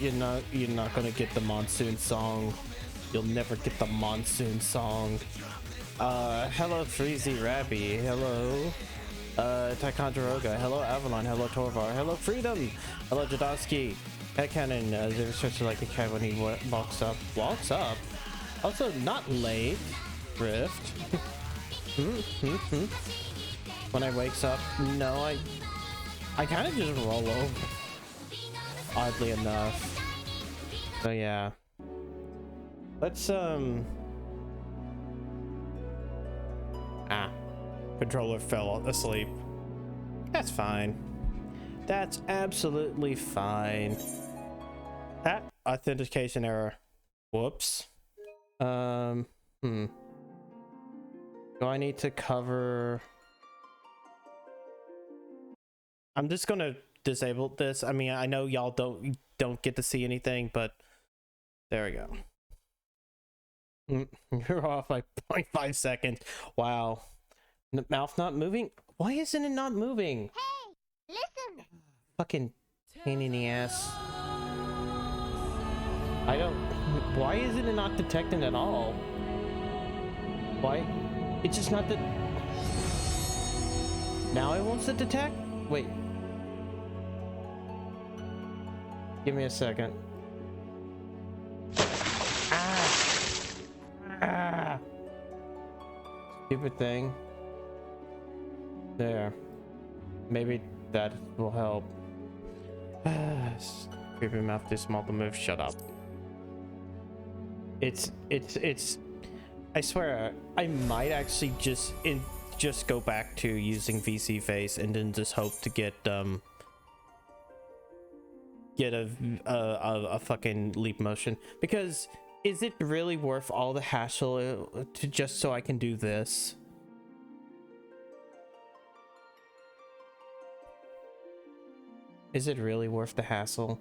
you're not gonna get the monsoon song. You'll never get the monsoon song. Hello Freezy Rabby, hello Ticonderoga, hello Avalon, hello Torvar, hello Freedom, hello Jadowski, Headcanon, they starts to like a cat when he walks up. Also not late, Rift. When I wakes up, no, I kind of just roll over, oddly enough. So yeah, let's controller fell asleep. That's fine. That's absolutely fine. Authentication error. Whoops. Do I need to cover? I'm just gonna disable this. I mean, I know y'all don't get to see anything, but there we go. You're off like 0.5 seconds. Wow. Mouth not moving? Why isn't it not moving? Hey, listen. Fucking pain in the ass. I don't. Why isn't it not detecting at all? Why? It's just not that. Now it wants to detect? Wait. Give me a second. Ah! Stupid thing. There. Maybe that will help. Creepy mouth too small to move. Shut up. It's I swear I might actually just go back to using VC face and then just hope to get a fucking leap motion, because is it really worth all the hassle to just so I can do this? Is it really worth the hassle?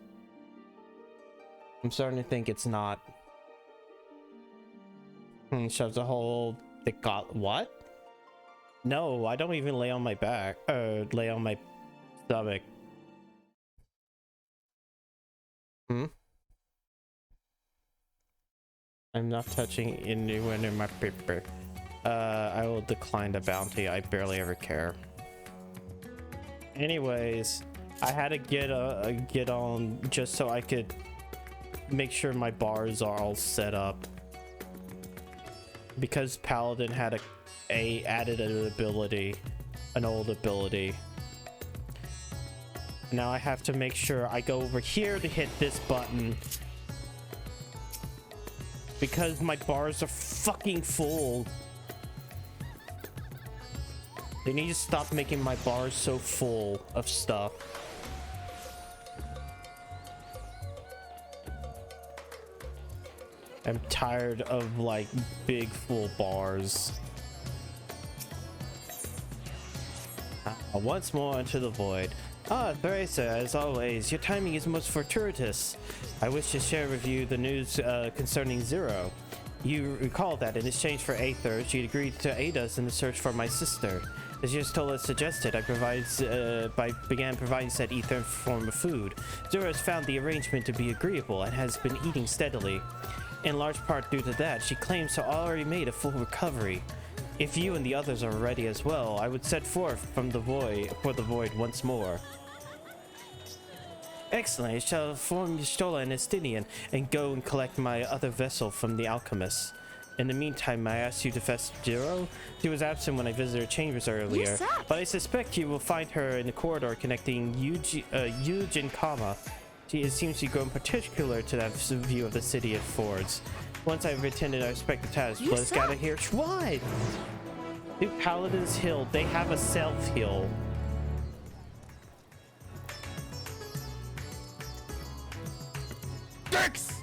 I'm starting to think it's not. Shoves a whole thick got what? No, I don't even lay on my back or lay on my stomach. I'm not touching anywhere near my paper. I will decline the bounty. I barely ever care. Anyways, I had to get on just so I could make sure my bars are all set up, because Paladin had added an ability, an old ability. Now I have to make sure I go over here to hit this button, because my bars are fucking full. They need to stop making my bars so full of stuff. I'm tired of like big full bars. Once more into the void. Theresa, as always, your timing is most fortuitous. I wish to share with you the news concerning Zero. You recall that in exchange for Aether, she agreed to aid us in the search for my sister. As Yustola suggested, I began providing said ether in form of food. Zero has found the arrangement to be agreeable and has been eating steadily. In large part due to that, she claims to already made a full recovery. If you and the others are ready as well, I would set forth for the void once more. Excellent, I shall form Yustola and Estinian and go and collect my other vessel from the alchemists. In the meantime, I asked you to fetch Zero. She was absent when I visited her chambers earlier, but I suspect you will find her in the corridor connecting Yuge and Kama. It seems to be grown particular to that view of the city of Fords. Once I've attended our respective tasks, let us gather here. What? Dude, Paladin's Hill, they have a self-heal. Dicks!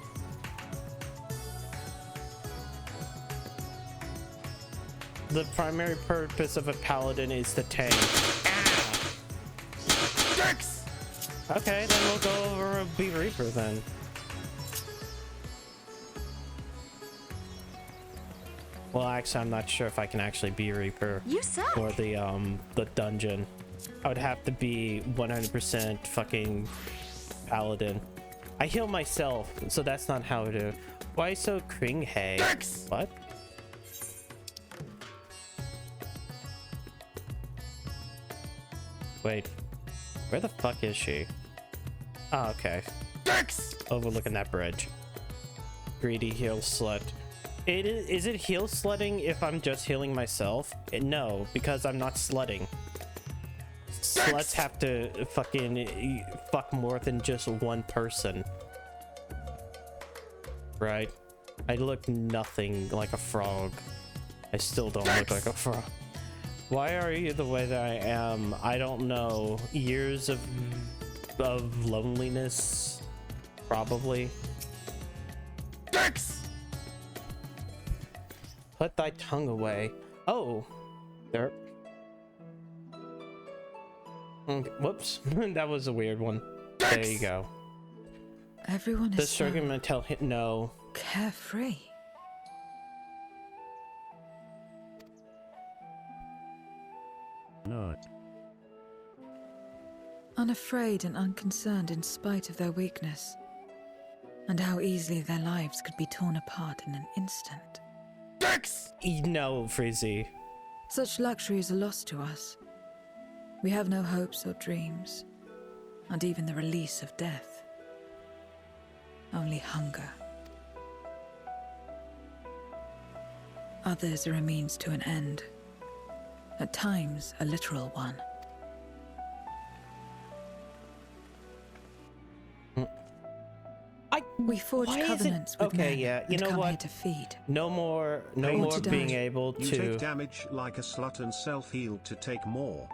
The primary purpose of a paladin is to tank. Dicks! Okay, then we'll go over a Bee Reaper then. Well, actually, I'm not sure if I can actually Bee Reaper for the dungeon. I would have to be 100% fucking paladin. I heal myself, so that's not how to do. Why so Kringhae? What? Wait, where the fuck is she? Oh, okay. Overlooking that bridge. Greedy heal slut. Is it heal slutting if I'm just healing myself? No, because I'm not slutting. Sluts have to fucking fuck more than just one person. Right? I look nothing like a frog. I still don't look like a frog. Why are you the way that I am? I don't know. Years of loneliness, probably. Put thy tongue away. Oh, there. Okay, whoops, that was a weird one. There you go. Everyone is the sugar tell him no. Carefree. No. Unafraid and unconcerned in spite of their weakness, and how easily their lives could be torn apart in an instant. No, Freezy. Such luxury is a loss to us. We have no hopes or dreams, and even the release of death. Only hunger. Others are a means to an end, at times a literal one. We forge covenants with men you know come what? here to feed. No more being able to. You take damage like a slut and self-heal to take more.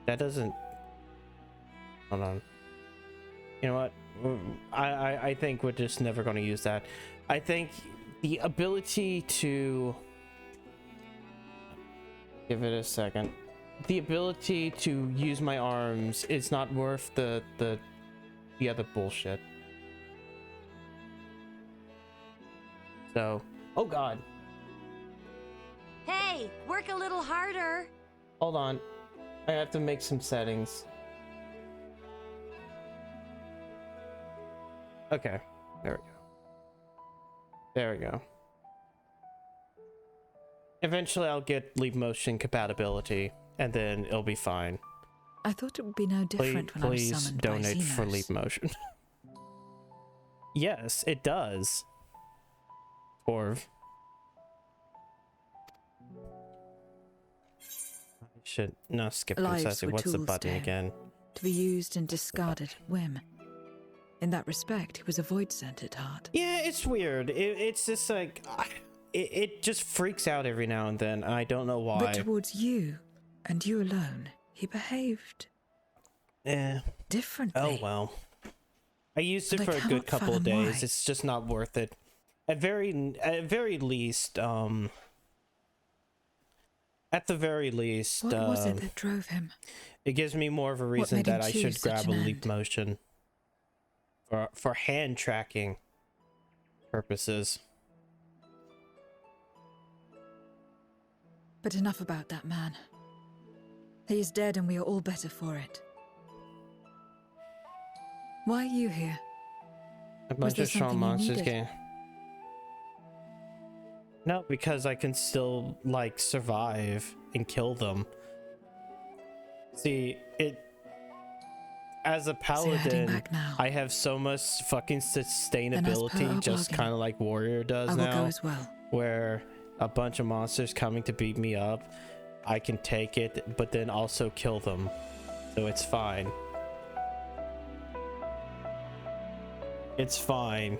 That doesn't. Hold on. You know what? I think we're just never going to use that. I think the ability to. Give it a second. The ability to use my arms is not worth the other bullshit. So, oh god. Hey, work a little harder. Hold on. I have to make some settings. Okay. There we go. There we go. Eventually I'll get leap motion compatibility and then it'll be fine. I thought it would be no different when I was summoned by Xenos. Please donate for leap motion. Yes, it does. Orv. I should no skip this. What's the button again? To be used and discarded at whim. In that respect, he was a void-sent at heart. Yeah, it's weird. It's just like it just freaks out every now and then. I don't know why. But towards you and you alone, he behaved differently. Oh well. I used it for a good couple of days. Why. It's just not worth it. At very least, what was it that drove him? It gives me more of a reason that I should grab a leap motion for hand tracking purposes. But enough about that man. He is dead and we are all better for it. Why are you here? A bunch of strong monsters game. No, because I can still, like, survive and kill them. See, as a paladin, I have so much fucking sustainability, just kind of like Warrior does now, go as well. where a bunch of monsters coming to beat me up, I can take it, but then also kill them. So it's fine. It's fine.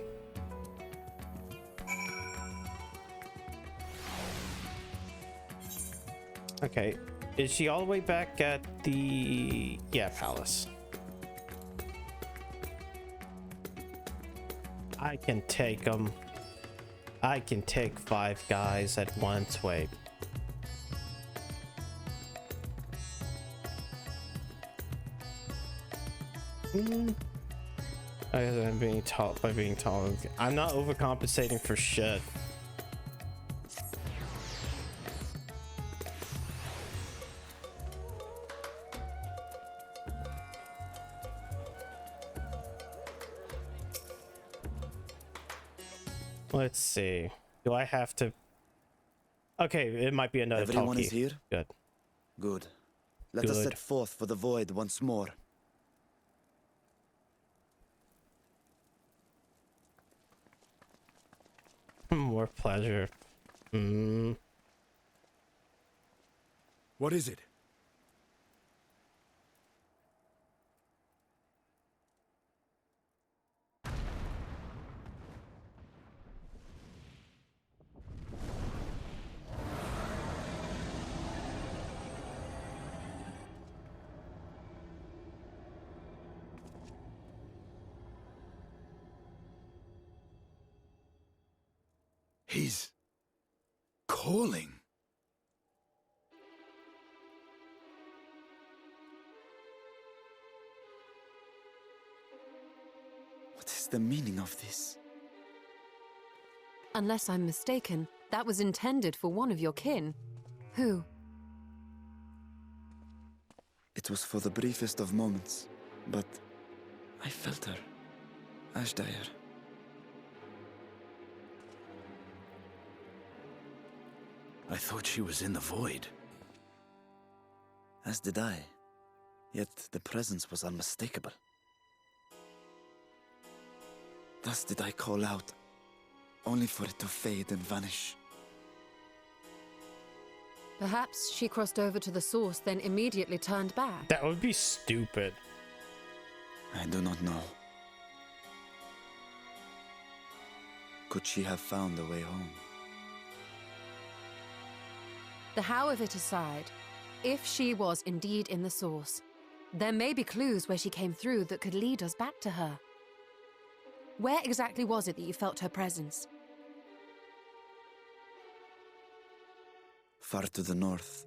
Okay, is she all the way back at the palace? I can take them. I can take 5 guys at once. Wait. I'm being taught by being tall. I'm not overcompensating for shit. Let's see. Do I have to? Okay, it might be another Everyone talkie. is here? Good. Good. Let us Good. set forth for the void once more. More pleasure. What is it? He's calling. What is the meaning of this? Unless I'm mistaken, that was intended for one of your kin. Who? It was for the briefest of moments, but I felt her. Ashdire. I thought she was in the void. As did I. Yet the presence was unmistakable. Thus did I call out, only for it to fade and vanish. Perhaps she crossed over to the source, then immediately turned back. That would be stupid. I do not know. Could she have found a way home? The how of it aside, if she was indeed in the source, there may be clues where she came through that could lead us back to her. Where exactly was it that you felt her presence? Far to the north.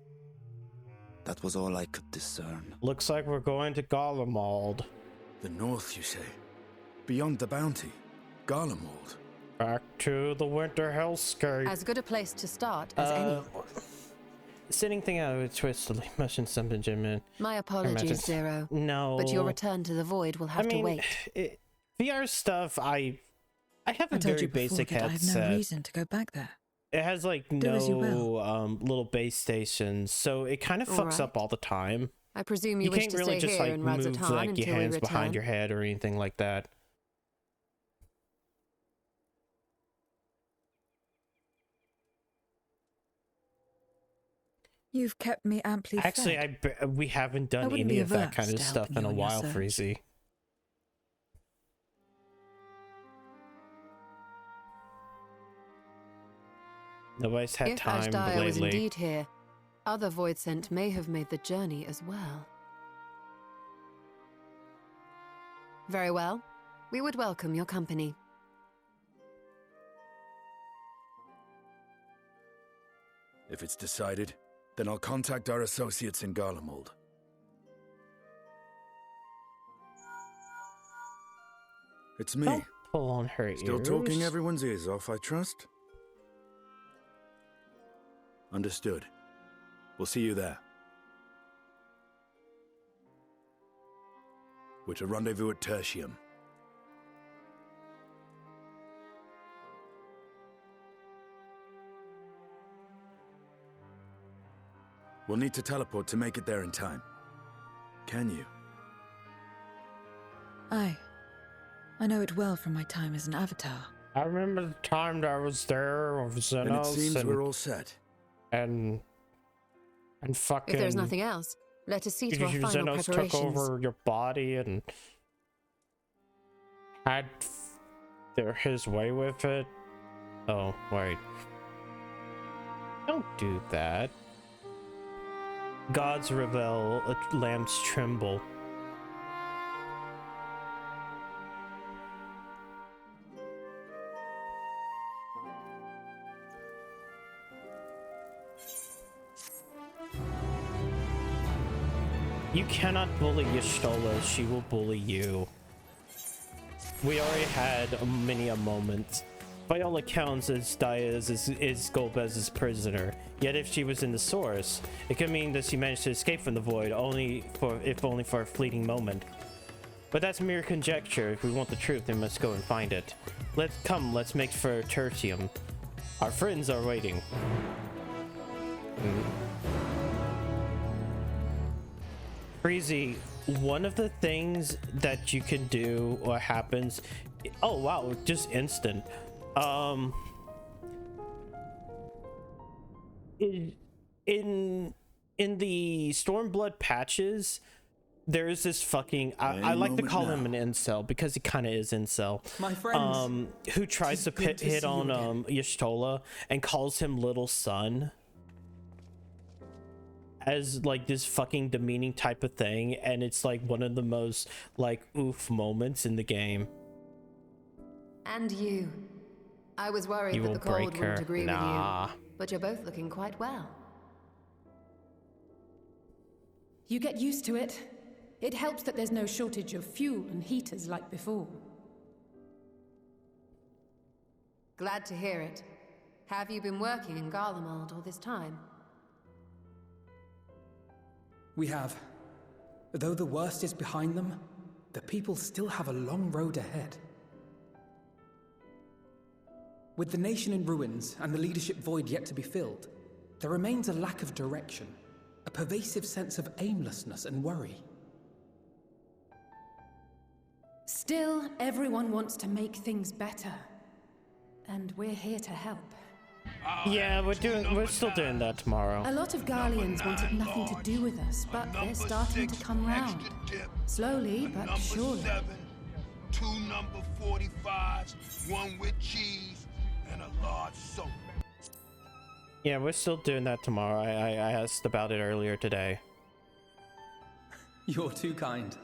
That was all I could discern. Looks like we're going to Garlemald. The north, you say? Beyond the bounty? Garlemald? Back to the winter hellscape. As good a place to start as any. Sitting thing out with twist motion something, Jim. My apologies, Zero. No. But your return to the void will have to wait. VR stuff, I have a I told very you before basic that I have headset. no reason to go back there. It has like Do as you no little base stations, so it kind of fucks Right. up all the time. I presume you, You wish can't to really stay just here like in move Razatan like until your we hands return. behind your head or anything like that. You've kept me amply Actually, fed. we haven't done wouldn't any be of that kind averse of to stuff helping in a you in your while, search. Freezy. Nobody's had If time Ashdire was lately. indeed here, other void sent may have made the journey as well. Very well. We would welcome your company. If it's decided, then I'll contact our associates in Garlemald. It's me. Don't pull on her Still ears. talking everyone's ears off, I trust? Understood. We'll see you there. We're to rendezvous at Tertium. We'll need to teleport to make it there in time. Can you? Aye. I know it well from my time as an avatar. I remember the time that I was there with Then it Xenos seems we're all set. and fucking. If there's nothing else, let us see to our final Xenos took preparations. over your body and had his way with it. Oh, wait. Don't do that. Gods revel, lambs tremble. You cannot bully Y'shtola, she will bully you. We already had many a moment. By all accounts, Dia is Golbez's prisoner. Yet if she was in the source, it could mean that she managed to escape from the void, if only for a fleeting moment. But that's mere conjecture. If we want the truth, then must go and find it. Let's make for tertium. Our friends are waiting. Breezy, one of the things that you can do or happens, oh wow, just instant. In the Stormblood patches, there's this fucking I like to call him an incel because he kind of is incel. My friends, who tries to hit on Y'shtola and calls him little son as like this fucking demeaning type of thing, and it's like one of the most like oof moments in the game. And you. I was worried You that will the cold break her. wouldn't agree Nah. with you, but you're both looking quite well. You get used to it. It helps that there's no shortage of fuel and heaters like before. Glad to hear it. Have you been working in Garlemald all this time? we have. Though the worst is behind them, the people still have a long road ahead. With the nation in ruins and the leadership void yet to be filled, there remains a lack of direction, a pervasive sense of aimlessness and worry. Still, everyone wants to make things better. And we're here to help. Yeah, we're still doing that tomorrow. A lot of Garleans wanted nothing to do with us, but they're starting to come round. Slowly, but surely. 2 number 45s, 1 with cheese, and a large soda. Yeah, we're still doing that tomorrow. I asked about it earlier today. You're too kind.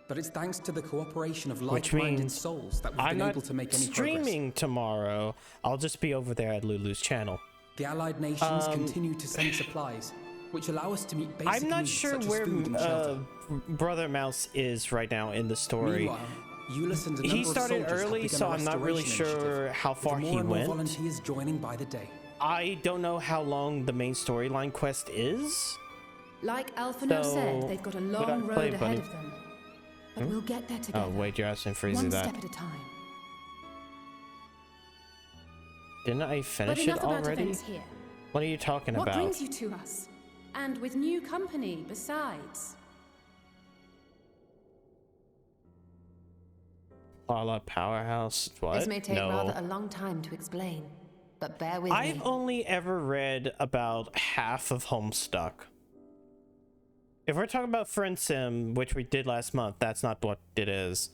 But it's thanks to the cooperation of Which like-minded means souls that we've I'm been not able to make any streaming progress. tomorrow. I'll just be over there at Lulu's channel. The allied nations continue to send supplies, which allow us to meet basic I'm not needs sure such as where food and shelter. Brother Mouse is right now in the story. Meanwhile, Euless and a number He of started soldiers have early, begun so a I'm not really restoration sure initiative, how far with he more and more went. volunteers joining by the day. I don't know how long the main storyline quest is. Like Alphino So, said, they've got a long without road play, ahead buddy. of them. But we'll get there together. Oh wait, you're asking Freezy One that. step at a time. Didn't I But finish it enough about already? events here. What are you talking What about? brings you to us? And with new company besides. Fallout Powerhouse? What? This may take no. rather a long time to explain, but bear with I've me. only ever read about half of Homestuck. If we're talking about Friend Sim, which we did last month, that's not what it is.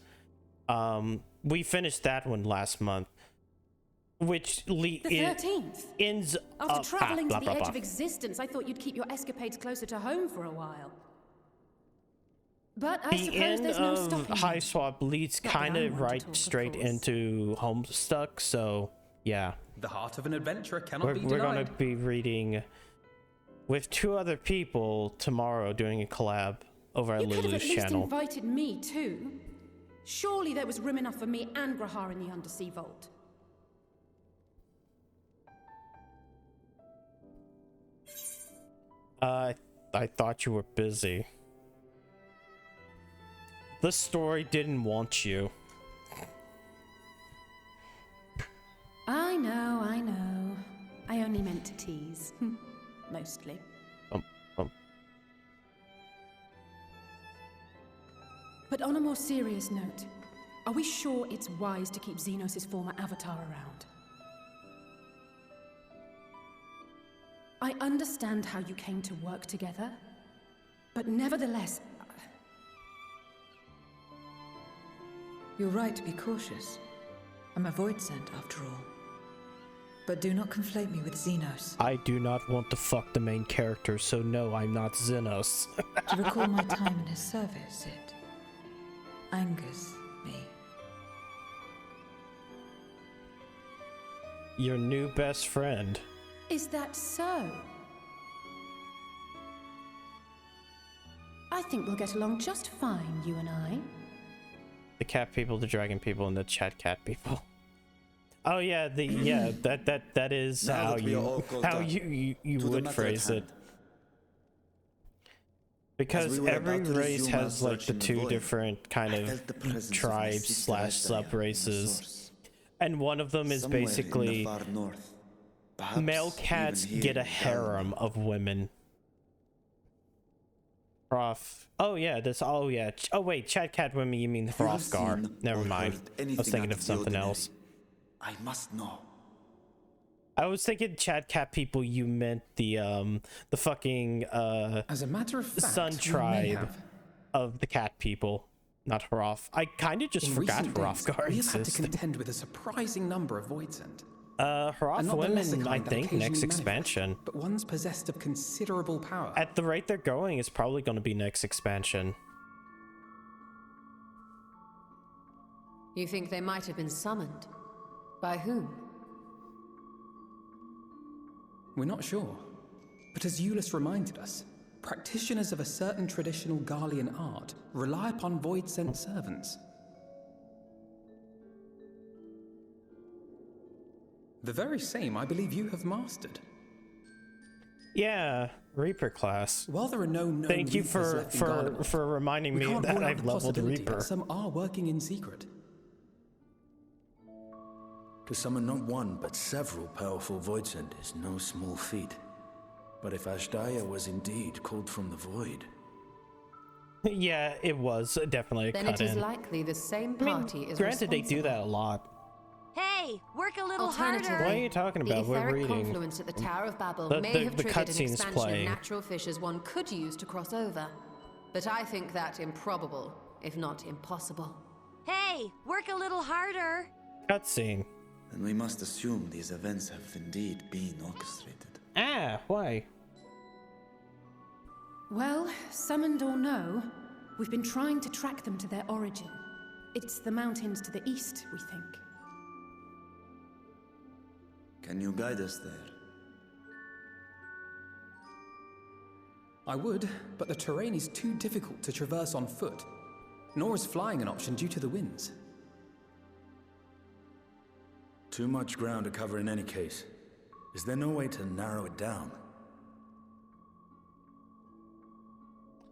We finished that one last month, which The 13th. ends After up traveling blah, to the blah, edge blah. of existence, I thought you'd keep your escapades closer to home for a while. But I The suppose end there's no of stopping High you. Swap leads Not that kind I of want to right talk, of straight course. into Homestuck, so yeah. The heart of an adventurer cannot We're be going denied. to be reading with 2 other people tomorrow, doing a collab over at You could have Lulu's at least channel. invited me too. Surely there was room enough for me and Grahar in the Undersea Vault. I thought you were busy. The story didn't want you. I know, I know. I only meant to tease. Mostly. But on a more serious note, are we sure it's wise to keep Xenos' former avatar around? I understand how you came to work together, but nevertheless... You're right to be cautious. I'm a void sent, after all. But do not conflate me with Xenos. I do not want to fuck the main character, so no, I'm not Xenos. To recall my time in his service, it angers me. Your new best friend. Is that so? I think we'll get along just fine, you and I. The cat people, the dragon people, and the chat cat people. Oh yeah, that is Now how that we are all caught up, you to the would matter at phrase it. hand. Because we were every about to race resume our has like search the in the two void, different kind I of felt the presence of my tribes sister slash Ashdaya sub in the races, source. and one of them is Somewhere in basically the far north. Perhaps male cats even here get a in harem Galma. of women. Prof. Oh yeah, this. Oh yeah. Oh wait, Chad Cat women. You mean the If you have Hrothgar? seen Never or mind. heard I was anything thinking out of the something ordinary, else. I must know. I was thinking Chad Cat people. You meant the fucking As a matter of fact, Sun we may tribe have. of the cat people, not Hroth. I kind of just In forgot recent days, Hrothgar we have had to existed. contend with a surprising number of Voidsent. Hroth And not the lesser women, I kind that think, occasionally next manifest, expansion. but ones possessed of considerable power. At the rate they're going, it's probably going to be next expansion. You think they might have been summoned? By whom? We're not sure. But as Euless reminded us, practitioners of a certain traditional Garlean art rely upon Void-sent servants. The very same I believe you have mastered. Yeah, Reaper class. While there are no known Thank you Reapers left in Garlemald, for reminding we me can't that rule out I've the leveled possibility Reaper. that some are working in secret. To summon not one, but several powerful Voidsent is no small feat. But if Ashdaya was indeed called from the void... Yeah, it was definitely a Then cut it is in. likely the same I mean, party is granted, they do responsible. that a lot. Hey, work a little Alternatively, harder. What are you talking about? The We're etheric reading. confluence at the Tower of Babel The- may the- have the triggered an cutscene's expansion playing. of natural fishes one could use to cross over. But I think that improbable, if not impossible. Hey, work a little harder. Cutscene. Then we must assume these events have indeed been orchestrated. Ah, why? Well, summoned or no, we've been trying to track them to their origin. It's the mountains to the east, we think. Can you guide us there? I would, but the terrain is too difficult to traverse on foot. Nor is flying an option due to the winds. Too much ground to cover in any case. Is there no way to narrow it down?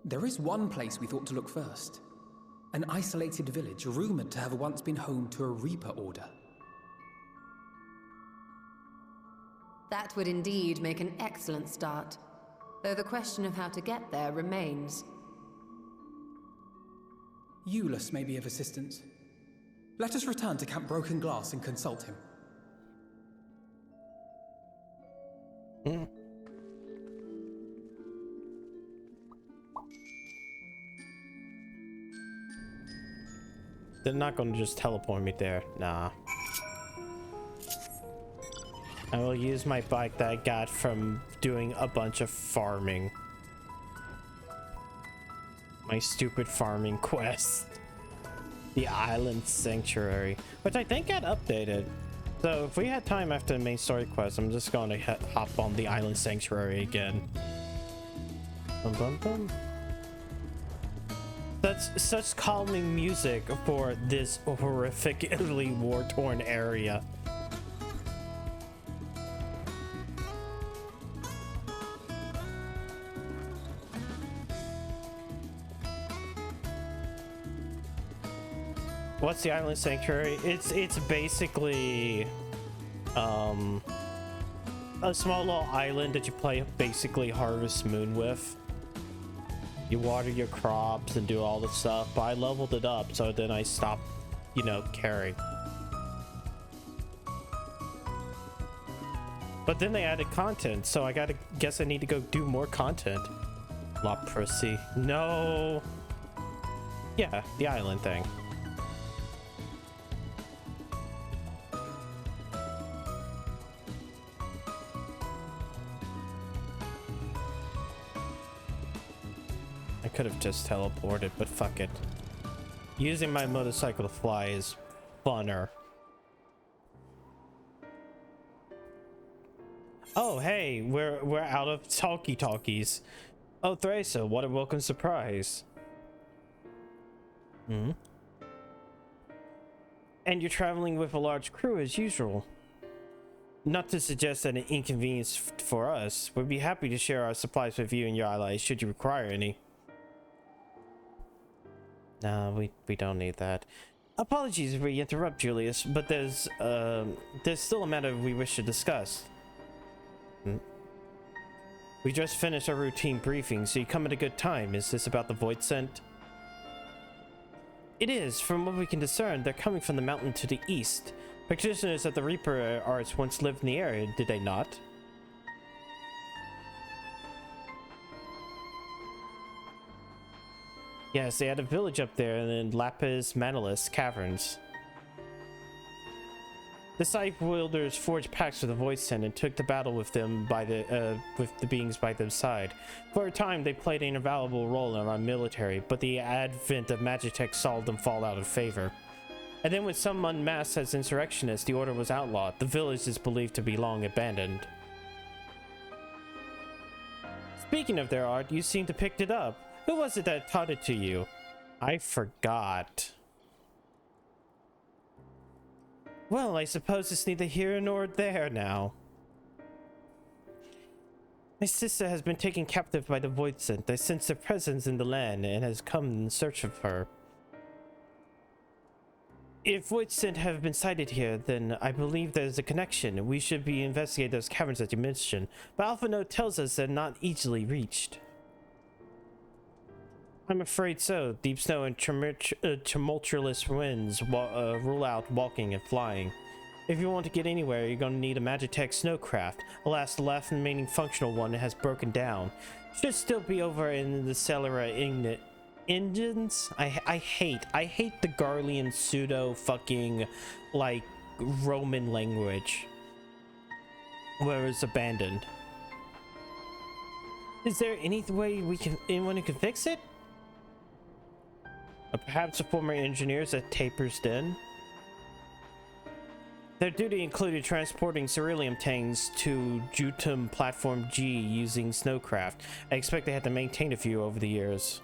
There is one place we thought to look first. An isolated village rumored to have once been home to a Reaper order. That would indeed make an excellent start. Though the question of how to get there remains. Euless may be of assistance. Let us return to Camp Broken Glass and consult him. They're not going to just teleport me there. Nah. I will use my bike that I got from doing a bunch of farming. My stupid farming quest. The Island Sanctuary, which I think got updated. So if we had time after the main story quest, I'm just going to hop on the Island Sanctuary again. Bum, bum, bum. That's such calming music for this horrifically war-torn area. What's the Island Sanctuary? It's basically a small little island that you play basically Harvest Moon with. You water your crops and do all this stuff, but I leveled it up, so then I stopped, you know, caring. But then they added content, so I guess I need to go do more content. Leprosy. No. Yeah, the island thing. I could have just teleported, but fuck it. Using my motorcycle to fly is funner. Oh, hey, we're out of talkies. Oh, Theresa, what a welcome surprise. And you're traveling with a large crew as usual. Not to suggest an inconvenience for us, we'd be happy to share our supplies with you and your allies should you require any. No, we don't need that. Apologies if we interrupt, Julius, but there's still a matter we wish to discuss. We just finished our routine briefing, so you come at a good time. Is this about the Void Scent? It is. From what we can discern, they're coming from the mountain to the east. Practitioners of the Reaper arts once lived in the area, did they not? Yes, they had a village up there in Lapis Manalus Caverns. The Scythe wielders forged pacts with the Void Scent and took the battle with them with the beings by their side. For a time, they played an invaluable role in our military, but the advent of Magitech saw them fall out of favor. And then when some unmasked as insurrectionists, the order was outlawed. The village is believed to be long abandoned. Speaking of their art, you seem to picked it up. Who was it that taught it to you? I forgot. Well, I suppose it's neither here nor there now. My sister has been taken captive by the Void Scent. I sense their presence in the land and has come in search of her. If Void Scent have been sighted here, then I believe there's a connection. We should be investigating those caverns that you mentioned. But Alpha Note tells us they're not easily reached. I'm afraid so. Deep snow and tumultuous winds rule out walking and flying. If you want to get anywhere, you're going to need a Magitech snowcraft. Alas, the last remaining functional one has broken down. Should still be over in the Celera engines. I hate the Garlean pseudo fucking like Roman language where it's abandoned. Is there any way anyone who can fix it? Perhaps the former engineers at Taper's Den? Their duty included transporting Ceruleum tanks to Jutum Platform G using snowcraft. I expect they had to maintain a few over the years.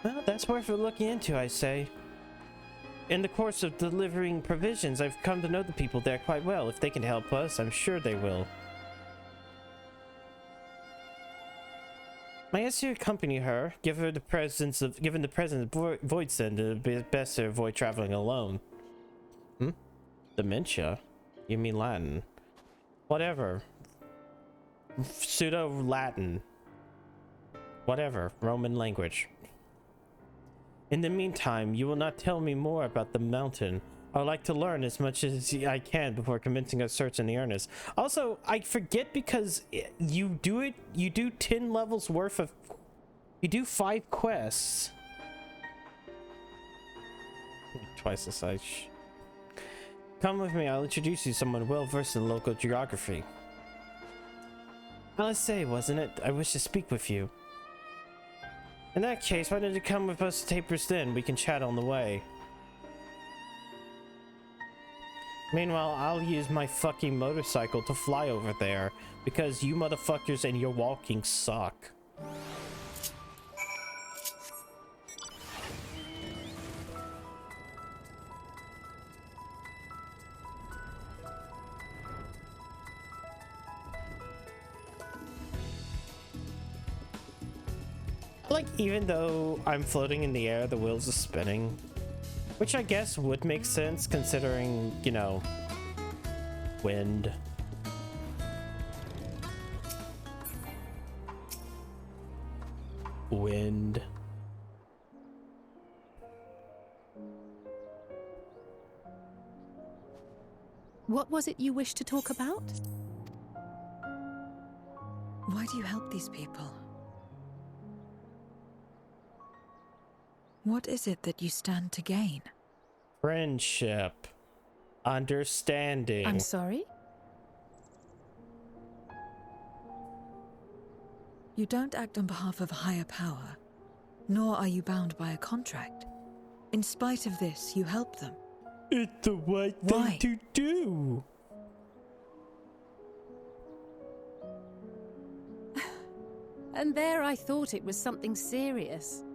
Well, that's worth looking into, I say. In the course of delivering provisions, I've come to know the people there quite well. If they can help us, I'm sure they will. May I ask you to accompany her? Given the presence of Void Scent, it'd be best to avoid traveling alone. Dementia? You mean Latin? Whatever. Pseudo-Latin. Whatever. Roman language. In the meantime, you will not tell me more about the mountain. I would like to learn as much as I can before commencing a search in the earnest. Also, I forget because you do 10 levels worth of, you do 5 quests. Twice the size. Come with me, I'll introduce you to someone well versed in local geography. Alice say, wasn't it? I wish to speak with you. In that case, why don't you come with us to Taper's Den? We can chat on the way. Meanwhile, I'll use my fucking motorcycle to fly over there, because you motherfuckers and your walking suck. Like, even though I'm floating in the air, the wheels are spinning. Which I guess would make sense considering, you know, wind. Wind. What was it you wished to talk about? Why do you help these people? What is it that you stand to gain? Friendship. Understanding. I'm sorry? You don't act on behalf of a higher power, nor are you bound by a contract. In spite of this, you help them. It's the right thing to do. And there I thought it was something serious.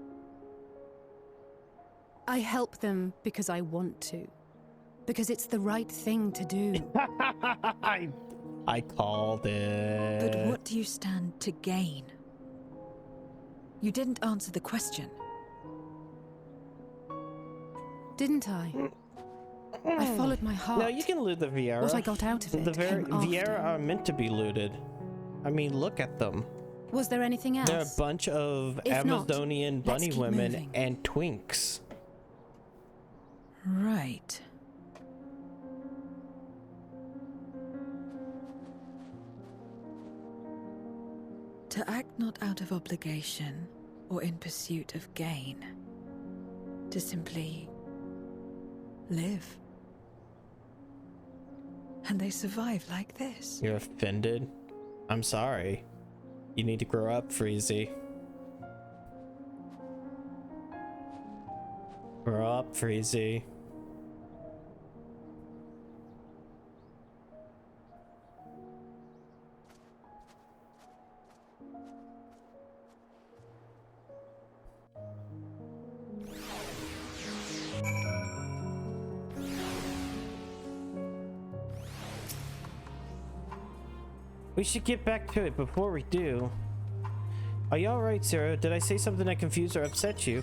I help them because I want to. Because it's the right thing to do. I called it. But what do you stand to gain? You didn't answer the question. Didn't I? I followed my heart. No, you can loot the Viera. What I got out of it The came Viera after. are meant to be looted. I mean, look at them. Was there anything else? They're a bunch of If not, Amazonian let's bunny keep women moving. and twinks. Right. To act not out of obligation or in pursuit of gain. To simply live. And they survive like this. You're offended? I'm sorry. You need to grow up, Freezy. Grow up, Freezy. We should get back to it. Before we do, are you alright, Zero? Did I say something that confused or upset you?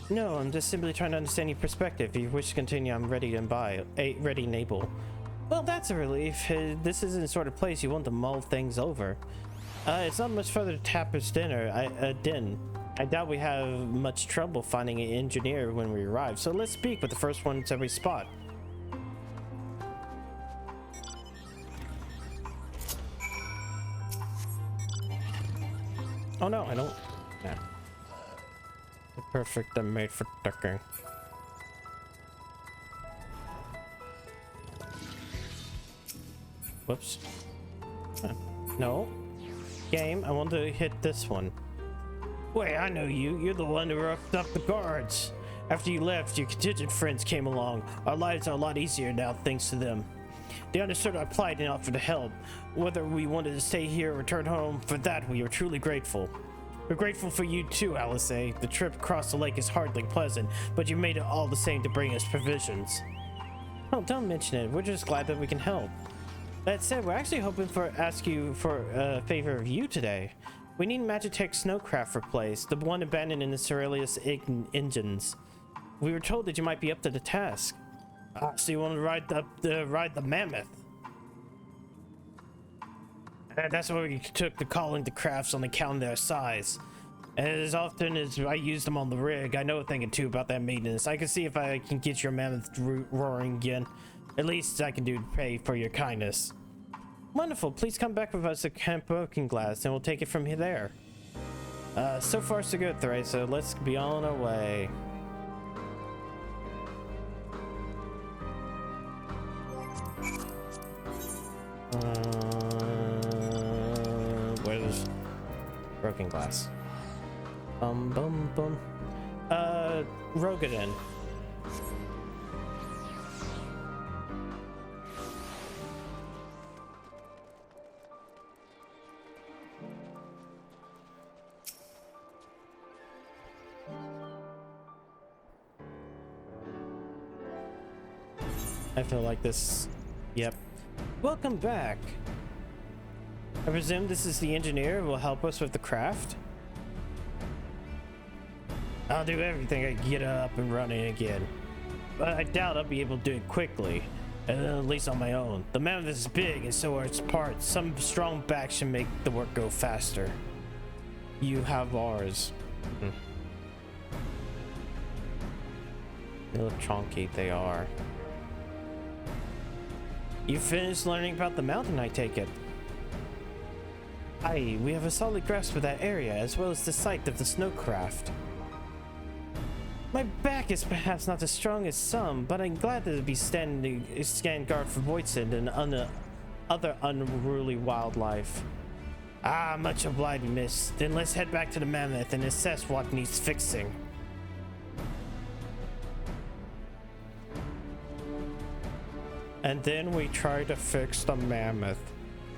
No, I'm just simply trying to understand your perspective. If you wish to continue, I'm ready and ready and able. Well, that's a relief. This isn't the sort of place you want to mull things over. It's not much further to Tapper's Den. I doubt we have much trouble finding an engineer when we arrive, so let's speak with the first one to every spot. Oh no, I don't. Yeah. Perfect, I'm made for ducking. Whoops. No. Game, I want to hit this one. Wait, I know you. You're the one who roughed up the guards. After you left, your contingent friends came along. Our lives are a lot easier now thanks to them. They understood our plight and offered to help. Whether we wanted to stay here or return home, for that we are truly grateful. We're grateful for you too, Alice. The trip across the lake is hardly pleasant, but you made it all the same to bring us provisions. Oh, don't mention it. We're just glad that we can help. That said, we're actually hoping for ask you for a favor of you today. We need Magitech snowcraft replaced, the one abandoned in the Cerelius engines. We were told that you might be up to the task. So you want to ride the mammoth? That's what we took to calling the crafts on account of their size. As often as I use them on the rig, I know a thing or two about that maintenance. I can see if I can get your mammoth roaring again. At least I can do to pay for your kindness. Wonderful. Please come back with us to Camp Broken Glass, and we'll take it from there. So far so good, Theresa. Let's be on our way. Where's Broken Glass? Bum. Rogadin. I feel like this. Yep. Welcome back. I presume this is the engineer who will help us with the craft? I'll do everything I can get up and running again. But I doubt I'll be able to do it quickly. At least on my own. The mammoth is big and so are its parts. Some strong back should make the work go faster. You have ours. They look chonky, they are. You finished learning about the mountain, I take it? Aye, we have a solid grasp of that area, as well as the site of the snowcraft. My back is perhaps not as strong as some, but I'm glad to be stand guard for Voidsend and other unruly wildlife. Ah, much obliged, miss. Then let's head back to the mammoth and assess what needs fixing. And then we try to fix the mammoth.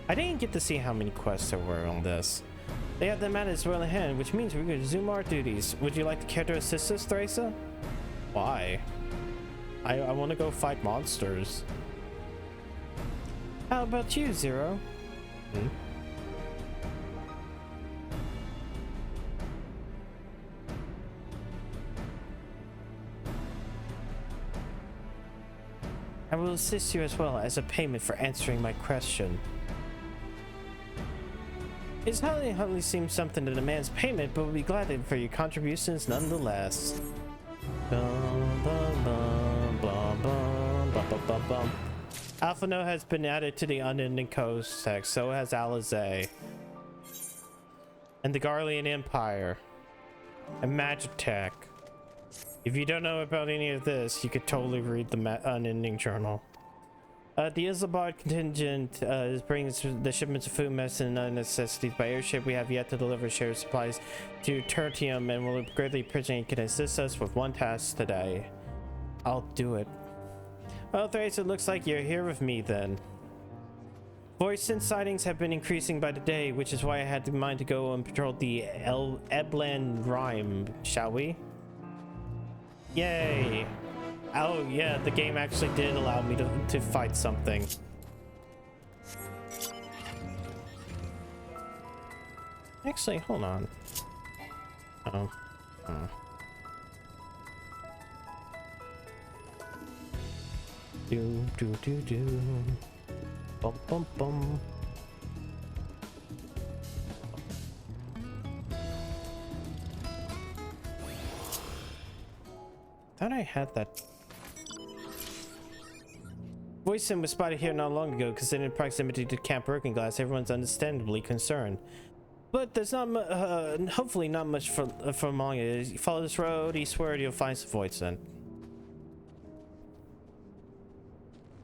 I didn't get to see how many quests there were on this. They have them at as well in hand, which means we can resume our duties. Would you like to care to assist us, Theresa? Why? I want to go fight monsters. How about you, Zero? I will assist you as well as a payment for answering my question. It's hardly seems something that demands payment, but we'll be glad for your contributions nonetheless. Bum, bum, bum, bum, bum, bum, bum, bum, bum. Alpha Note has been added to the Unending Coast text, so has Alizé. And the Garlean Empire. And Magitech. If you don't know about any of this, you could totally read the Unending Journal. The Isambard contingent is bringing the shipments of food, medicine, and other necessities by airship. We have yet to deliver shared supplies to Tertium, and will greatly appreciate you can assist us with one task today. I'll do it. Well, Thrace, it looks like you're here with me then. Voice-sent sightings have been increasing by the day, which is why I had in mind to go and patrol the Eblan Rime, shall we? Yay! Oh yeah, the game actually did allow me to fight something. Actually, hold on. Oh. Do do do do. Bum bum bum. Thought I had that. Voice-sent was spotted here not long ago. Considering proximity to Camp Broken Glass, everyone's understandably concerned. But there's not hopefully not much for long. You follow this road eastward, you'll find some Voice-sent.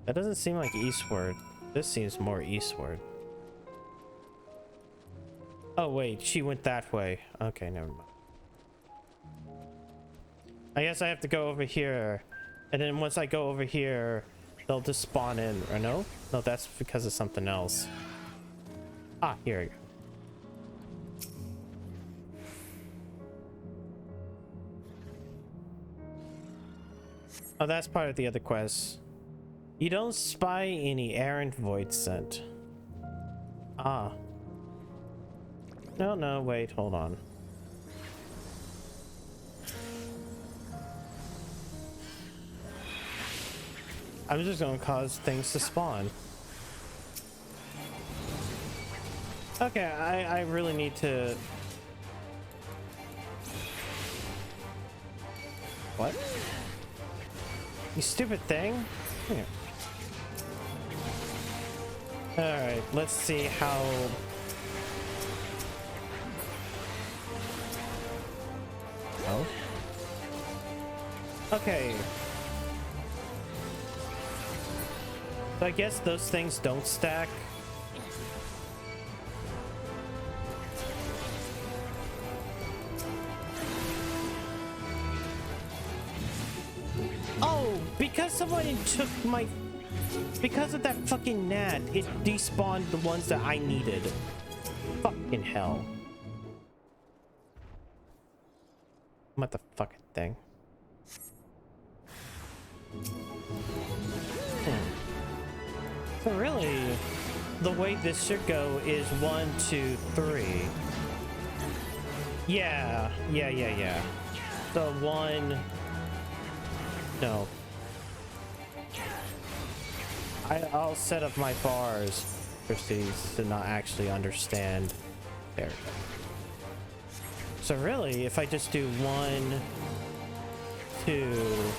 That doesn't seem like eastward. This seems more eastward. Oh wait, she went that way. Okay, never mind. I guess I have to go over here, and then once I go over here, they'll just spawn in. Or no? No, that's because of something else. Ah, here we go. Oh, that's part of the other quest. You don't spy any errant Voice-sent. Ah. No, wait, hold on. I'm just gonna cause things to spawn. Okay, I really need to... What? You stupid thing? Here. Alright, let's see how... Oh? Okay. So I guess those things don't stack. Oh, because somebody took my... Because of that fucking gnat, it despawned the ones that I needed. Fucking hell. What the fucking thing? So really, the way this should go is 1, 2, 3. Yeah. So 1... No. I'll set up my bars for these to not actually understand. There we go. So really, if I just do 1, 2,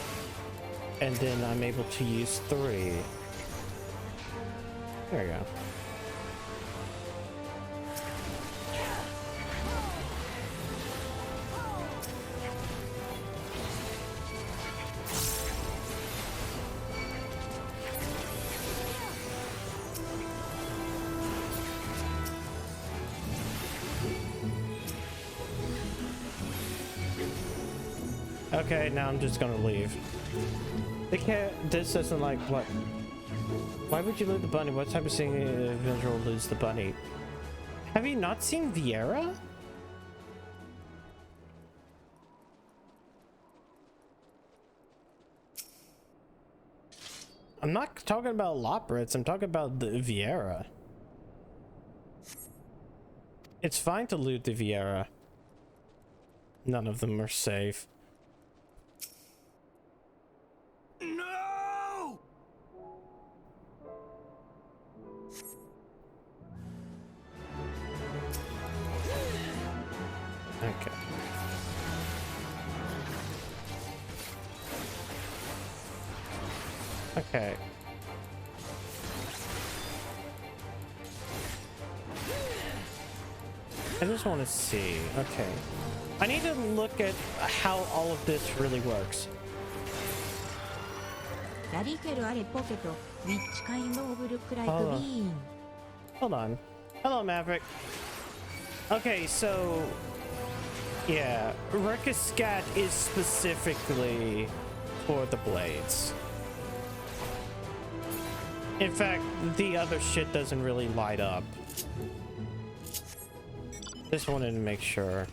and then I'm able to use 3. There we go. Okay, now I'm just gonna leave. They can't. This doesn't like what? Why would you lose the bunny? What type of single individual will lose the bunny? Have you not seen Viera? I'm not talking about Loprits. I'm talking about the Viera. It's fine to loot the Viera. None of them are safe. No! Okay. Okay. I just want to see. Okay. I need to look at how all of this really works. Hold on. Hello, Maverick. Okay, so yeah, Rekiscat is specifically for the blades. In fact, the other shit doesn't really light up. Just wanted to make sure.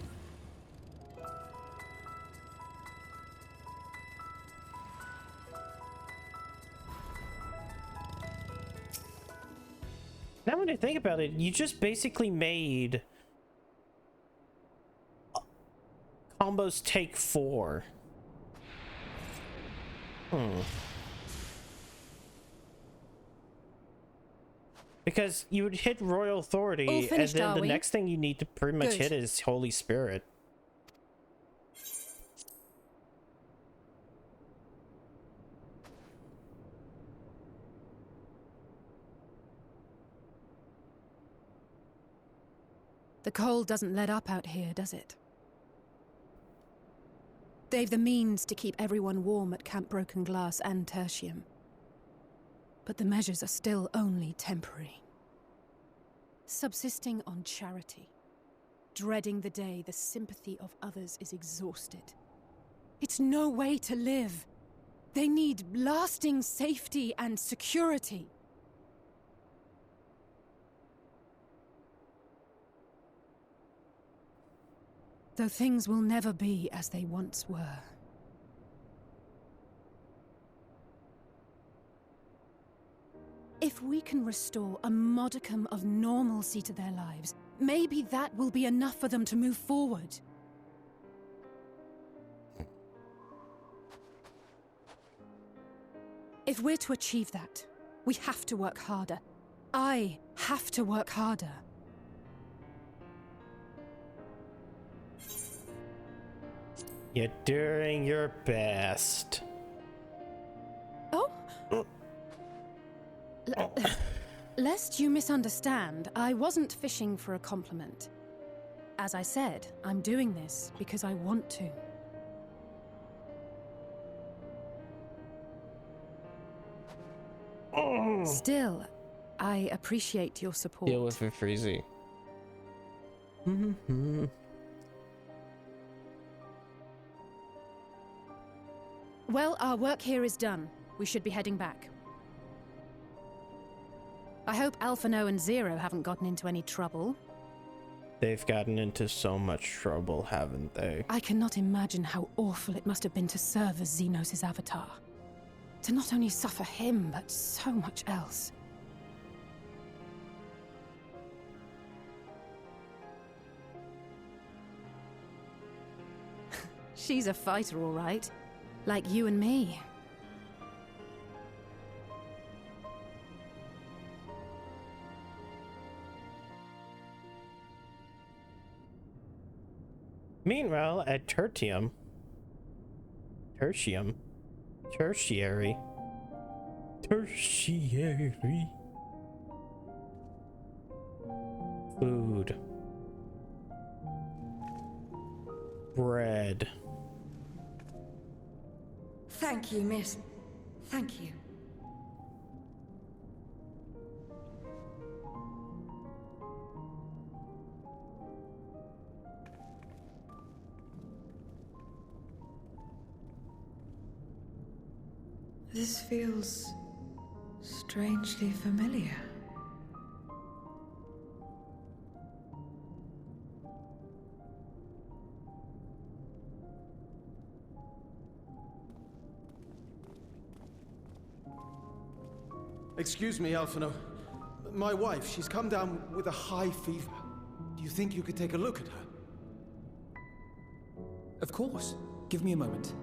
Now when I think about it, you just basically made combos take 4. Because you would hit Royal Authority, and then the next thing you need to pretty much hit is Holy Spirit. The cold doesn't let up out here, does it? They've the means to keep everyone warm at Camp Broken Glass and Tertium. But the measures are still only temporary. Subsisting on charity. Dreading the day the sympathy of others is exhausted. It's no way to live. They need lasting safety and security. Though things will never be as they once were. If we can restore a modicum of normalcy to their lives, maybe that will be enough for them to move forward. If we're to achieve that, we have to work harder. I have to work harder. You're doing your best. Oh? Lest you misunderstand, I wasn't fishing for a compliment. As I said, I'm doing this because I want to. Still, I appreciate your support. Deal with it, Freezy. Well, our work here is done. We should be heading back. I hope Alphano and Zero haven't gotten into any trouble. They've gotten into so much trouble, haven't they? I cannot imagine how awful it must have been to serve as Xenos' avatar. To not only suffer him, but so much else. She's a fighter, all right. Like you and me. Meanwhile, at Tertiary. Food. Bread. Thank you, miss. Thank you. This feels strangely familiar. Excuse me, Alphano. My wife, she's come down with a high fever. Do you think you could take a look at her? Of course. Give me a moment.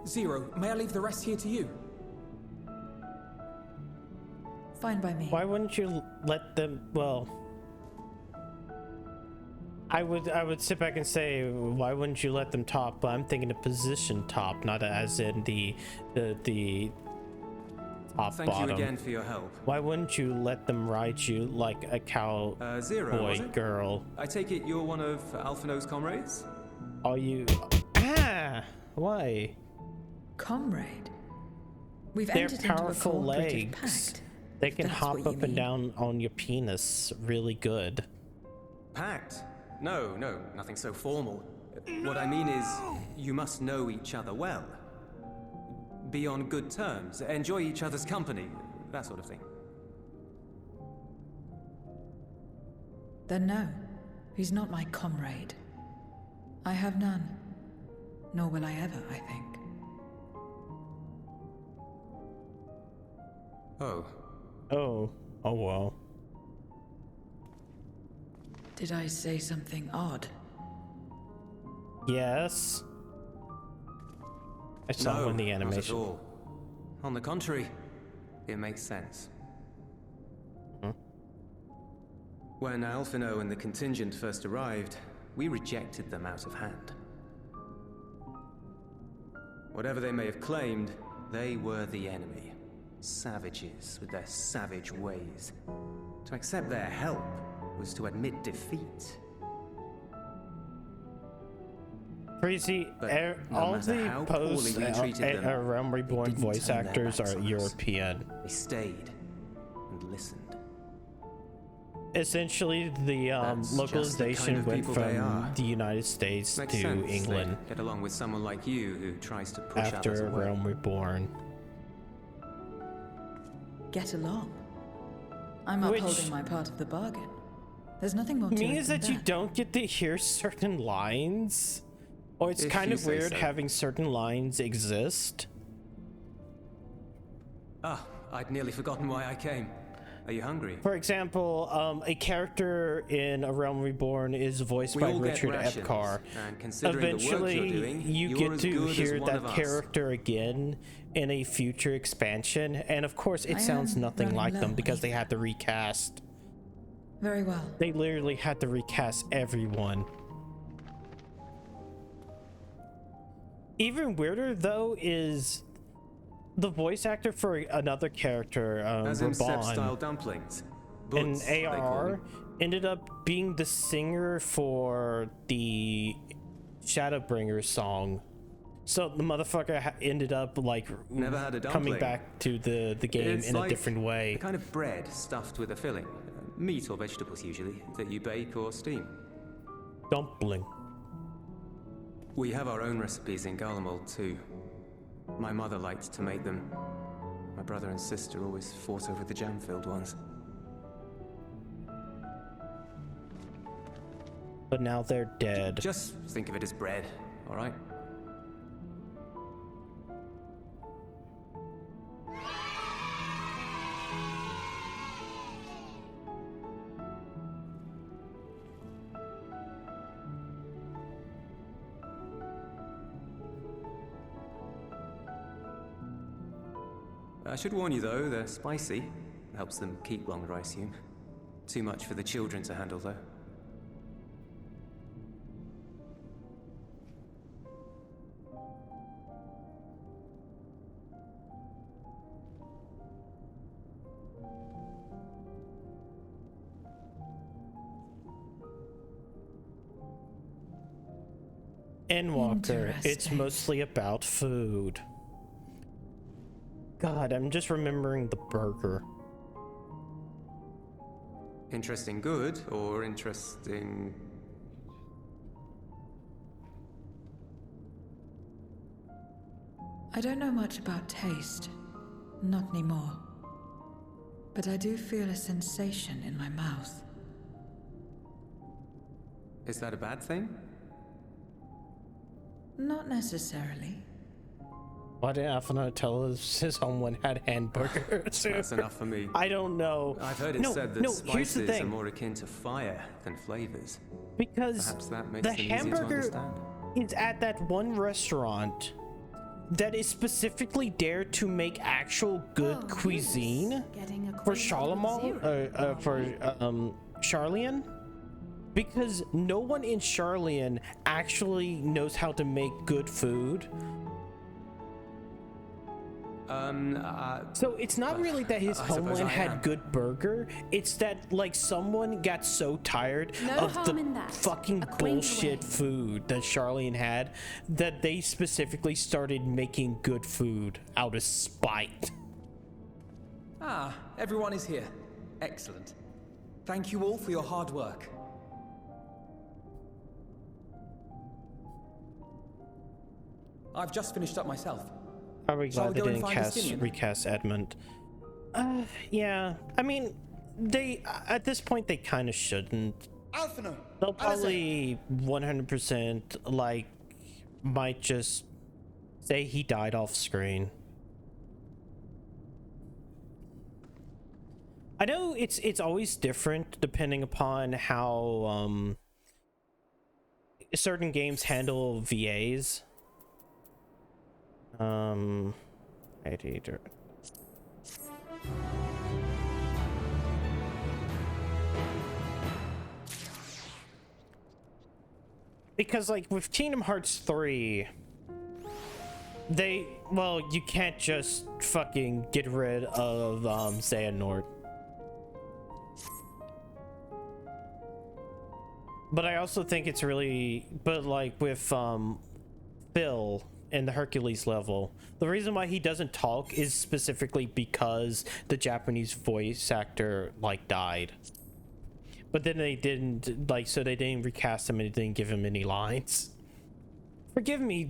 Zero, may I leave the rest here to you? Fine by me. Why wouldn't you let them, well... I would sit back and say, why wouldn't you let them talk? But I'm thinking of position top, not as in the top Thank bottom. you again for your help. Why wouldn't you let them ride you like a cow Zero, was boy it? girl? I take it you're one of Alphino's comrades? Are you? Why? Comrade? We've They're entered into a powerful cooperative legs. pact. They can That's hop what you up and mean. down on your penis really good. Pact? No, nothing so formal. What I mean is, you must know each other well. Be on good terms, enjoy each other's company, that sort of thing. Then no, he's not my comrade. I have none. Nor will I ever, I think. Oh well. Did I say something odd? Yes. I saw in the animation. Not at all. On the contrary, it makes sense. When Alphino and the contingent first arrived, we rejected them out of hand. Whatever they may have claimed, they were the enemy. Savages with their savage ways. To accept their help was to admit defeat. Crazy. All of the post Realm Reborn voice actors are European. They stayed and listened. Essentially, the localization went from the United States Makes to sense. England They'd get along with someone like you who tries to push others after away. Realm Reborn. Get along. I'm Which upholding my part of the bargain. There's nothing more to it means than that you don't get to hear certain lines, or it's If kind you of say weird so. having certain lines exist. Ah, I'd nearly forgotten why I came. Are you hungry? For example, a character in A Realm Reborn is voiced We by all get Richard rations, Epcar. and considering the work Eventually, you're doing, you you're get as to good as hear one that of us. character again in a future expansion, and of course, it I sounds am nothing running like low them on because they had to recast. Very well. They literally had to recast everyone. Even weirder, though, is the voice actor for another character, As in style Raban, dumplings. in Butts, they call ARR, them. ended up being the singer for the Shadowbringer song. So the motherfucker ended up like Never had a coming dumpling. back to the game It's in a like different way. a kind of bread stuffed with a filling. Meat or vegetables usually, that you bake or steam. Dumpling. We have our own recipes in Garlemald too. My mother liked to make them. My brother and sister always fought over the jam-filled ones. But now they're dead. Just think of it as bread, all right? I should warn you though, they're spicy. Helps them keep longer, I assume. Too much for the children to handle though. Endwalker, it's Interesting. mostly about food. God, I'm just remembering the burger. Interesting good or interesting... I don't know much about taste. Not anymore. But I do feel a sensation in my mouth. Is that a bad thing? Not necessarily. Why didn't Alphino tell us his homeland had hamburgers? That's enough for me. I don't know. I've heard it said that here's the spices are thing. more akin to fire than flavors. Because Perhaps that makes the them easier to hamburger understand. is at that one restaurant that is specifically dared to make actual good cuisine for Charlemagne, for Charlian. Because no one in Charlian actually knows how to make good food. So it's not really that his homeland had good burger. It's that like someone got so tired of the fucking bullshit food that Charlian had that they specifically started making good food out of spite. Ah, everyone is here. Excellent. Thank you all for your hard work. I've just finished up myself. Are we glad they didn't recast Edmund? Yeah. I mean, they at this point they kind of shouldn't. They'll probably 100% like might just say he died off screen. I know it's always different depending upon how certain games handle VAs. Editor. Because like with Kingdom Hearts 3, you can't just fucking get rid of Xehanort. But I also think it's really, but like with Phil in the Hercules level, the reason why he doesn't talk is specifically because the Japanese voice actor like died. But then they didn't so they didn't recast him and didn't give him any lines. Forgive me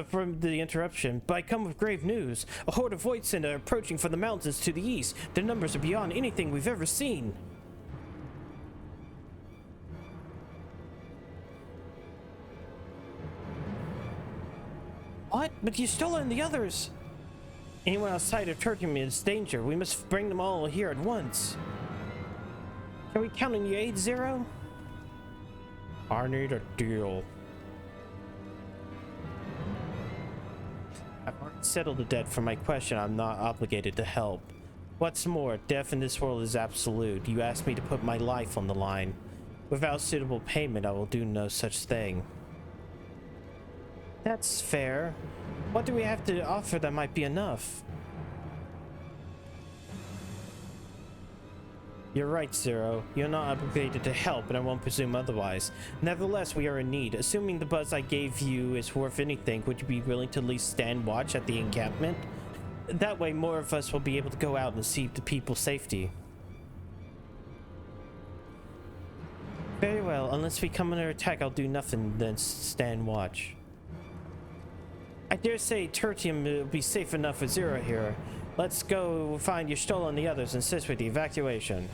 from the interruption, but I come with grave news. A horde of Voidsend are approaching from the mountains to the east. Their numbers are beyond anything we've ever seen. What? But Y'shtola and the others! Anyone outside of Turkey is danger. We must bring them all here at once. Can we count on your aid, Zero? I need a deal. I've already settled the debt for my question. I'm not obligated to help. What's more, death in this world is absolute. You asked me to put my life on the line. Without suitable payment, I will do no such thing. That's fair. What do we have to offer that might be enough? You're right, Zero. You're not obligated to help, and I won't presume otherwise. Nevertheless, we are in need. Assuming the buzz I gave you is worth anything, would you be willing to at least stand watch at the encampment? That way, more of us will be able to go out and see the people's safety. Very well. Unless we come under attack, I'll do nothing than stand watch. I dare say Tertium will be safe enough with Zero here. Let's go find Y'shtola and the others and assist with the evacuation.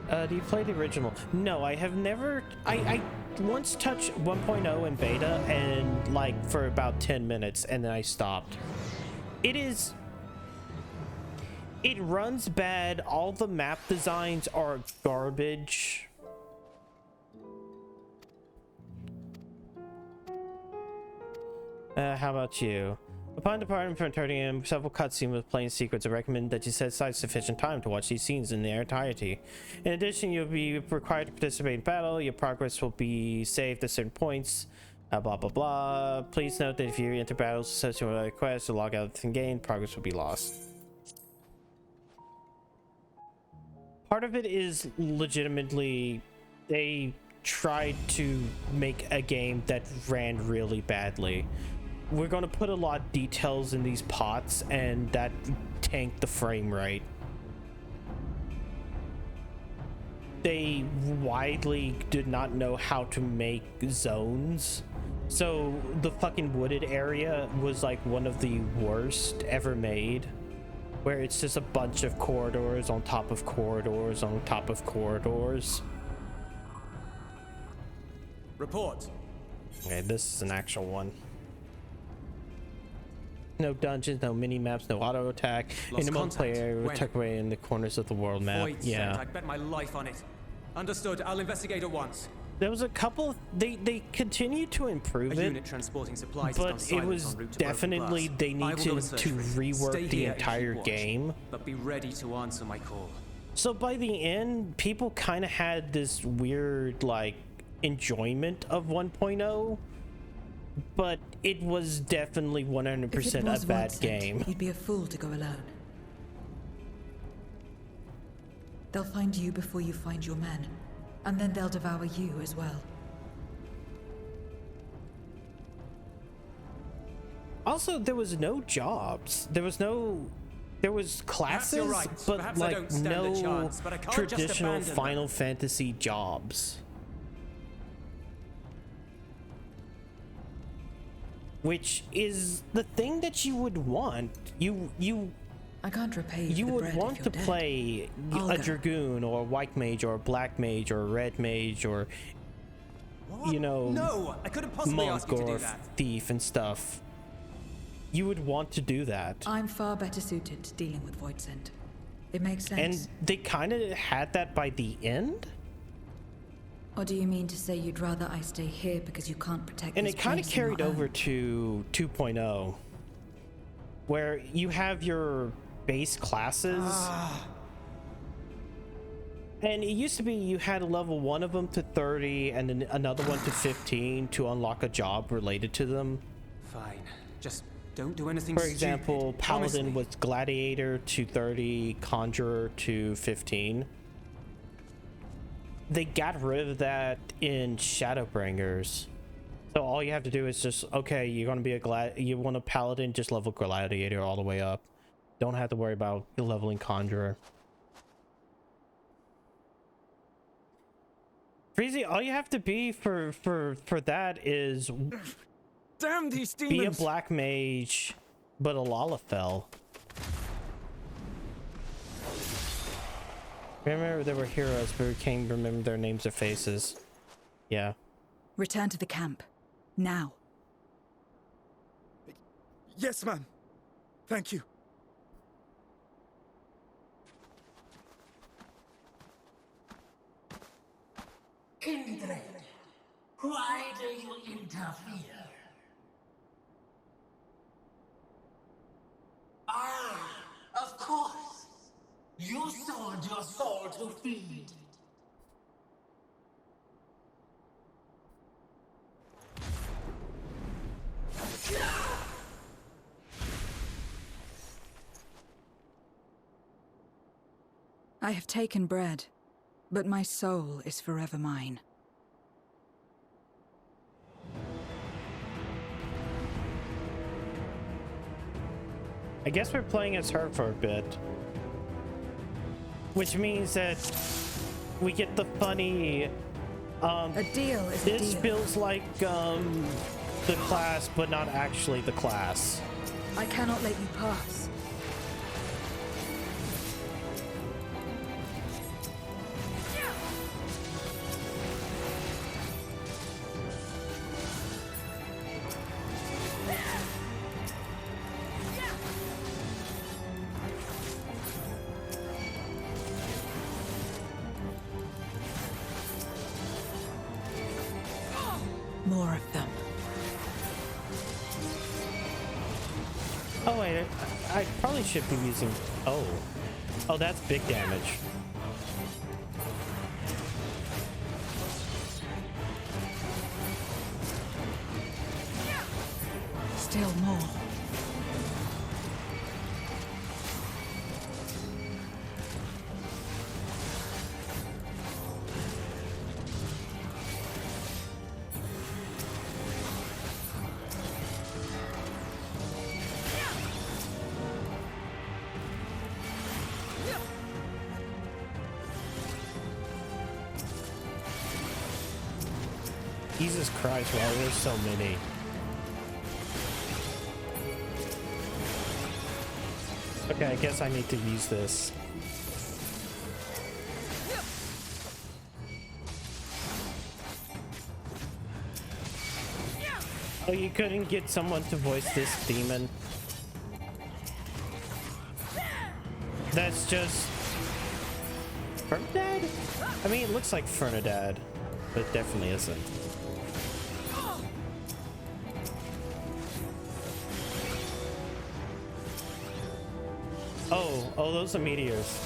Do you play the original? No, I have never. I once touched 1.0 in beta and like for about 10 minutes and then I stopped. It runs bad. All the map designs are garbage. How about you? Upon departing from Tertium, several cutscenes with plain secrets. I recommend that you set aside sufficient time to watch these scenes in their entirety. In addition, you'll be required to participate in battle. Your progress will be saved at certain points. Blah, blah, blah. Please note that if you enter battles associated with a quest or log out of the game, progress will be lost. Part of it is legitimately they tried to make a game that ran really badly. We're going to put a lot of details in these pots and that tanked the frame rate. They widely did not know how to make zones, so the fucking wooded area was like one of the worst ever made, where it's just a bunch of corridors on top of corridors on top of corridors. Report. Okay, this is an actual one. No dungeons, no mini maps, no auto attack. In the multiplayer area, we're tucked away in the corners of the world map. Yeah. I bet my life on it. Understood. I'll investigate at once. There was a couple. They continued to improve it. Unit transporting supplies, but it was definitely they needed to rework the entire game. But be ready to answer my call. So by the end, people kind of had this weird, like, enjoyment of 1.0, but it was definitely 100% a bad game. You'd be a fool to go alone. They'll find you before you find your men, and then they'll devour you as well. Also, there was no jobs. There was classes, right. but Perhaps I don't like stand a no chance, but I can't just traditional abandon them. Final Fantasy jobs. Which is the thing that you would want. I can't repay you. You for the would bread want if to you're dead. play I'll a go. dragoon or a white mage or a black mage or a red mage or you know, No, I couldn't possibly ask monk you to or do that. thief and stuff. You would want to do that. I'm far better suited to dealing with Voidsent. It makes sense. And they kind of had that by the end. Or do you mean to say you'd rather I stay here because you can't protect And this it kind of place on your carried over own? to 2.0, where you have your base classes. And it used to be you had a level 1 of them to 30 and then another one to 15 to unlock a job related to them. Fine. Just don't do anything For stupid. example, Paladin Promise me. was Gladiator to 30, Conjurer to 15. They got rid of that in Shadowbringers. So all you have to do is just, okay, you're going to be you want a Paladin, just level Gladiator all the way up. Don't have to worry about leveling Conjurer. Freezy, all you have to be for that is Damn these be a demons! black mage, but a Lalafell. Remember, there were heroes, but we can't remember their names or faces. Yeah. Return to the camp. Now. Yes, ma'am. Thank you. Kindred, why do you interfere? Ah, of course. You sold your soul to feed. I have taken bread, but my soul is forever mine. I guess we're playing as her for a bit. Which means that we get the funny, a deal is a this deal. feels like, the class, but not actually the class. I cannot let you pass. More of them. Oh wait, I probably should be using, oh, that's big damage. Still more. Jesus Christ, wow, there's so many. Okay, I guess I need to use this. Oh, you couldn't get someone to voice this demon? That's just... Fernadad? I mean, it looks like Fernadad, but it definitely isn't. Oh, those are meteors.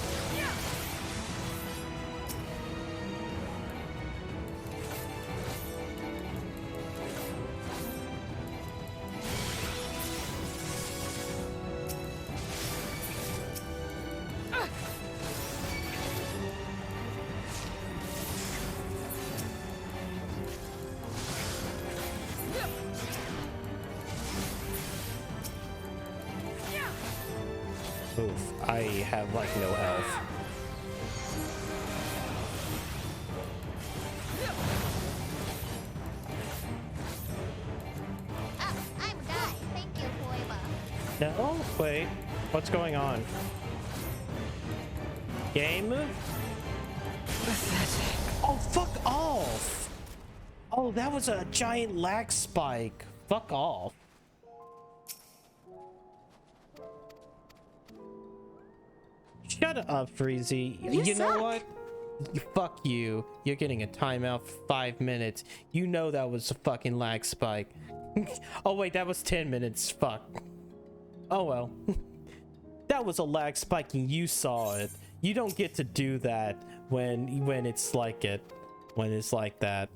Oof, I have like no health. I'm a guy. Thank you, Koiba. No, wait, what's going on? Game? Pathetic. Oh, fuck off! Oh, that was a giant lag spike. Fuck off. Shut up, Freezy. You know what? Fuck you. You're getting a timeout for 5 minutes. You know that was a fucking lag spike. Oh wait, that was 10 minutes. Fuck. Oh well. That was a lag spike and you saw it. You don't get to do that when it's like it. When it's like that.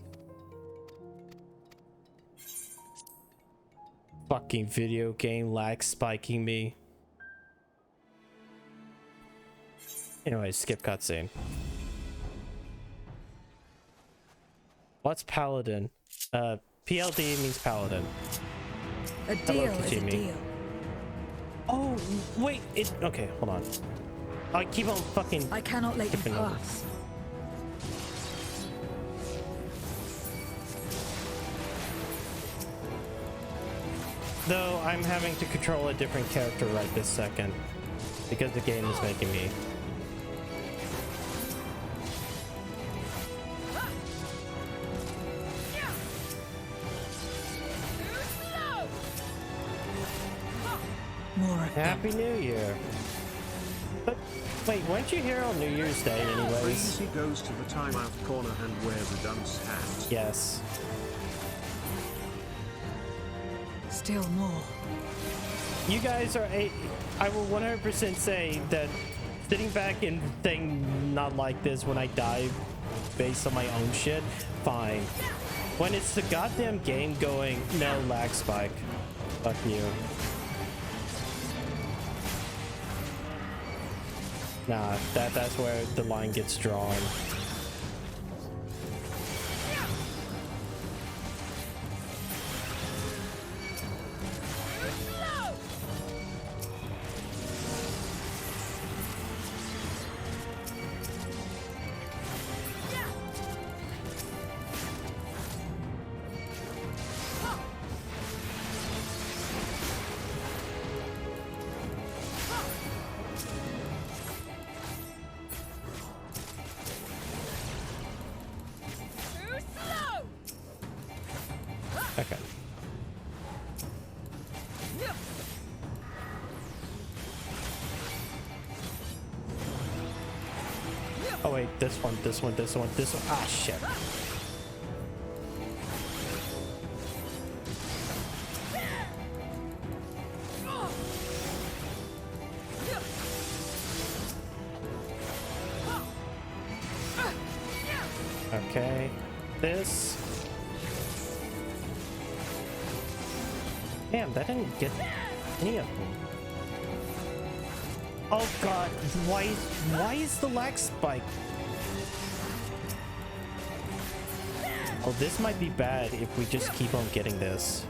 Fucking video game lag spiking me. Anyway, skip cutscene. What's paladin? PLD means paladin. A deal is a deal. Oh, wait, okay, hold on. I keep on fucking... I cannot let you over. pass. Though I'm having to control a different character right this second. Because the game is making me. More of Happy New Year. But wait, weren't you here on New Year's Day anyways? Freezy goes to the timeout corner and wears a dunce hat. Yes. Still more. You guys are I will 100% say that sitting back and saying not like this when I die based on my own shit, fine. When it's the goddamn game going, no lag spike. Fuck you. Nah, that's where the line gets drawn. Okay. Oh wait, this one. Ah, shit. Okay, this. Damn, that didn't get any of them. Oh god, why is the lag spike? Oh, this might be bad if we just keep on getting this.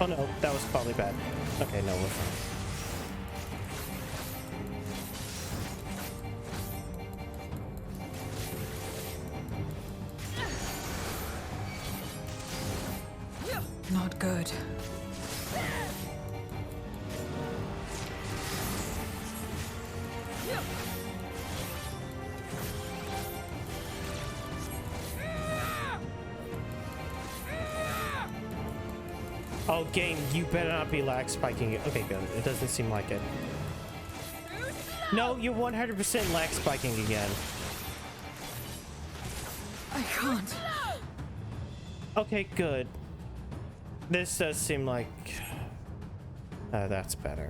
Oh no, that was probably bad. Okay, no, we're fine. Not good. Oh, game, you better not be lag spiking it. Okay, good. It doesn't seem like it. No, you're 100% lag spiking again. I can't. Okay, good. This does seem like... that's better.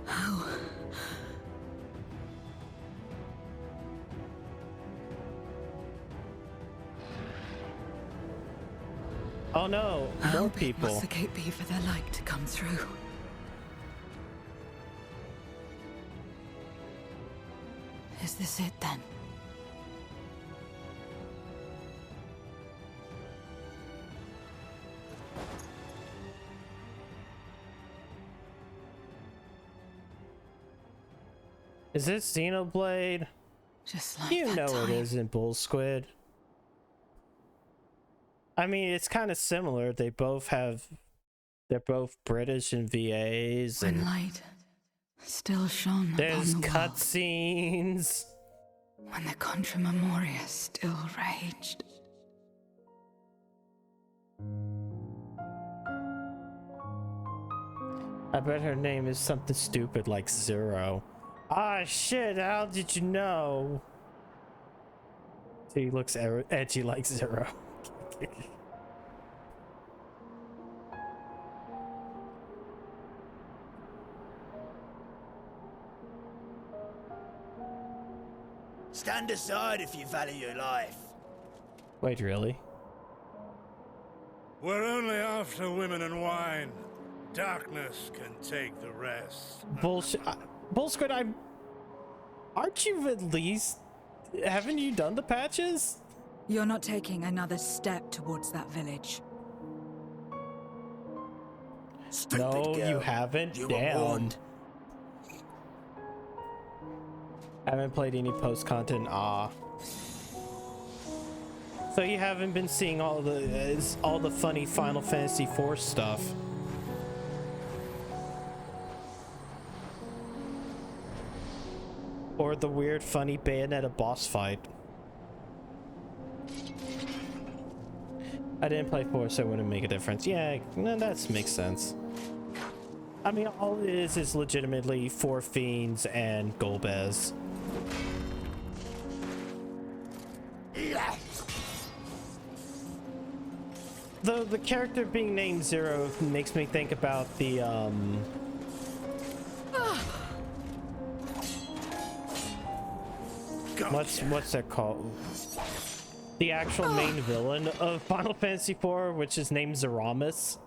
How Oh no, How more big people. must the gate be for their light to come through? Is this it then? Is this Xenoblade? Just like You that know time. it isn't Bull Squid. I mean, it's kind of similar. They're both British and VAs, When and light still shone there's upon the world. cutscenes. When the Contra Memoria still raged. I bet her name is something stupid like Zero. Ah, shit, how did you know? He looks edgy like Zero. Stand aside if you value your life. Wait, really? We're only after women and wine. Darkness can take the rest. Bullshit. Bullshit, aren't you at least... Haven't you done the patches? You're not taking another step towards that village. No, you haven't. Damn. Haven't played any post content. So you haven't been seeing all the funny Final Fantasy IV stuff. Or the weird funny Bayonetta boss fight. I didn't play 4, so it wouldn't make a difference. Yeah, no, that makes sense. I mean, all it is legitimately 4 fiends and Golbez. The character being named Zero makes me think about the what's that called? The actual main villain of Final Fantasy IV, which is named Zeramis.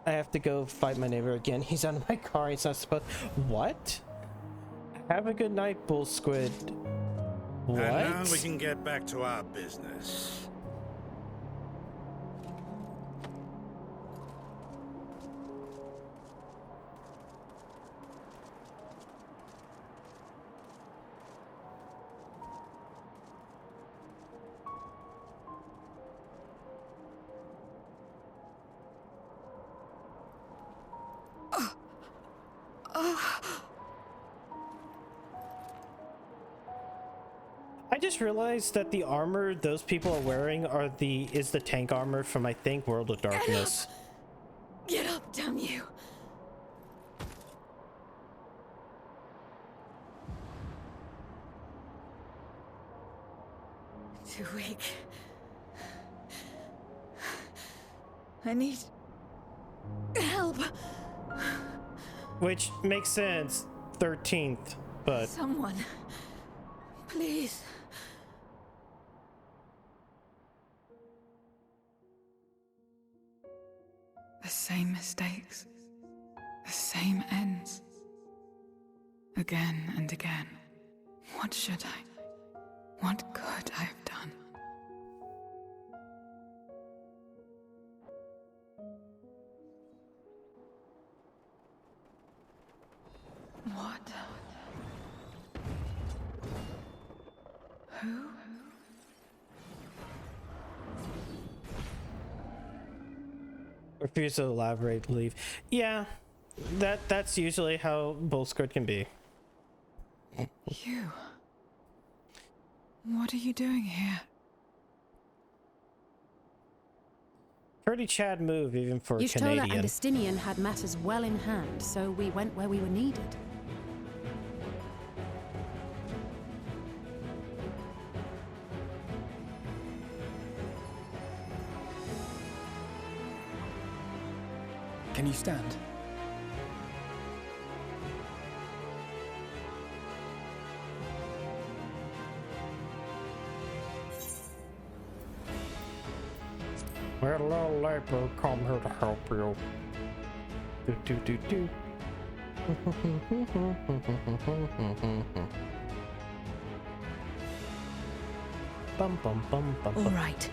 I have to go fight my neighbor again. He's out of my car. He's not supposed. What? Have a good night, Bull Squid. What? And now we can get back to our business. I just realized that the armor those people are wearing is the tank armor from, I think, World of Darkness. Get up, damn you! Too weak. I need help. Which makes sense, 13th, but... Someone, please. The same mistakes, the same ends. Again and again. What should I? What could I have done? What? Who? Refuse to elaborate, leave. Yeah, that's usually how Bull Squid can be. You? What are you doing here? Pretty Chad move, even for a Yushtola Canadian. and Justinian had matters well in hand, so we went where we were needed. Can you stand? We're Piper, come here to help you. Do. Bum bum bum bum. All right.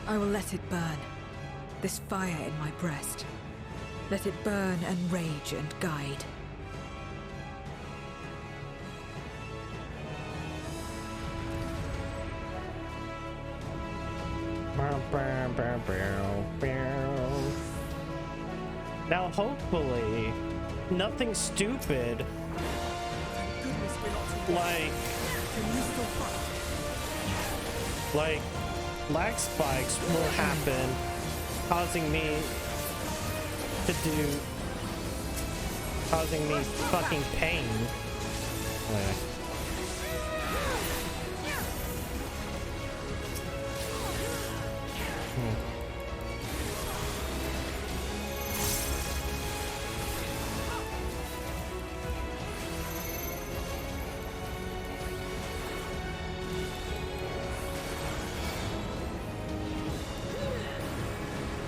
I will let it burn. This fire in my breast. Let it burn and rage and guide. Now hopefully nothing stupid like lag spikes will happen, causing me fucking pain.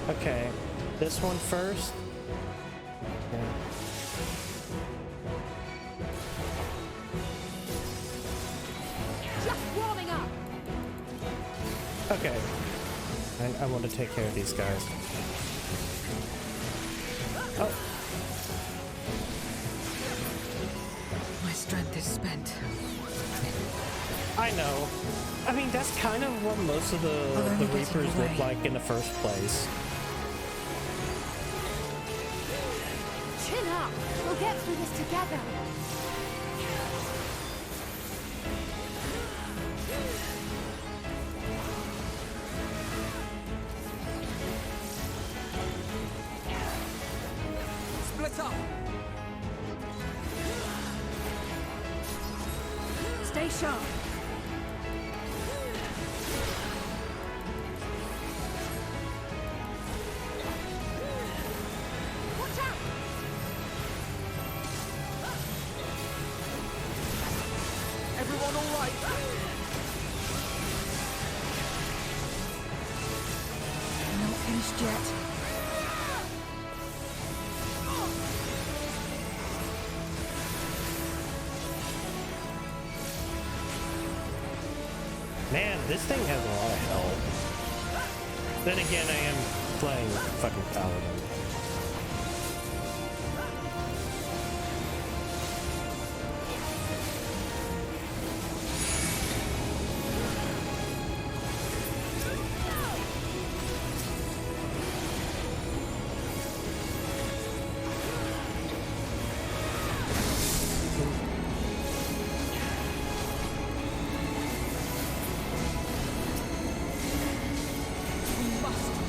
Okay, this one first. Just warming up. Okay, I want to take care of these guys. Oh. My strength is spent. I know. I mean, that's kind of what most of the Reapers look like in the first place. Chin up. We'll get through this together. Split up. Stay sharp. Everyone all right? Not finished yet. Man, this thing has a lot of health. Then again, I am playing fucking Paladin.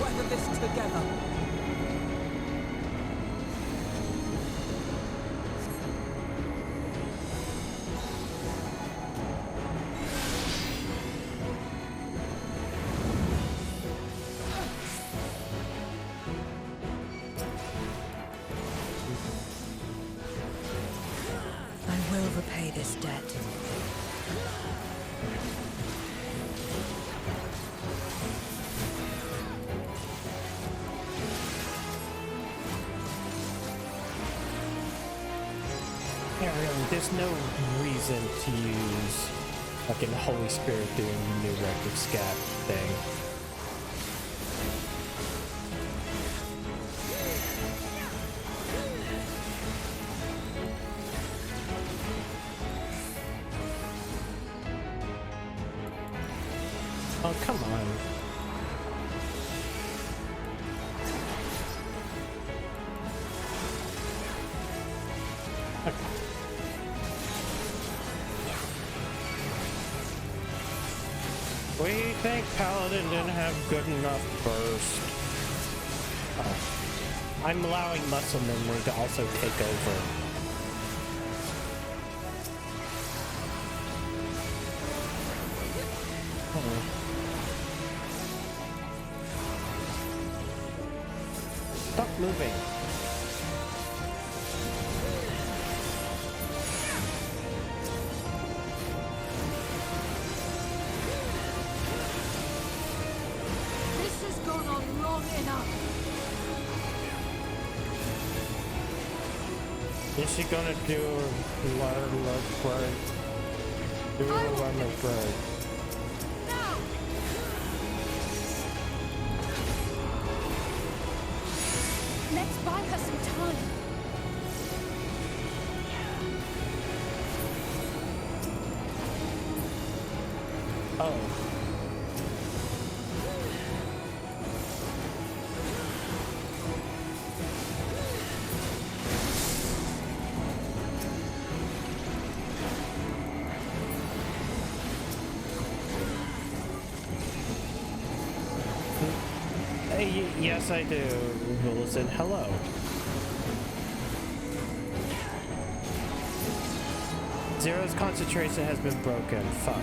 Weather this together. I will repay this debt. Yeah, really, there's no reason to use fucking Holy Spirit doing the new record scat thing. Oh, come on. We think Paladin didn't have good enough burst. Oh. I'm allowing muscle memory to also take over. Stop moving. Enough. Is she gonna do a bird? Do a runner bird? No. Let's buy her some time. Oh. Yes, I do. Wilson, hello. Zero's concentration has been broken. Fuck.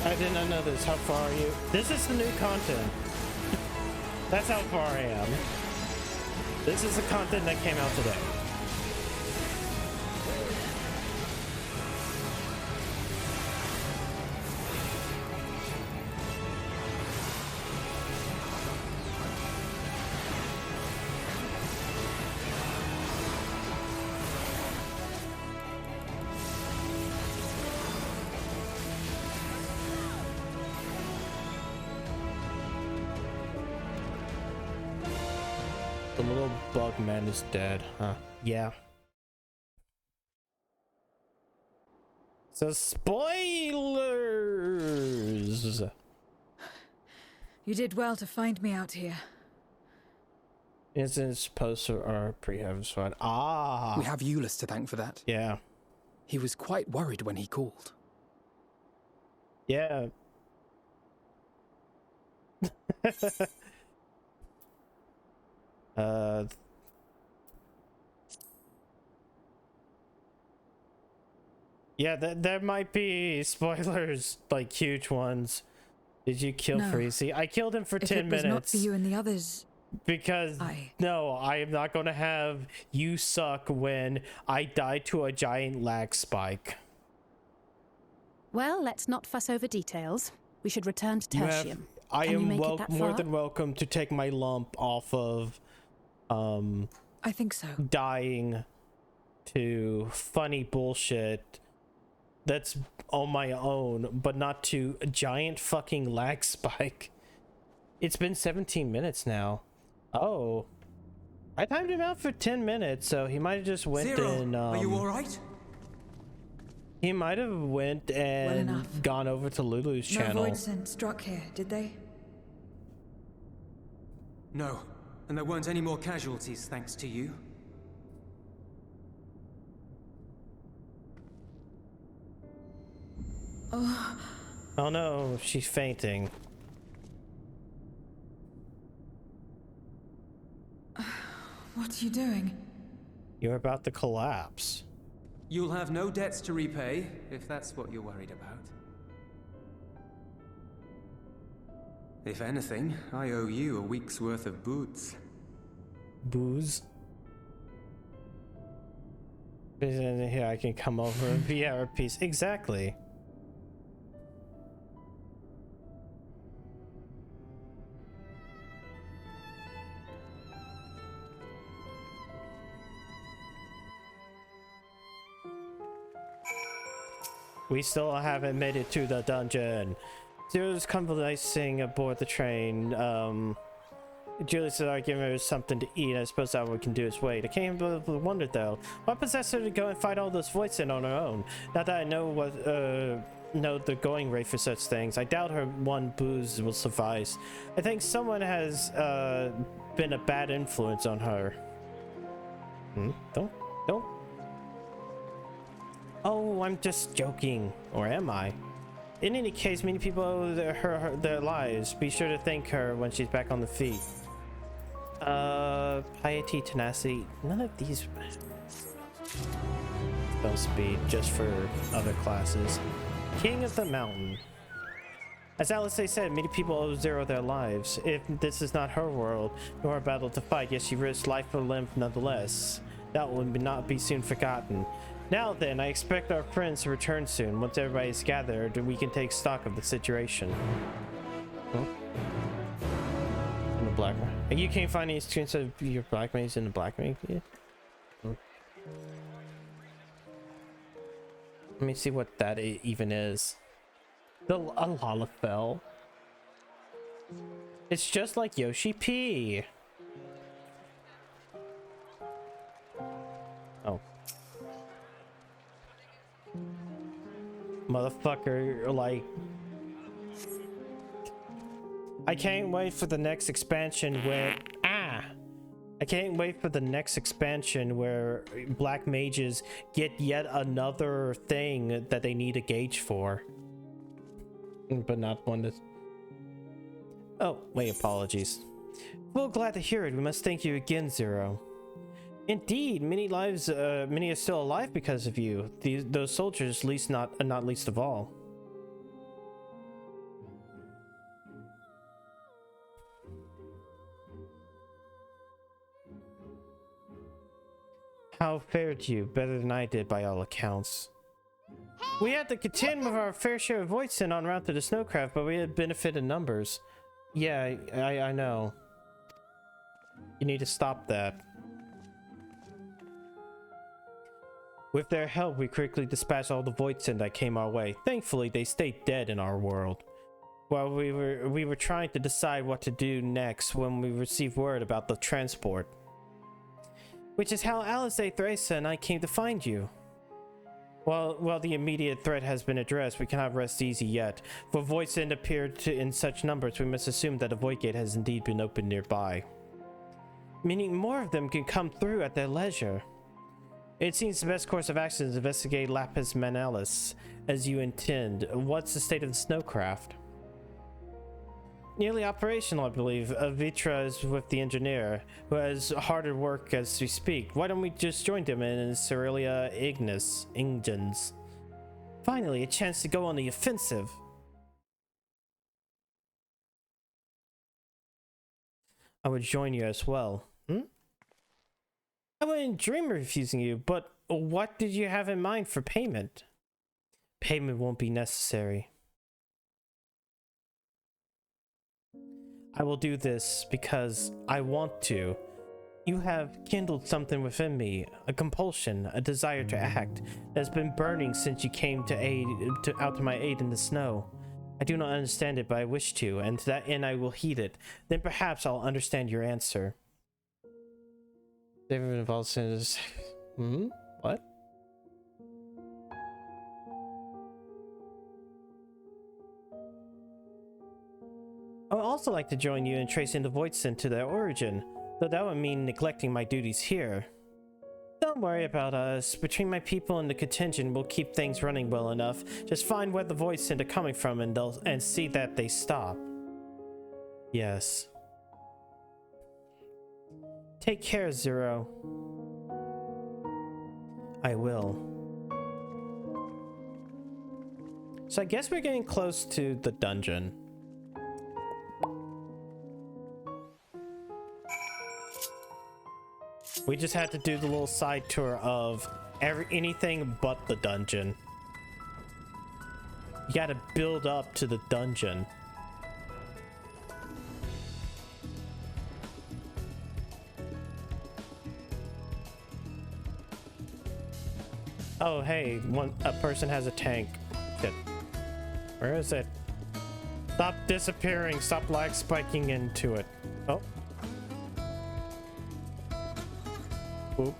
I did not know this. How far are you? This is the new content. That's how far I am. This is the content that came out today. The little bug man is dead, huh? Yeah. So spoilers! You did well to find me out here. Incidents post or pre-harvest fun. Ah! We have Euless to thank for that. Yeah. He was quite worried when he called. Yeah. Yeah, there might be spoilers, like huge ones. Did you kill Freezy? I killed him for 10 minutes. If it was not for you and the others, because no, I am not going to have you suck when I die to a giant lag spike. Well, let's not fuss over details. We should return to Tertium. I am more than welcome to take my lump off of I think so. Dying to funny bullshit that's on my own, but not to a giant fucking lag spike. It's been 17 minutes now. Oh, I timed him out for 10 minutes, so he might have just went and are you all right? He might have went and gone over to Lulu's channel. No void scent struck here, did they? No, and there weren't any more casualties thanks to you. Oh no, she's fainting. What are you doing? You're about to collapse. You'll have no debts to repay, if that's what you're worried about. If anything, I owe you a week's worth of boots. Booze? Here, I can come over and be our piece. Exactly. We still haven't made it to the dungeon. Zero's convalescing aboard the train. Julius said I'd give her something to eat. I suppose that we can do is wait. I can't believe the wonder though. What possessed her to go and fight all those voids in on her own? Not that I know what know the going rate for such things. I doubt her one booze will suffice. I think someone has been a bad influence on her. Don't. Oh, I'm just joking. Or am I? In any case, many people owe their lives. Be sure to thank her when she's back on the feet. Piety, tenacity. None of these. spell speed just for other classes. King of the Mountain. As Alice said, many people owe Zero their lives. If this is not her world, nor a battle to fight, yet she risked life or limb nonetheless. That will not be soon forgotten. Now then, I expect our friends to return soon. Once everybody's gathered, we can take stock of the situation. Huh? In the black one. You can't find any screens of your black maze in the black maze? Yeah. Let me see what that even is. The Lalafell. It's just like Yoshi P. Oh. Motherfucker, like... I can't wait for the next expansion where... I can't wait for the next expansion where black mages get yet another thing that they need a gauge for. But not one that's... Oh, wait, apologies. Well, glad to hear it. We must thank you again, Zero. Indeed, many are still alive because of you. Those soldiers, not least of all. How fared you? Better than I did, by all accounts. We had to contend with our fair share of Voidsend en route to the Snowcraft, but we had benefit in numbers. Yeah, I know. You need to stop that. With their help, we quickly dispatched all the Voidsend that came our way. Thankfully, they stayed dead in our world. While we were trying to decide what to do next when we received word about the transport. Which is how Alice, Theresa, and I came to find you. While the immediate threat has been addressed, we cannot rest easy yet. For Voidsend appeared in such numbers, we must assume that a void gate has indeed been opened nearby. Meaning more of them can come through at their leisure. It seems the best course of action is to investigate Lapis Manalis, as you intend. What's the state of the Snowcraft? Nearly operational, I believe. Vitra is with the engineer, who has hard at work as we speak. Why don't we just join them in Cerelia Ignis engines? Finally, a chance to go on the offensive. I would join you as well. I wouldn't dream of refusing you, but what did you have in mind for payment? Payment won't be necessary. I will do this because I want to. You have kindled something within me, a compulsion, a desire to act, that has been burning since you came out to my aid in the snow. I do not understand it, but I wish to, and to that end I will heed it. Then perhaps I'll understand your answer. David involves in this. What? I would also like to join you in tracing the Voidsend to their origin, though that would mean neglecting my duties here. Don't worry about us. Between my people and the contingent, we'll keep things running well enough. Just find where the Voidsend are coming from and see that they stop. Yes. Take care, Zero. I will. So I guess we're getting close to the dungeon. We just had to do the little side tour of anything but the dungeon. You gotta build up to the dungeon. Oh, hey, a person has a tank. Shit. Where is it? Stop disappearing. Stop lag spiking into it. Oh. Oop.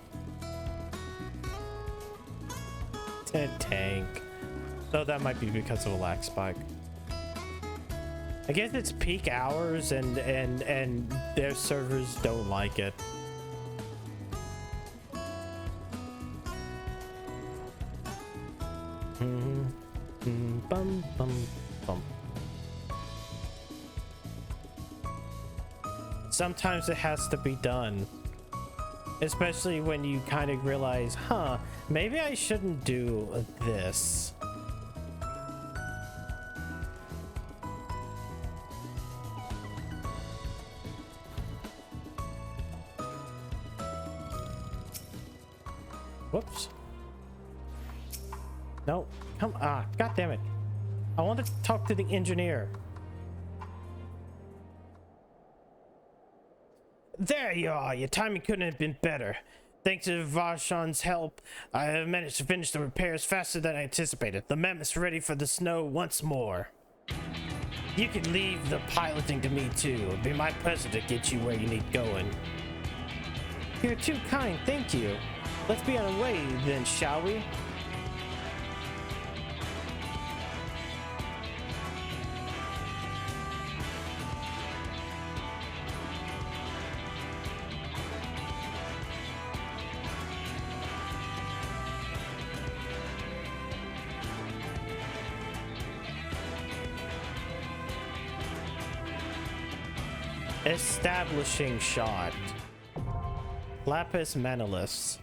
A tank. So that might be because of a lag spike. I guess it's peak hours and their servers don't like it. Bum, bum, bum. Sometimes it has to be done. Especially when you kind of realize, huh, maybe I shouldn't do this. Whoops. No, come on. God damn it. I want to talk to the engineer. There you are. Your timing couldn't have been better. Thanks to Varshan's help, I have managed to finish the repairs faster than I anticipated. The mammoth's ready for the snow once more. You can leave the piloting to me too. It'll be my pleasure to get you where you need going. You're too kind, thank you. Let's be on our way then, shall we? Establishing shot. Lapis Manalus.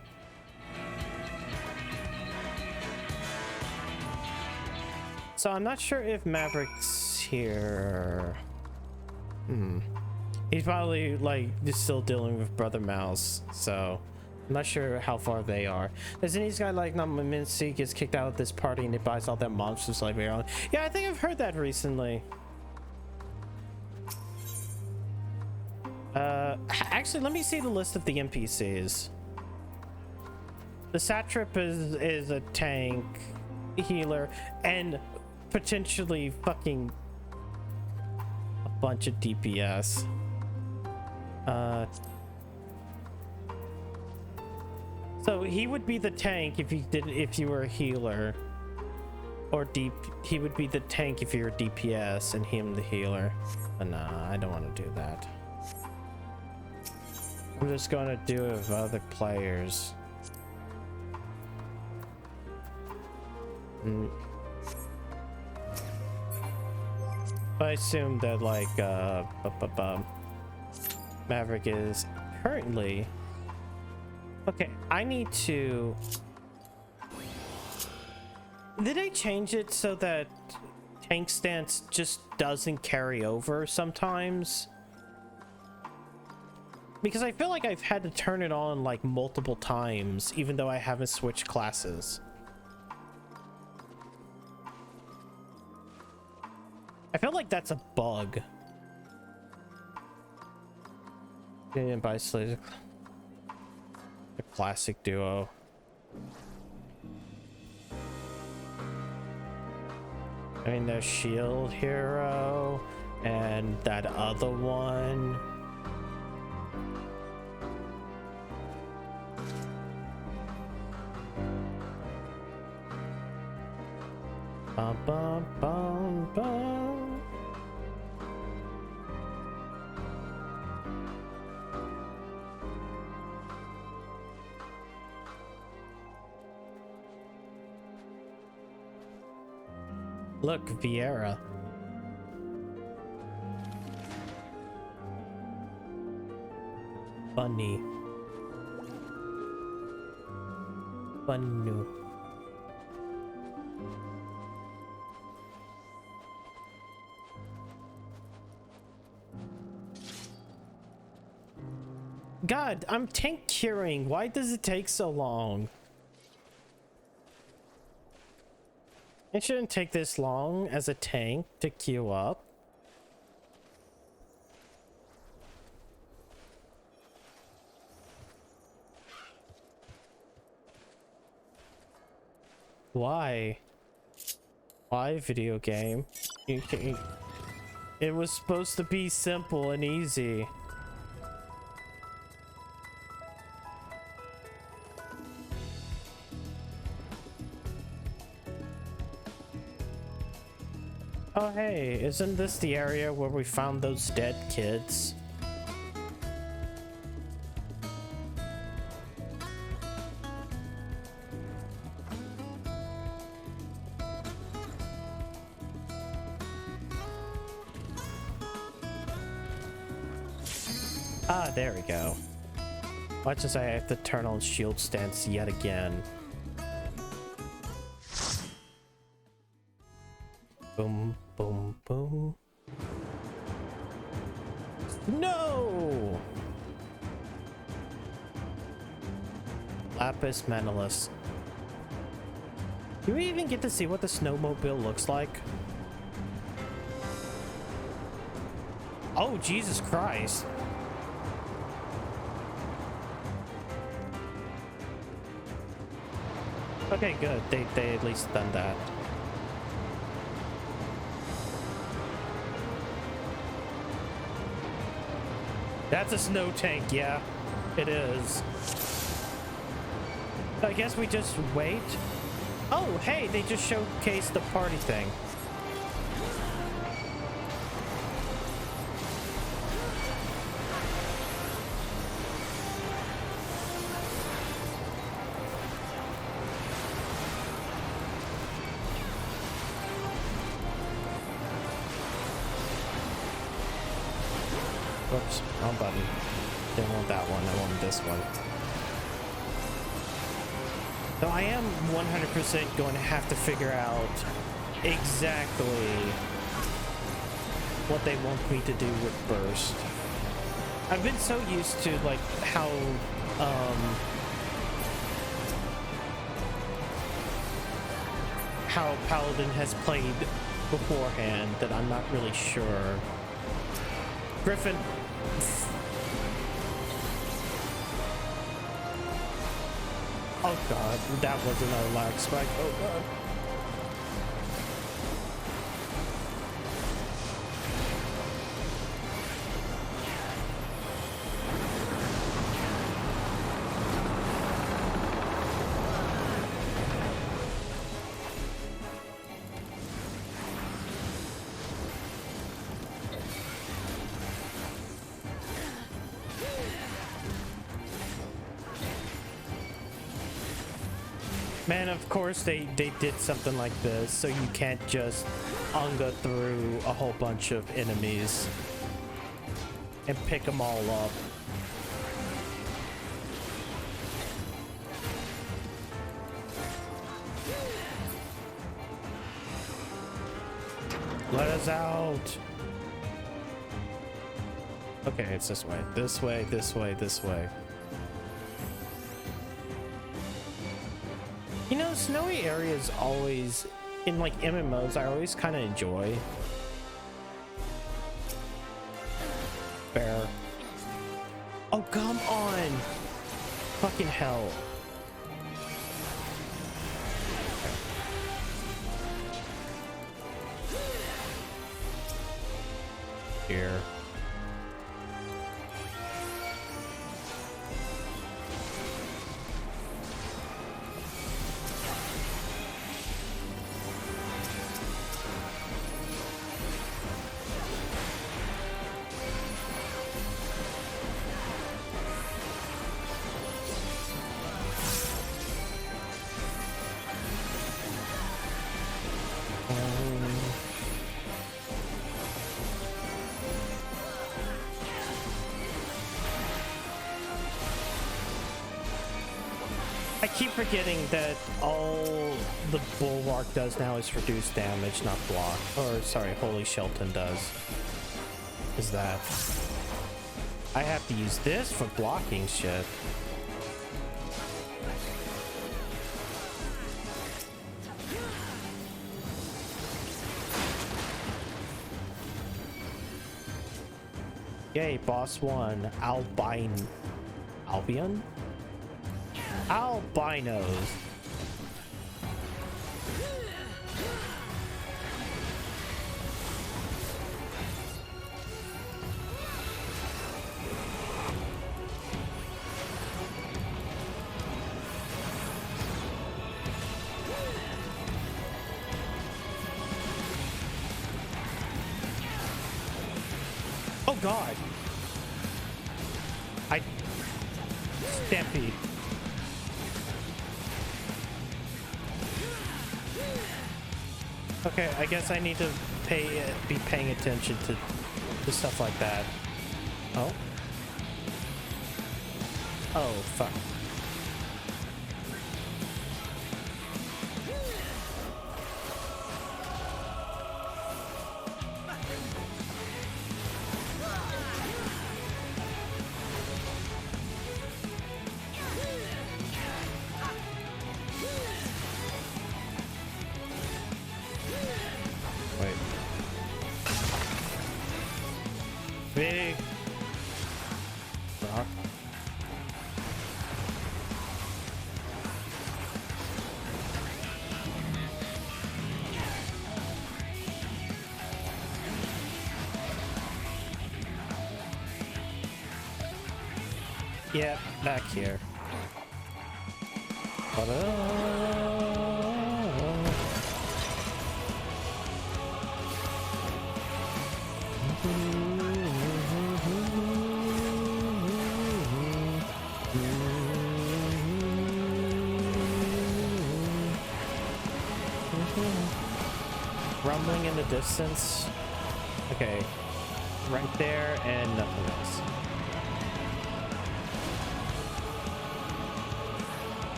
So I'm not sure if Maverick's here. He's probably like just still dealing with Brother Mouse, so I'm not sure how far they are. Doesn't this guy like Mincy gets kicked out of this party and he buys all that monsters like later on? Yeah, I think I've heard that recently. Actually, let me see the list of the NPCs. The Satrap is a tank, healer, and potentially fucking a bunch of DPS. So he would be the tank if you were a healer, or he would be the tank if you were DPS and him the healer. But nah, I don't want to do that. I'm just gonna do it with other players. I assume that like Maverick is currently okay. I need to. Did I change it so that tank stance just doesn't carry over sometimes? Because I feel like I've had to turn it on like multiple times, even though I haven't switched classes. I feel like that's a bug. And by the classic duo. I mean, there's Shield Hero and that other one. Bum, bum, bum, bum. Look, Vieira. Funny. Funny. God, I'm tank curing. Why does it take so long? It shouldn't take this long as a tank to queue up. Why? Why, video game? It was supposed to be simple and easy. Oh hey, isn't this the area where we found those dead kids? Ah, there we go. Watch as I have to turn on shield stance yet again. Boom, boom, boom. No! Lapis Manalus. Do we even get to see what the snowmobile looks like? Oh, Jesus Christ. Okay, good. They at least done that. That's a snow tank, yeah. It is. I guess we just wait. Oh, hey, they just showcased the party thing. Whoops, wrong button. Didn't want that one, I wanted this one. So I am 100% going to have to figure out exactly what they want me to do with Burst. I've been so used to like how Paladin has played beforehand that I'm not really sure. Griffin. Oh god, that was another lag spike. Oh god. Man, of course they did something like this, so you can't just unga through a whole bunch of enemies and pick them all up. Let us out. Okay, it's this way. This way, this way, this way. You know, snowy areas always, in like MMOs, I always kind of enjoy. Bear. Oh, come on! Fucking hell. Here. I keep forgetting that all the Bulwark does now is reduce damage, not block. Or, sorry, Holy Shelton does. Is that. I have to use this for blocking shit. Yay, boss 1. Albion? Albinos. Oh god. Stampede. Okay, I guess I need to be paying attention to stuff like that. Oh. Oh, fuck. Wait. Big rock. Yeah, back here. Rumbling in the distance. Okay, right there and nothing else.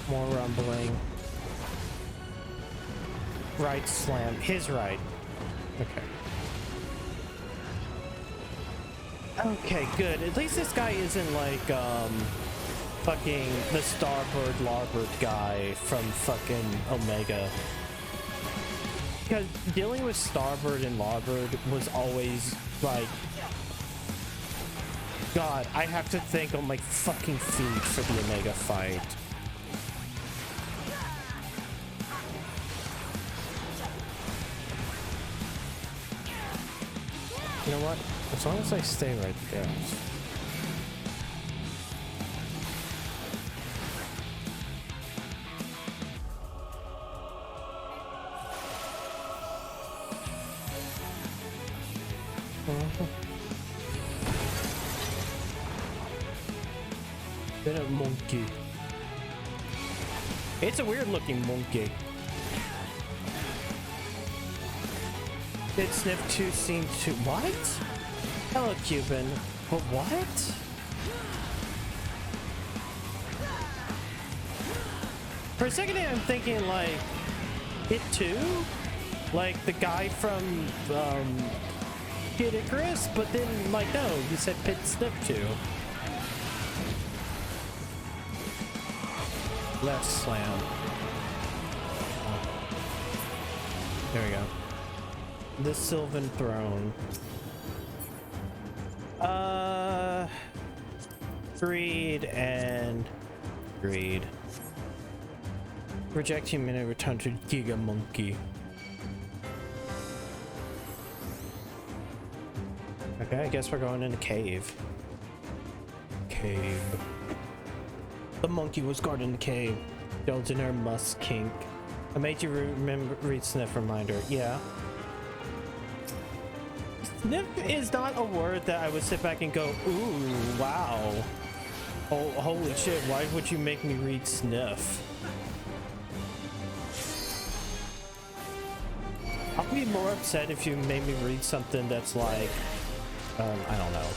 More rumbling. Right slam. His right. Okay. Okay, good. At least this guy isn't like, fucking the starboard larboard guy from fucking Omega. Because dealing with starboard and larboard was always like, God, I have to think on my fucking feet for the Omega fight. You know what? As long as I stay right there. Been a monkey. It's a weird looking monkey. Did Sniff 2 seem to... What? Hello, Cuban. But what? For a second I'm thinking, like, Hit 2? Like, the guy from, Kid Icarus? But then, like, no, you said Pit Sniff 2. Left slam. There we go. The Sylvan Throne. Greed and greed. Reject human, return to Giga Monkey. Okay, I guess we're going in a cave. Cave. The monkey was guarding the cave. Goldener Musk Kink. I made you remember read Sniff reminder. Yeah. Sniff is not a word that I would sit back and go, ooh, wow. Oh, holy shit, why would you make me read Sniff? I'll be more upset if you made me read something that's like, I don't know.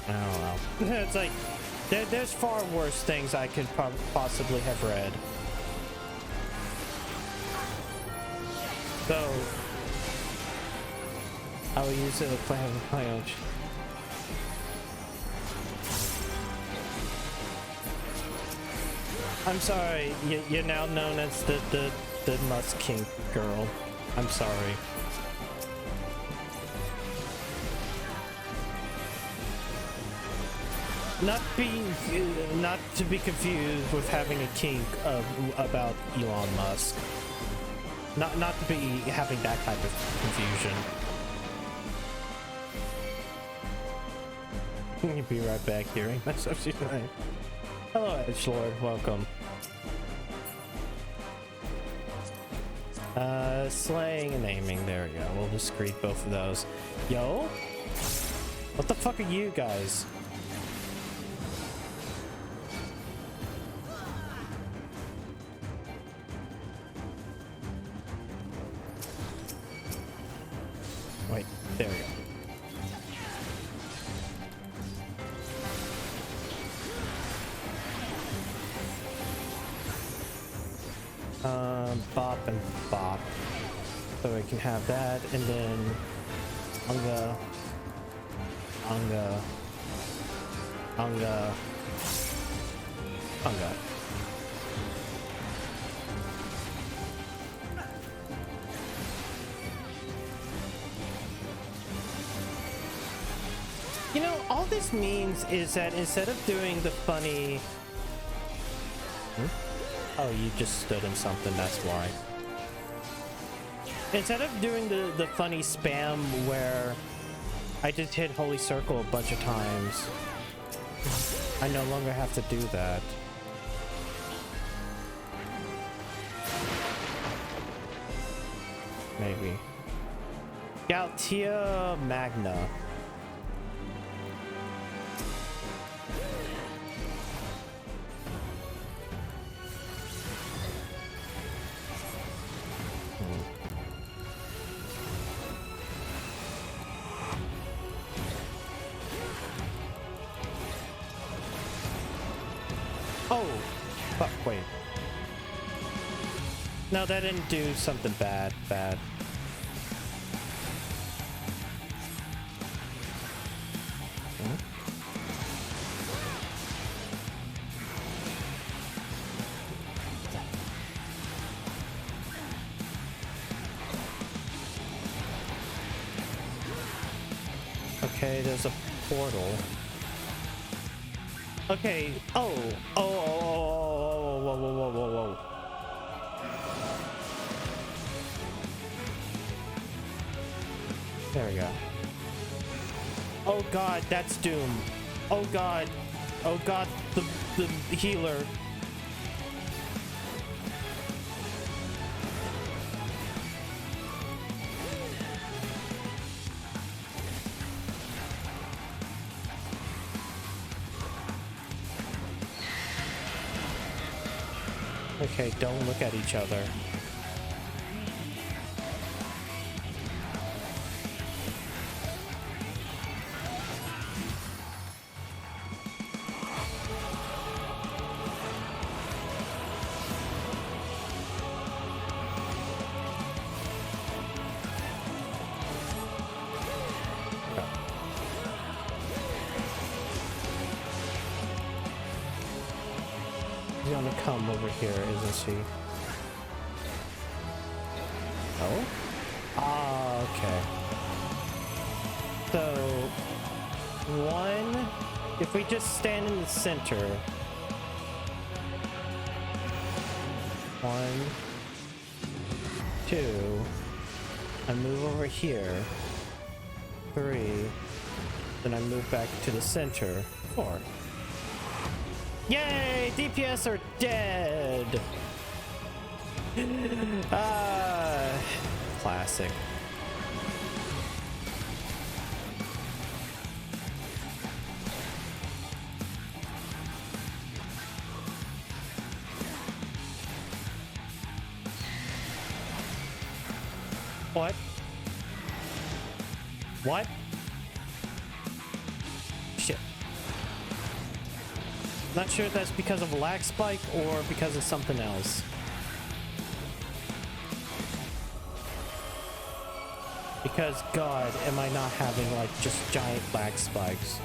I don't know. It's like, there's far worse things I could possibly have read. So, I will use it to play my own. I'm sorry, you're now known as the Musk Kink girl. I'm sorry. Not to be confused with having a kink about Elon Musk. Not to be having that type of confusion. You'll be right back hearing myself tonight. Hello, Edgelord, welcome. Slaying and aiming, there we go. We'll just greet both of those. Yo? What the fuck are you guys? Wait, there we go. Bop and bop. So we can have that, and then Unga. You know, all this means is that instead of doing the funny... Oh, you just stood in something, that's why. Instead of doing the funny spam where I just hit Holy Circle a bunch of times, I no longer have to do that. Maybe. Galtia Magna. Oh, fuck, wait. No, that didn't do something bad. Okay, there's a portal. Okay. Oh. Whoa. There we go. Oh god, that's Doom. Oh god, the healer. Okay, don't look at each other. She's gonna come over here, isn't she? Oh? Ah, okay. So, one, if we just stand in the center. 1, 2, I move over here. 3, then I move back to the center. 4. Yay! DPS are dead! Classic. What? What? Shit. Not sure if that's because of a lag spike or because of something else. Because, God, am I not having, like, just giant lag spikes?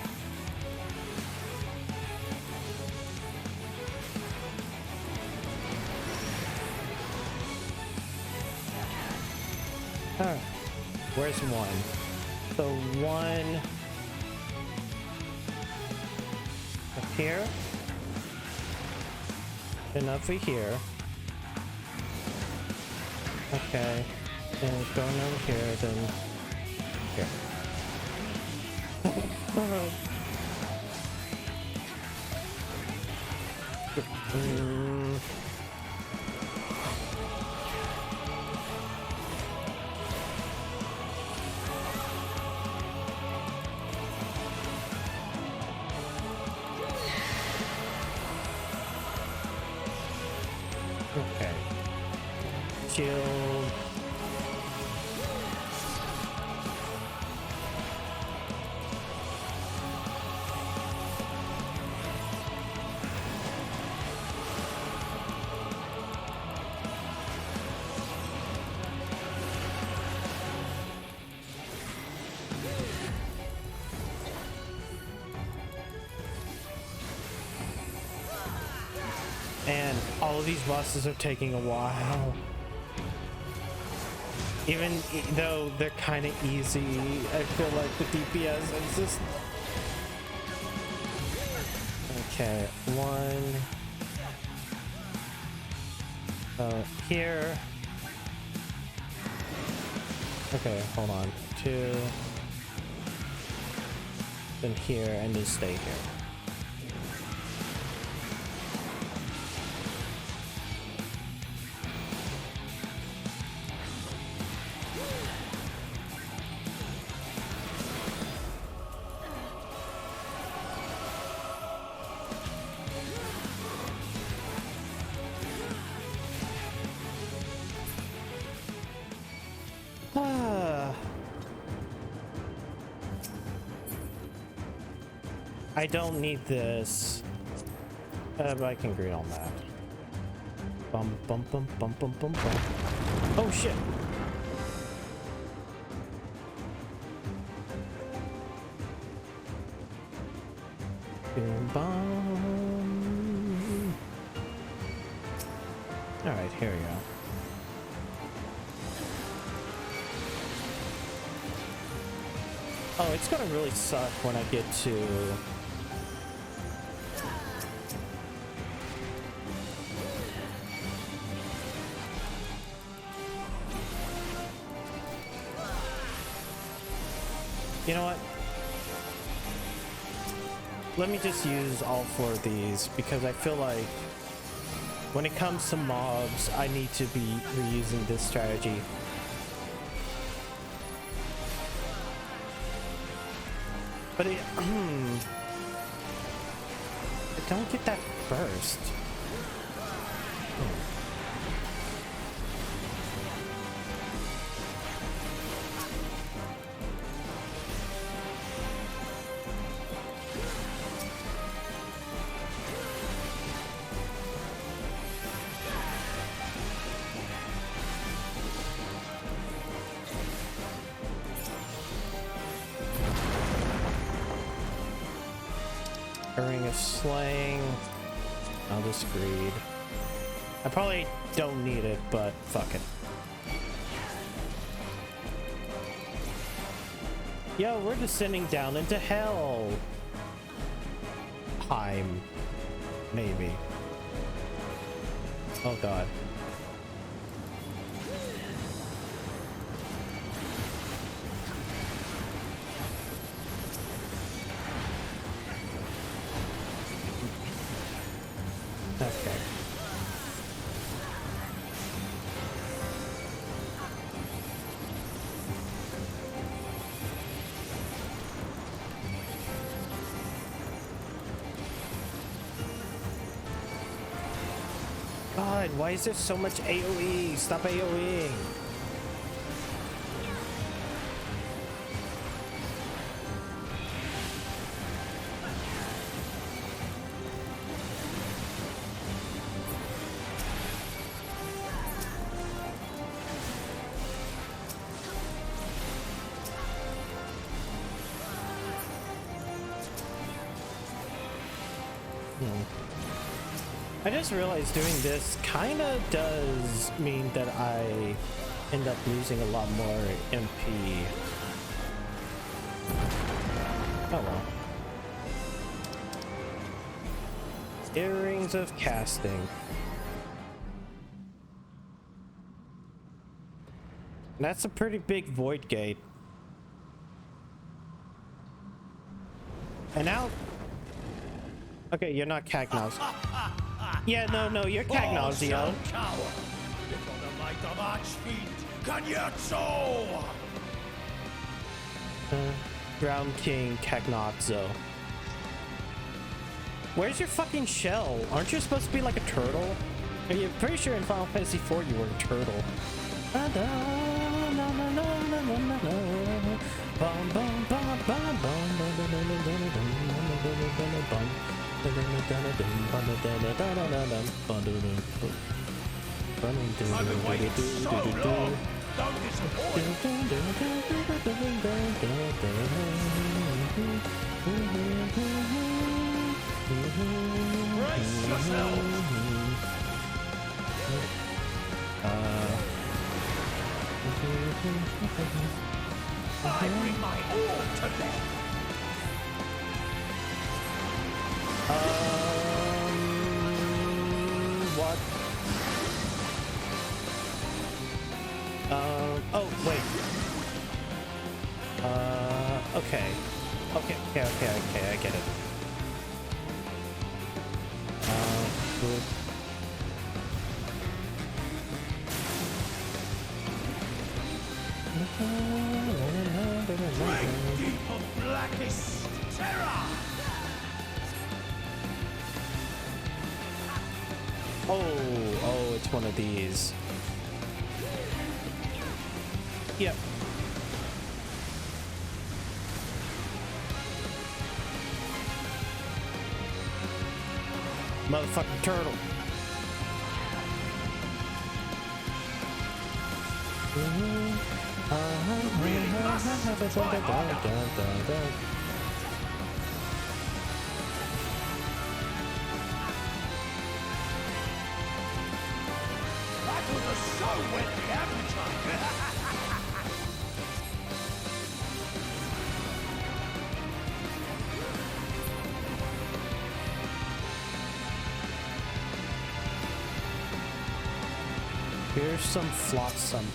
Huh. Where's 1? So 1... up here. And over here. Okay. And going over here, then here. Okay. Shield. All of these bosses are taking a while. Even though they're kind of easy, I feel like the DPS is just... Okay, one... here. Okay, hold on. Two. Then here, and just stay here. I don't need this, but I can agree on that. Bum bum bum bum bum bum bum. Oh shit! Bum bum. All right, here we go. Oh, it's gonna really suck when I get to... You know what? Let me just use all 4 of these because I feel like when it comes to mobs, I need to be reusing this strategy. But it, I don't get that burst. Ring of Slaying. I'll just greed. I probably don't need it, but fuck it. Yo, we're descending down into hell. Time. Maybe. Oh god. Okay. God, why is there so much AoE? Stop AoEing. I just realized doing this kind of does mean that I end up losing a lot more MP. Oh well. Earrings of Casting. That's a pretty big void gate. And now... Okay, you're not Cagnos. Yeah, no, you're Cagnozio. Before the might of Archfiend, Ground King Cagnozzo. Where's your fucking shell? Aren't you supposed to be like a turtle? I'm pretty sure in Final Fantasy IV you were a turtle. I've been waiting so long. Don't disappoint. Brace yourself. I bring my all to bear. What? Oh, wait. Okay. Okay, I get it. Good. Drink deep of blackest terror. Oh, it's one of these. Yep. Motherfucking turtle. That was so wet the appetite. Here's some flotsam.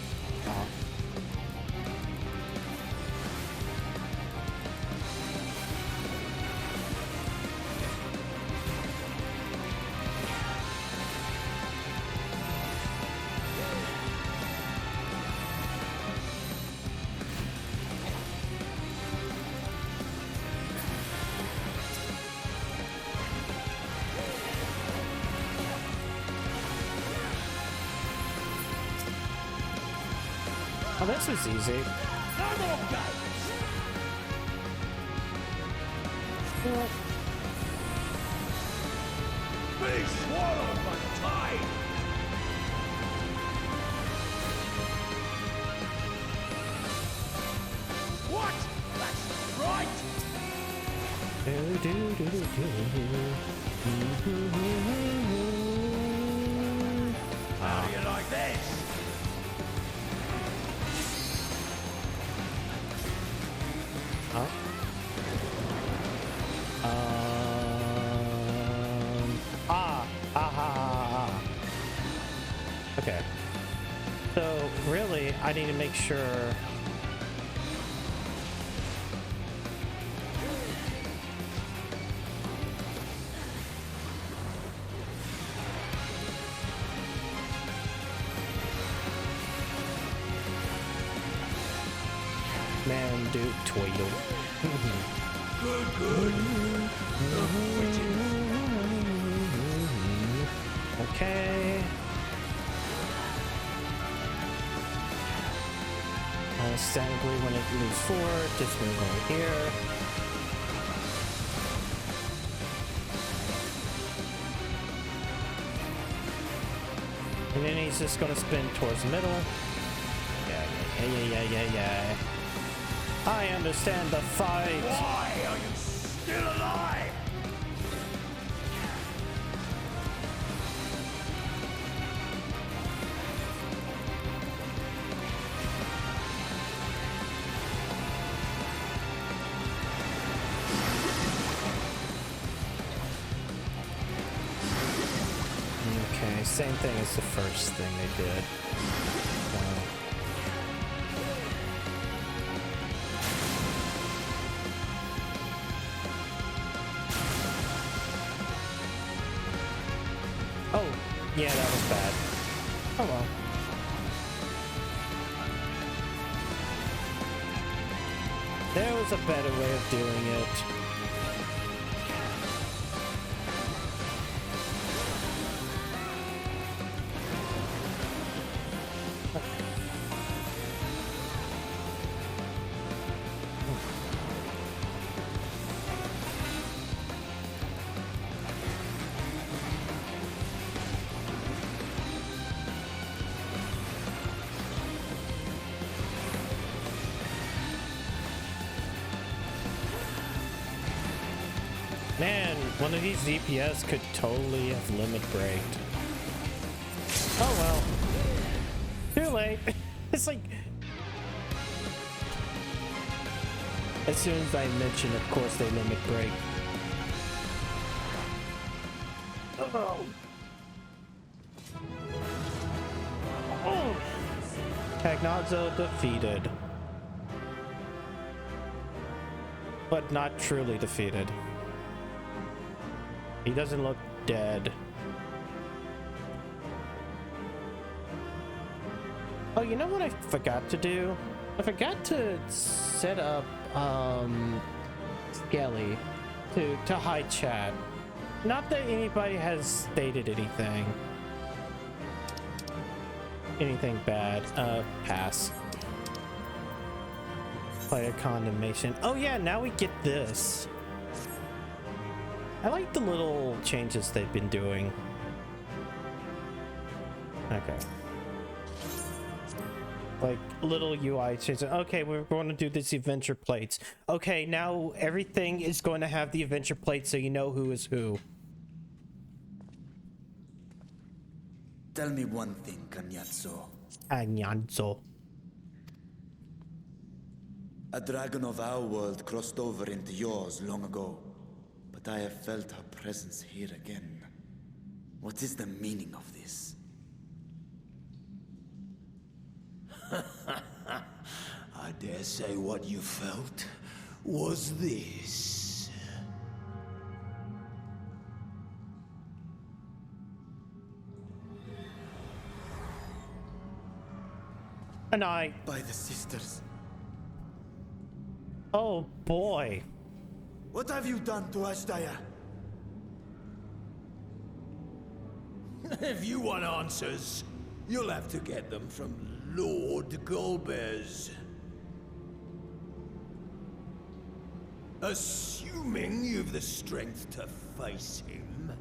Oh, this was easy. No more games. Be swallowed by the tide. What? That's right. How do you like this? Huh? Okay. So really, I need to make sure. Man, dude, Tweedle. Good. Okay. Statically, when it moves forward, just move over here. And then he's just gonna spin towards the middle. Yeah. I understand the fight. Why are you still alive? Okay, same thing as the first thing they did. Oh, yeah, that was bad. Oh well. There was a better way of doing it. Man, one of these DPS could totally have limit breaked. Oh well. Too late. It's like, as soon as I mention, of course, they mimic break. Oh. Oh. Cagnazzo defeated. But not truly defeated. He doesn't look dead. Oh, you know what I forgot to do? I forgot to set up Skelly to hide chat. Not that anybody has stated anything bad. Pass. Player condemnation. Oh yeah, now we get this. I like the little changes they've been doing. Okay. Like little UI changes. Okay, we're going to do this adventure plates. Okay, now everything is going to have the adventure plates so you know who is who. Tell me one thing, Cagnazzo. Cagnazzo. A dragon of our world crossed over into yours long ago, but I have felt her presence here again. What is the meaning of this? I dare say what you felt was this. And I... By the sisters. Oh boy. What have you done to Ashdaya? If you want answers, you'll have to get them from Lord Golbez. Assuming you've the strength to face him.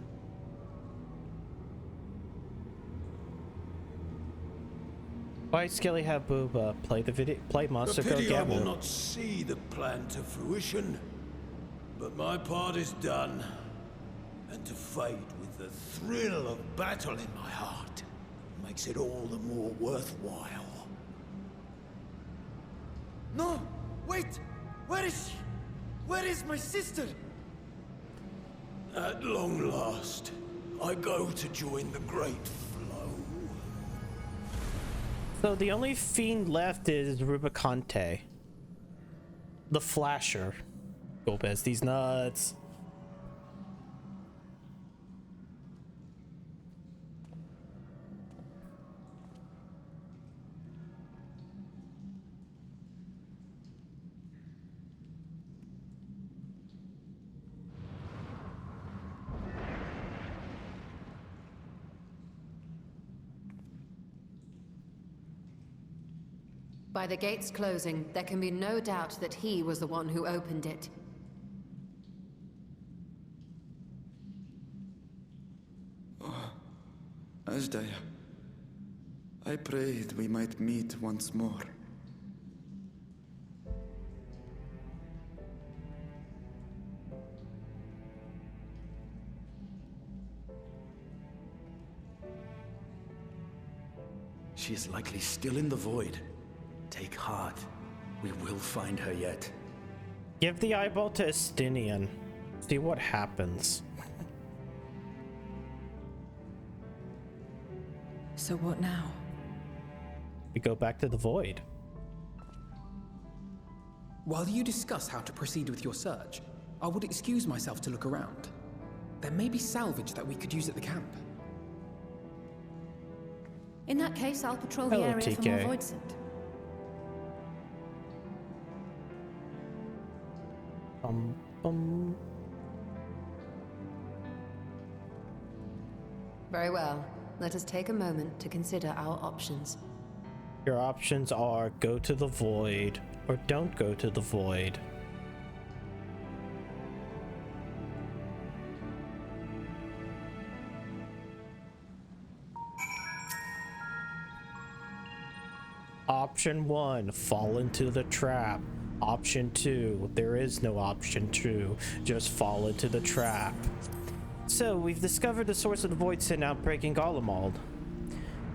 Why Skelly have Booba play the video? Play Monster Go Pity I will Gamble. not see the plan to fruition, but my part is done, and to fade with the thrill of battle in my heart makes it all the more worthwhile. No! Wait! Where is she? Where is my sister? At long last, I go to join the great flow. So the only fiend left is Rubicante. The Flasher. Golbez, these nuts. By the gates closing, there can be no doubt that he was the one who opened it. Oh, Ashdaya. I prayed we might meet once more. She is likely still in the void. Take heart. We will find her yet. Give the eyeball to Estinian. See what happens. So what now? We go back to the void. While you discuss how to proceed with your search, I would excuse myself to look around. There may be salvage that we could use at the camp. In that case, I'll patrol the Hello, area for TK. more void scent. Very well. Let us take a moment to consider our options. Your options are go to the void or don't go to the void. Option 1, fall into the trap. Option 2, there is no option 2, just fall into the trap. So, we've discovered the source of the void sin outbreak in Garlemald.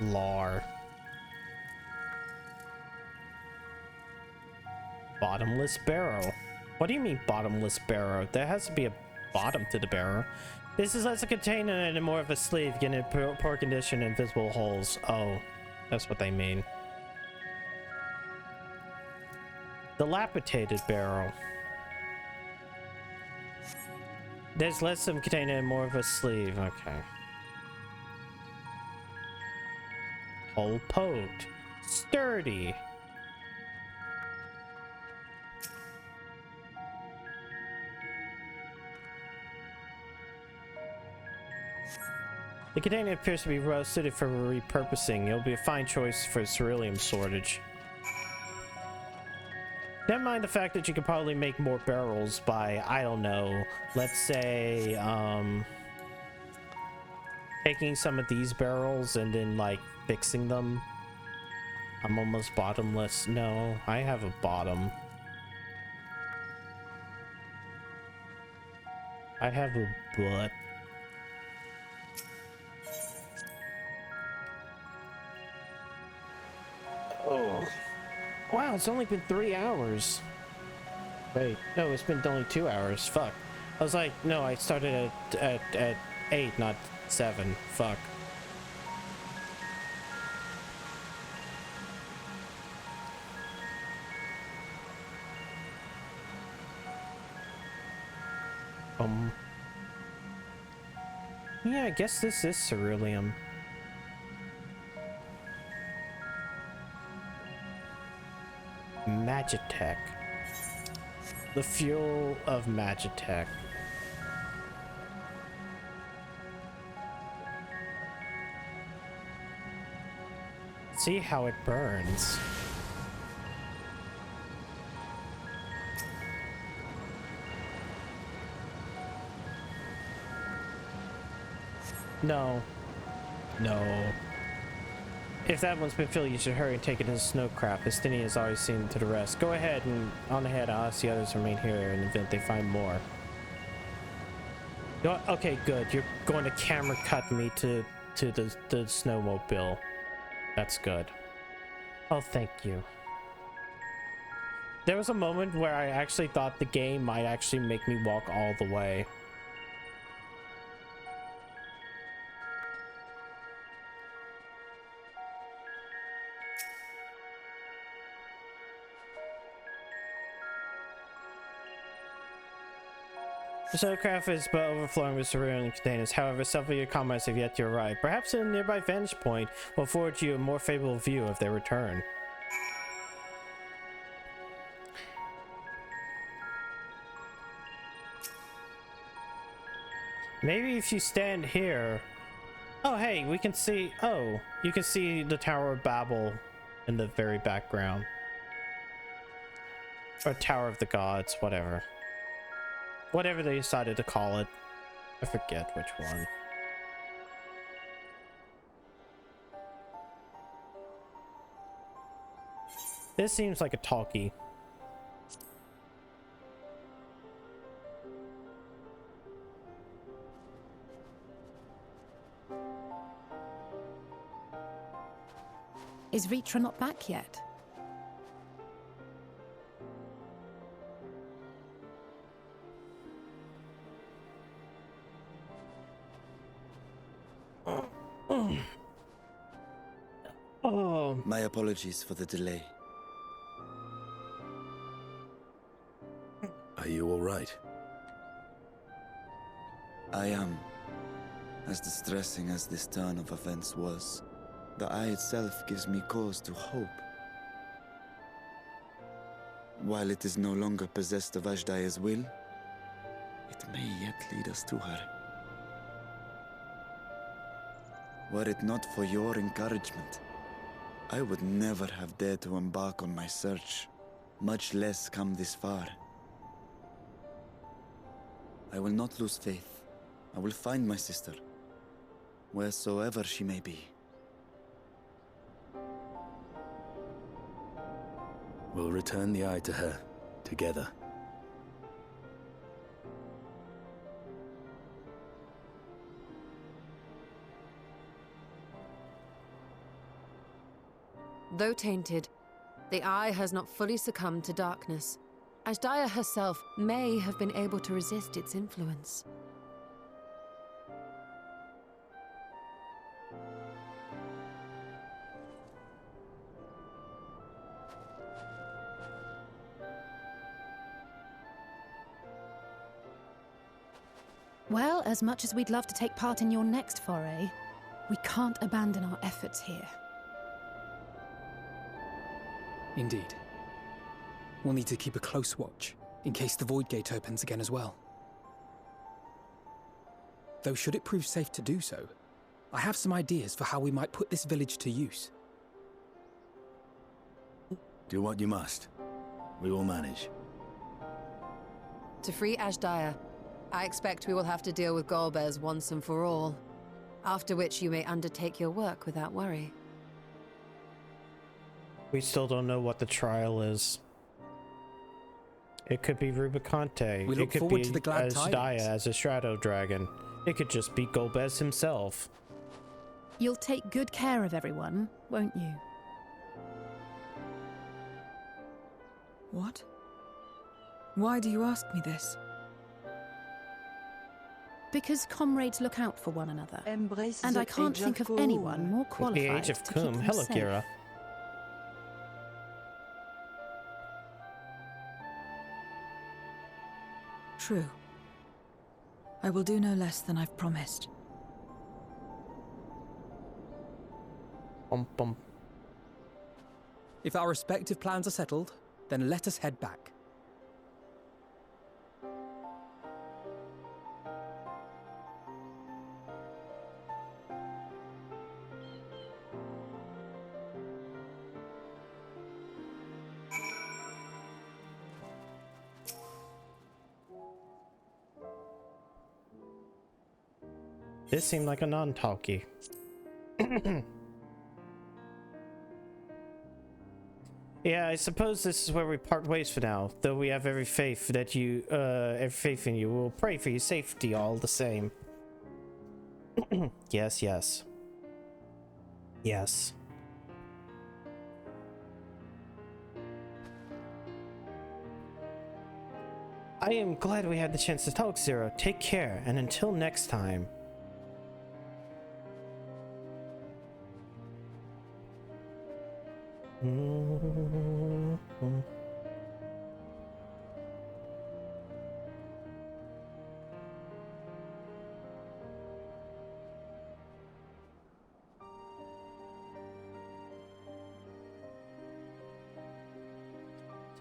Lar. Bottomless barrel. What do you mean bottomless barrel? There has to be a bottom to the barrel. This is less a container and more of a sleeve, getting in poor condition and visible holes. Oh, that's what they mean. Dilapidated barrel. There's less of a container and more of a sleeve. Okay. Hole poked. Sturdy. The container appears to be well suited for repurposing. It'll be a fine choice for ceruleum storage. Never mind the fact that you could probably make more barrels by, I don't know, let's say, taking some of these barrels and then, like, fixing them. I'm almost bottomless. No, I have a bottom. I have a butt. Oh. Wow, it's only been 3 hours. Wait, no, it's been only 2 hours. Fuck. I was like, no, I started at 8, not 7. Fuck. Yeah, I guess this is ceruleum. Magitech. The fuel of Magitech. See how it burns. No. No. If that one's been filled, you should hurry and take it as snowcraft. Estinian has always seen to the rest. Go ahead and on ahead. I'll ask the others remain here in the event they find more. Okay, good. You're going to camera cut me to the snowmobile. That's good. Oh, thank you. There was a moment where I actually thought the game might actually make me walk all the way. The snowcraft is but overflowing with cerulean containers. However, several of your comrades have yet to arrive. Perhaps a nearby vantage point will afford you a more favorable view of their return. Maybe if you stand here... Oh, hey, we can see... Oh, you can see the Tower of Babel in the very background. Or Tower of the Gods, whatever. Whatever they decided to call it. I forget which one. This seems like a talkie. Is Ritra not back yet? Oh. My apologies for the delay. Are you all right? I am. As distressing as this turn of events was, the eye itself gives me cause to hope. While it is no longer possessed of Ajdaya's will, it may yet lead us to her. Were it not for your encouragement, I would never have dared to embark on my search, much less come this far. I will not lose faith. I will find my sister, wheresoever she may be. We'll return the eye to her, together. Though tainted, the Eye has not fully succumbed to darkness. Ashdaya herself may have been able to resist its influence. Well, as much as we'd love to take part in your next foray, we can't abandon our efforts here. Indeed. We'll need to keep a close watch, in case the Void Gate opens again as well. Though should it prove safe to do so, I have some ideas for how we might put this village to use. Do what you must. We will manage. To free Ashdaya, I expect we will have to deal with Golbez once and for all, after which you may undertake your work without worry. We still don't know what the trial is. It could be Rubicante. We look it could forward be to the glad Ashdaya tidings. as a Shadow Dragon. It could just be Golbez himself. You'll take good care of everyone, won't you? What? Why do you ask me this? Because comrades look out for one another. Embrace and the I can't age think of of anyone more At the qualified age of to keep Kum. them Hello, safe. Kira. True. I will do no less than I've promised. Bum. If our respective plans are settled, then let us head back. This seemed like a non-talkie. Yeah, I suppose this is where we part ways for now. Though we have every faith that you, every faith in you. We'll pray for your safety all the same. Yes. Yes. I am glad we had the chance to talk, Zero. Take care, and until next time.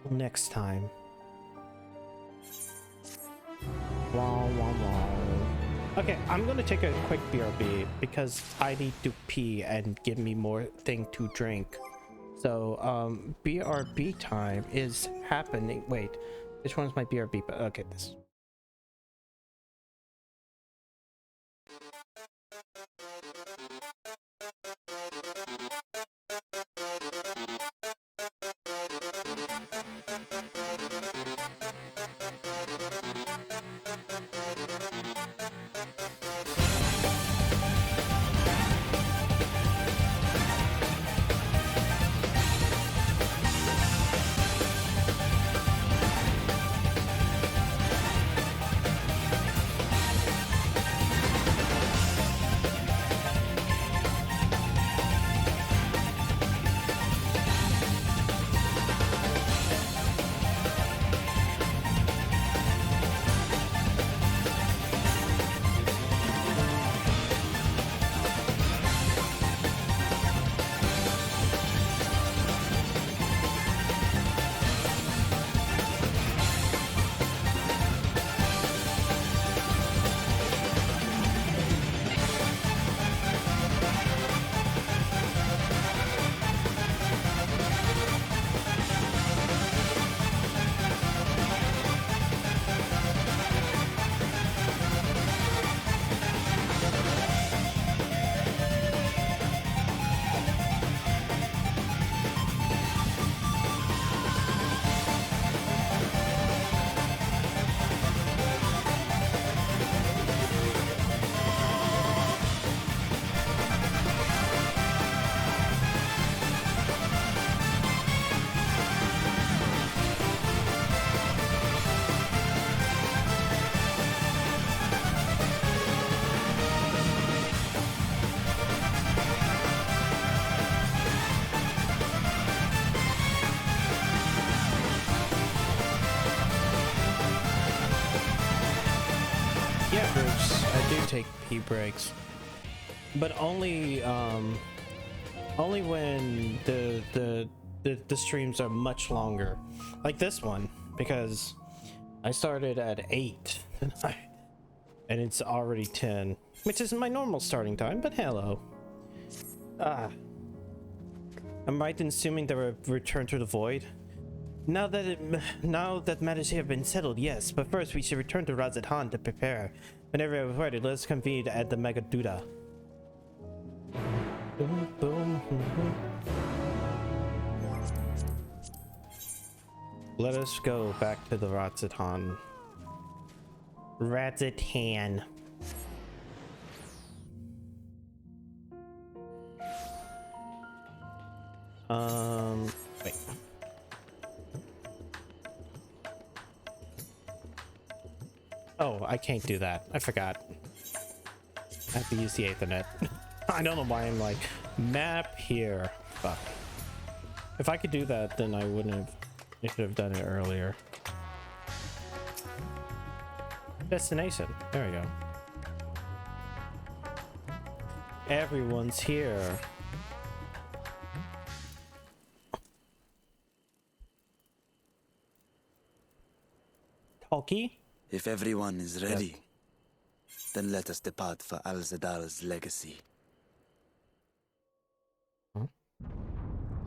Till next time. Okay, I'm gonna take a quick BRB because I need to pee and give me more thing to drink. So, BRB time is happening. Wait, which one's my BRB? Okay, this. do take pee breaks, but only when the streams are much longer, like this one, because I started at 8 tonight and it's already 10, which is my normal starting time. But hello. I'm right in assuming there were return to the void. Now that matters have been settled, yes. But first, we should return to Razathan to prepare. Whenever we're ready, let us convene at the Mega Duda. Boom, boom, boom. Let us go back to the Razathan. Razathan. Wait. Oh, I can't do that. I forgot. I have to use the Ethernet. I don't know why I'm like, map here. Fuck. If I could do that, then I wouldn't have. I should have done it earlier. Destination. There we go. Everyone's here. Talkie? If everyone is ready, then let us depart for Al-Zadal's legacy. Huh?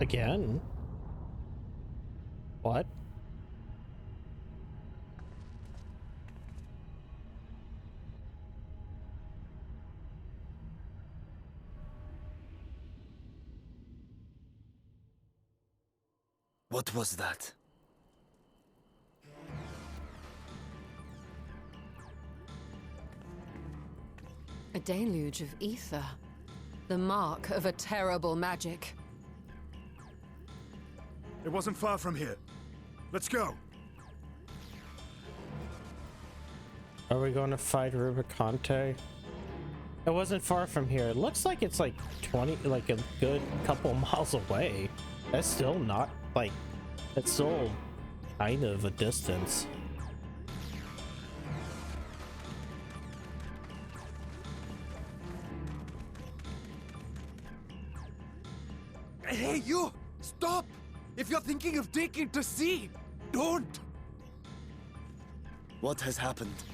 Again? What? What was that? A deluge of ether. The mark of a terrible magic. It wasn't far from here. Let's go. Are we going to fight Rubicante? It wasn't far from here. It looks like it's like 20, like a good couple miles away. That's still not like, that's still kind of a distance. Hey, you! Stop! If you're thinking of taking to sea, don't! What has happened?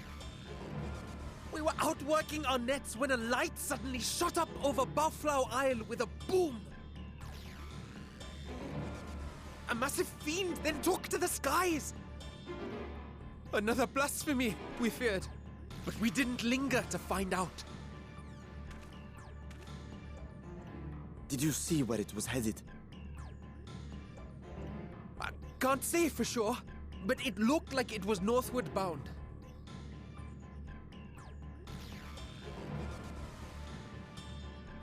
We were out working our nets when a light suddenly shot up over Buffalo Isle with a boom. A massive fiend then took to the skies. Another blasphemy, we feared, but we didn't linger to find out. Did you see where it was headed? I can't say for sure, but it looked like it was northward bound.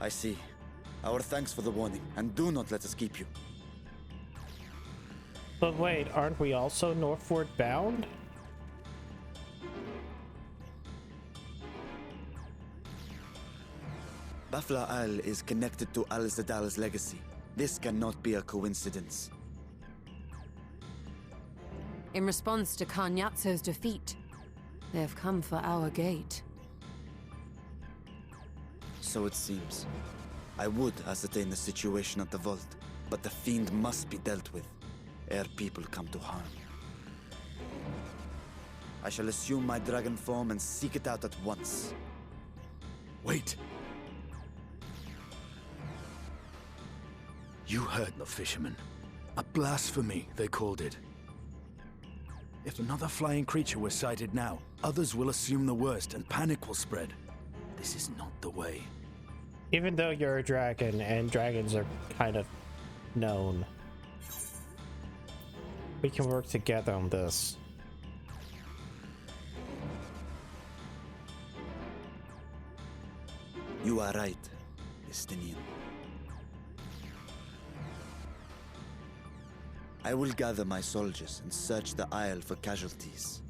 I see. Our thanks for the warning, and do not let us keep you. But wait, aren't we also northward bound? Buffalo Isle is connected to Al-Zadal's legacy. This cannot be a coincidence. In response to Karnyatso's defeat, they have come for our gate. So it seems. I would ascertain the situation at the vault, but the fiend must be dealt with, ere people come to harm. I shall assume my dragon form and seek it out at once. Wait! You heard the fisherman. A blasphemy, they called it. If another flying creature was sighted now, others will assume the worst and panic will spread. This is not the way. Even though you're a dragon and dragons are kind of known, we can work together on this. You are right, Estinian. I will gather my soldiers and search the Isle for casualties.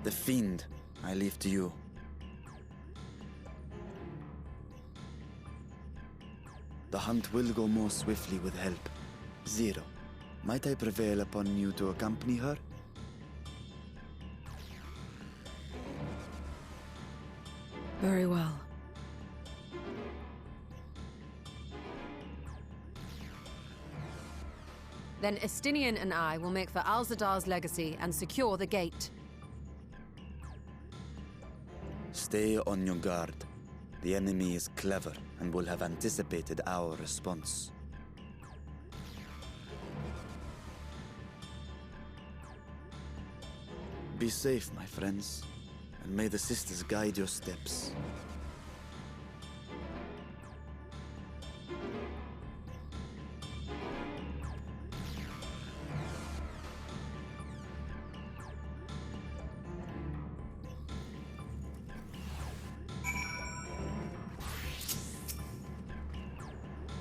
The fiend, I leave to you. The hunt will go more swiftly with help. Zero, might I prevail upon you to accompany her? Very well. Then Estinian and I will make for Alzadar's legacy and secure the gate. Stay on your guard. The enemy is clever and will have anticipated our response. Be safe, my friends, and may the sisters guide your steps.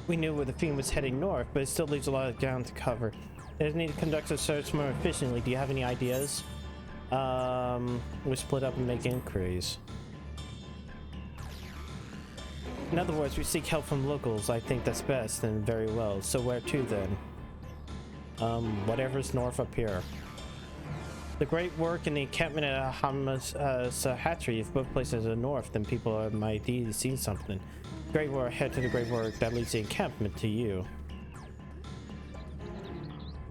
We knew where the Fiend was heading north, but it still leaves a lot of ground to cover. They need to conduct a search more efficiently. Do you have any ideas? We split up and make inquiries. In other words, we seek help from locals. I think that's best, and very well. So where to then? Whatever's north up here. The great work and the encampment at Sahatri, if both places are north, then people might have seen something. Great work, head to the great work that leads the encampment to you.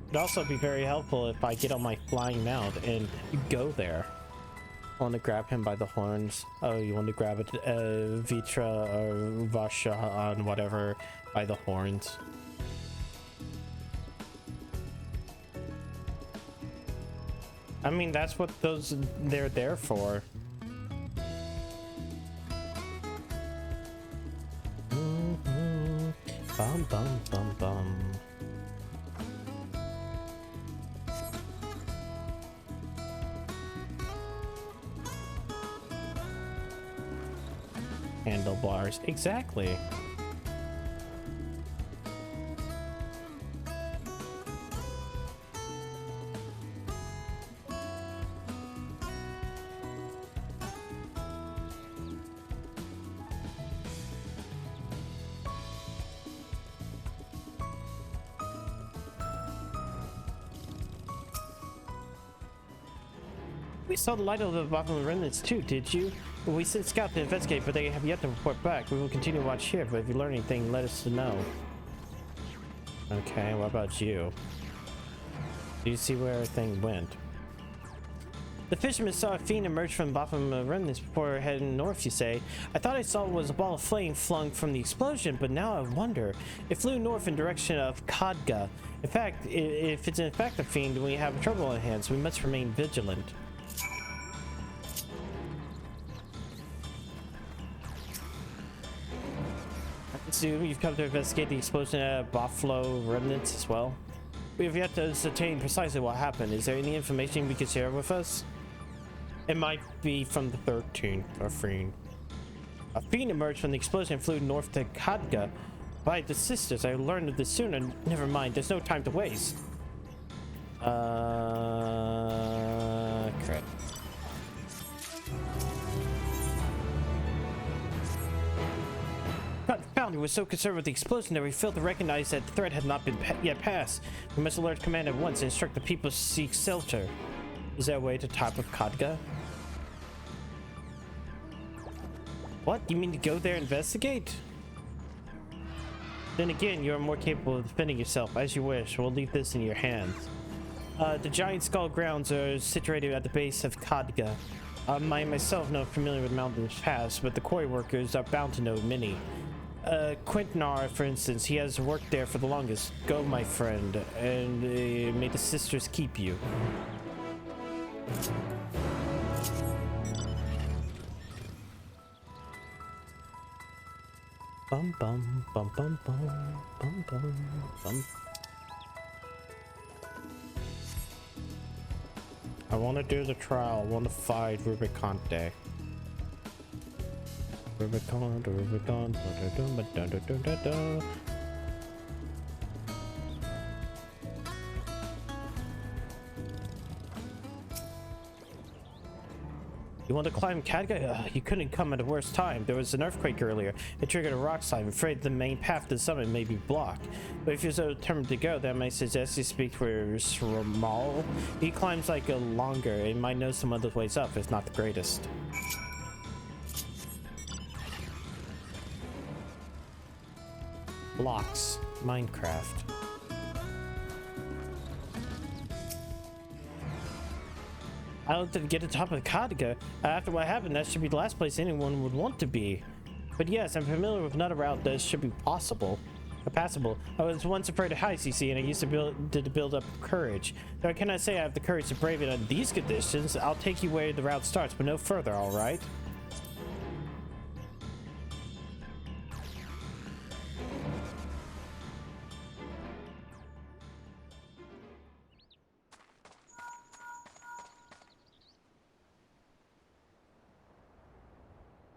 It'd also be very helpful if I get on my flying mount and go there. I want to grab him by the horns. Oh, you want to grab it, Vitra or Vasha on whatever by the horns. I mean, that's what they're there for. Bum bum bum bum. Handlebars, exactly. We saw the light of the bottom of the remnants too, did you? We sent scouts to investigate, but they have yet to report back. We will continue to watch here, but if you learn anything, let us know. Okay, what about you? Do you see where everything went? The fisherman saw a fiend emerge from the bottom of the remnants before heading north, you say? I thought I saw it was a ball of flame flung from the explosion, but now I wonder. It flew north in direction of Khadga. In fact, if it's in fact a fiend, we have trouble on hands. We must remain vigilant. Assume you've come to investigate the explosion at Buffalo remnants as well. We have yet to ascertain precisely what happened. Is there any information we could share with us? It might be from the 13th or fiend. A fiend emerged from the explosion and flew north to Khadga. By the sisters, I learned of this sooner. Never mind, there's no time to waste. Crap. We were so concerned with the explosion that we failed to recognize that the threat had not been yet passed. We must alert command at once and instruct the people to seek shelter. Is there a way to top of Khadga? What? You mean to go there and investigate? Then again, you are more capable of defending yourself. As you wish. We'll leave this in your hands. The giant skull grounds are situated at the base of Khadga. I myself know familiar with mountains past, but the quarry workers are bound to know many. Quintnar, for instance, he has worked there for the longest. Go, my friend, and may the sisters keep you. Bum bum bum bum bum bum bum bum. I want to do the trial. I want to fight Rubicon Day. Rubicon, Rubicon, da da da da da. You want to climb Khadga? You couldn't come at a worse time. There was an earthquake earlier. It triggered a rock slide. I'm afraid the main path to the summit may be blocked. But if you're so determined to go, then I might suggest you speak for Sramal. He climbs like a longer and might know some other ways up, if not the greatest. Blocks. Minecraft. I looked to get to the top of the Katga. After what happened, that should be the last place anyone would want to be. But yes, I'm familiar with another route that should be possible. Passable. I was once afraid of heights, you see, and I used to build up courage. Though I cannot say I have the courage to brave it under these conditions. I'll take you where the route starts, but no further, alright?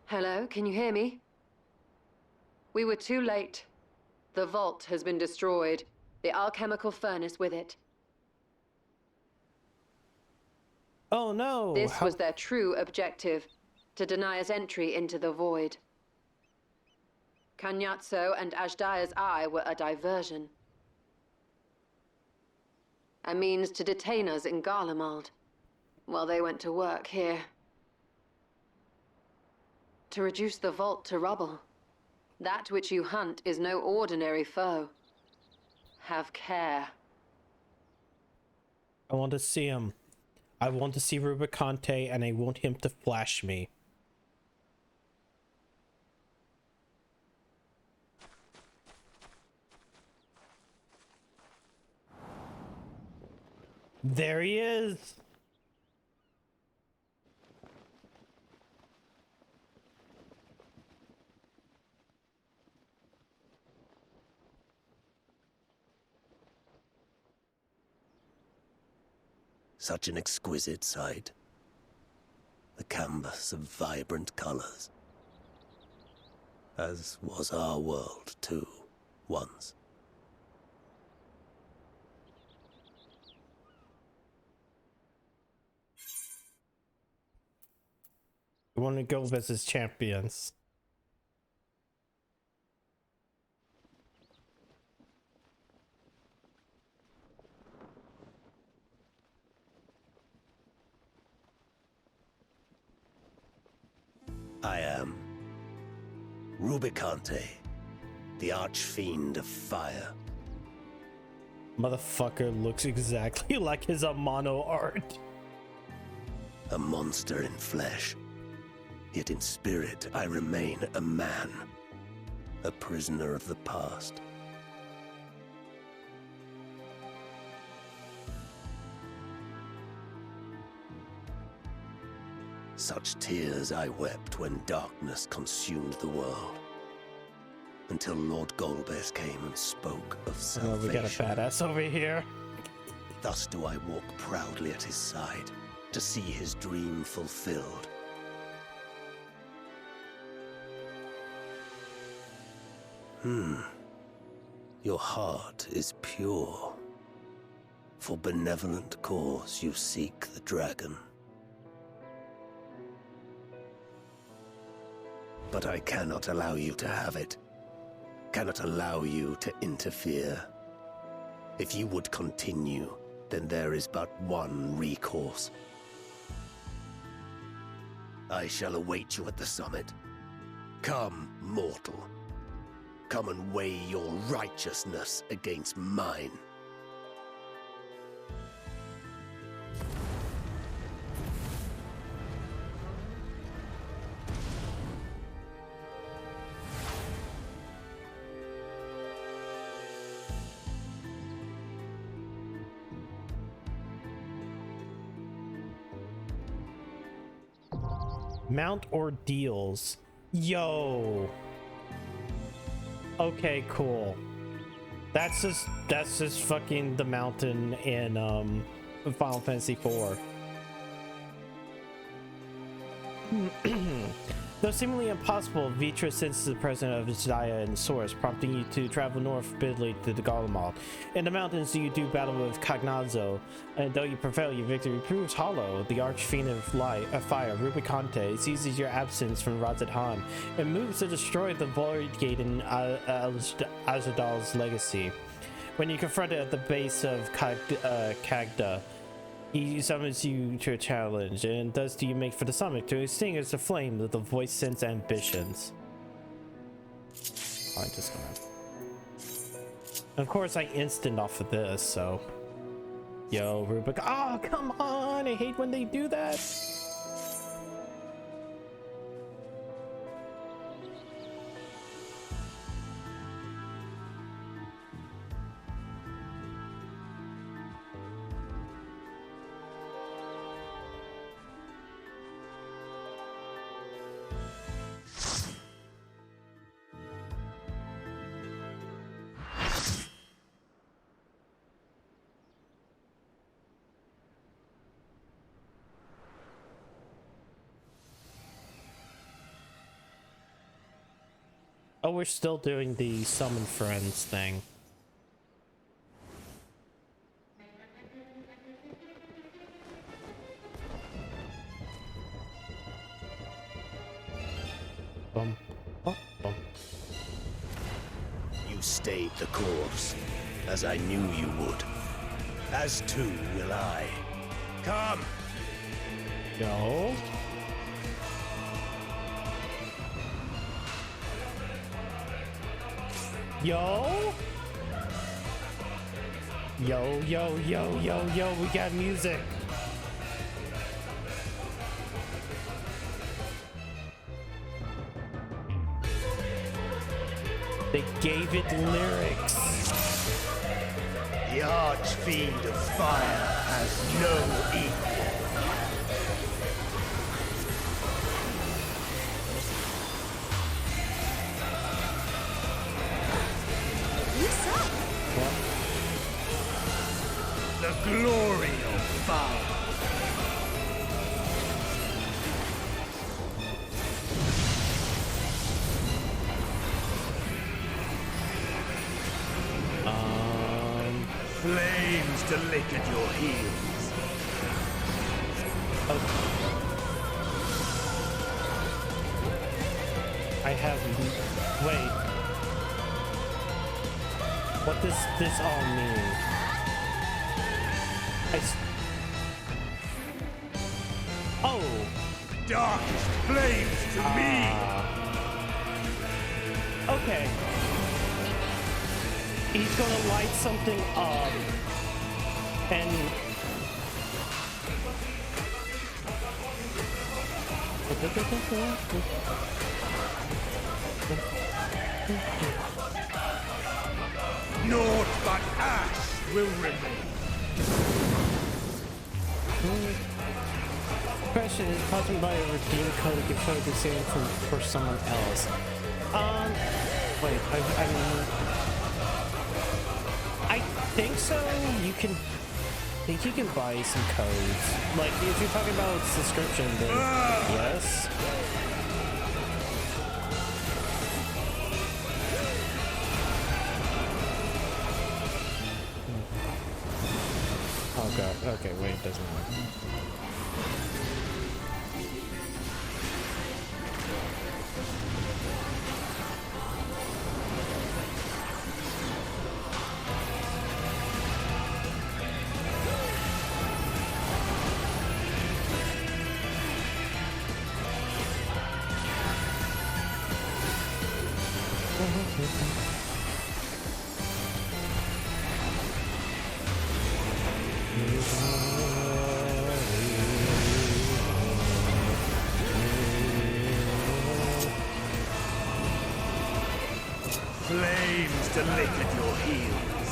Hello, can you hear me? We were too late. The vault has been destroyed. The alchemical furnace with it. Oh no! This was their true objective, to deny us entry into the void. Kanyatso and Ajdaya's eye were a diversion. A means to detain us in Garlemald, while they went to work here. To reduce the vault to rubble. That which you hunt is no ordinary foe. Have care. I want to see him. I want to see Rubicante, and I want him to flash me. There he is. Such an exquisite sight. The canvas of vibrant colors. As was our world, too, once. We want to go versus champions. I am Rubicante, the archfiend of fire. Motherfucker looks exactly like his Amano art. A monster in flesh. Yet in spirit, I remain a man. A prisoner of the past. Such tears I wept when darkness consumed the world. Until Lord Golbez came and spoke of salvation. Oh, we got a badass over here. Thus do I walk proudly at his side, to see his dream fulfilled. Your heart is pure. For benevolent cause you seek the dragon. But I cannot allow you to have it. Cannot allow you to interfere. If you would continue, then there is but one recourse. I shall await you at the summit. Come, mortal. Come and weigh your righteousness against mine. Mount Ordeals. Yo. Okay, cool. That's just fucking the mountain in Final Fantasy IV. Though seemingly impossible, Vitra senses the presence of Zdaya and Source, prompting you to travel north repeatedly to the Garlemald. In the mountains, you do battle with Cognazzo, and though you prevail, your victory proves hollow. The Archfiend of Fire, Rubicante, seizes your absence from Razad Han and moves to destroy the Void Gate in Azadal's legacy. When you confront it at the base of Kagda, he summons you to a challenge, and thus do you make for the summit to extinguish the flame of the voice sense ambitions. I'm just gonna Of course, I instant off of this, so. Yo, Rubik. Oh, come on! I hate when they do that. Oh, we're still doing the summon friends thing. Bum, bum, bum. You stayed the course, as I knew you would. As too will I. Come! Go. Yo! Yo, yo, yo, yo, yo, we got music. They gave it lyrics. The Archfiend of Fire has no equal. The glory of fire. Flames to lick at your heels. Okay. I have... Wait. What does this all mean? Oh! Darkest flames to me! Okay. He's gonna light something up. And... Naught but ash will remain. Question is possible by a redeem code to get code the same for someone else. Wait, I think so. I think you can buy some codes. Like, if you're talking about subscription, then yes. Oh god, okay, wait, it doesn't matter. Flames to lick at your heels.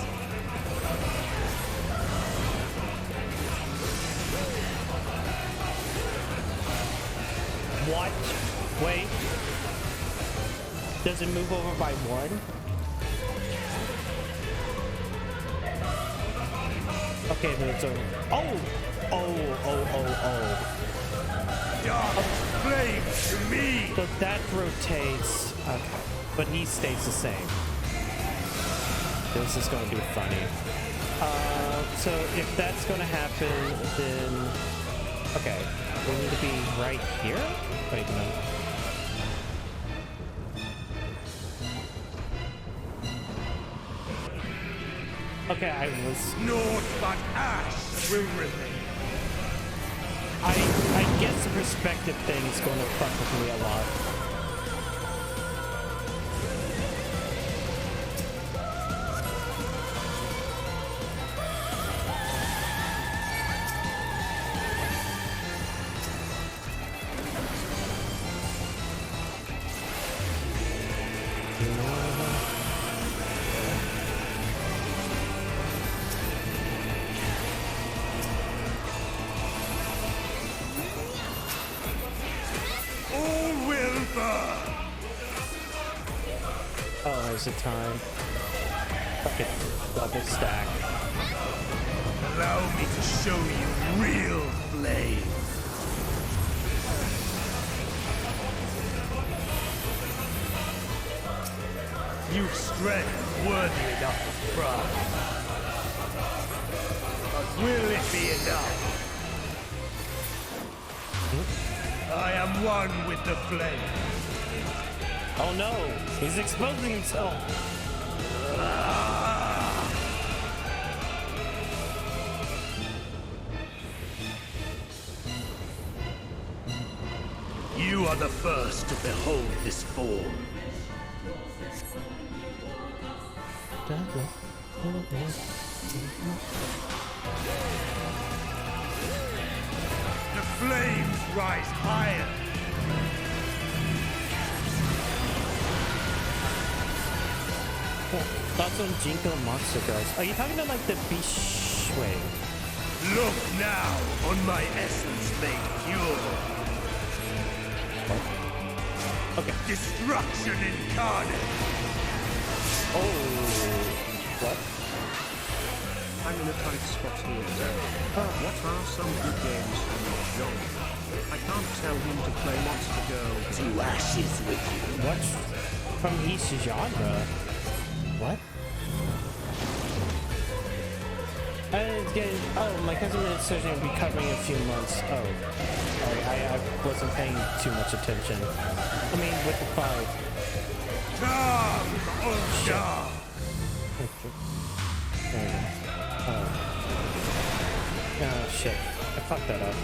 What? Wait. Does it move over by one? Okay, then it's over. Oh! Dark flames to me! So that rotates. Okay. But he stays the same. This is going to be funny. So if that's going to happen, then... Okay. We need to be right here? Wait a minute. Okay, I was... Naught but ash will remain. I guess the perspective thing is going to fuck with me a lot. All will burn. Oh, there's a time. Fucking double stack. Allow me to show you real flame. You've strength worthy enough of pride. But will it be enough? I am one with the flame. Oh no, he's exposing himself. You are the first to behold this form. The flames rise higher. Thoughts on Jinko Monster Girls? Are you talking about like the beach? Wait. Look now on my essence made pure. Okay. Destruction incarnate. Oh. What? I'm in a tight spot here, Zach. What are some good games from your genre? I can't tell him to play Monster Girl. To ashes with you. What? From each genre? What? Oh, my cousin is searching will be covering a few months. Oh. I wasn't paying too much attention. I mean, with the 5. There we go. Oh, shit. I fucked that up.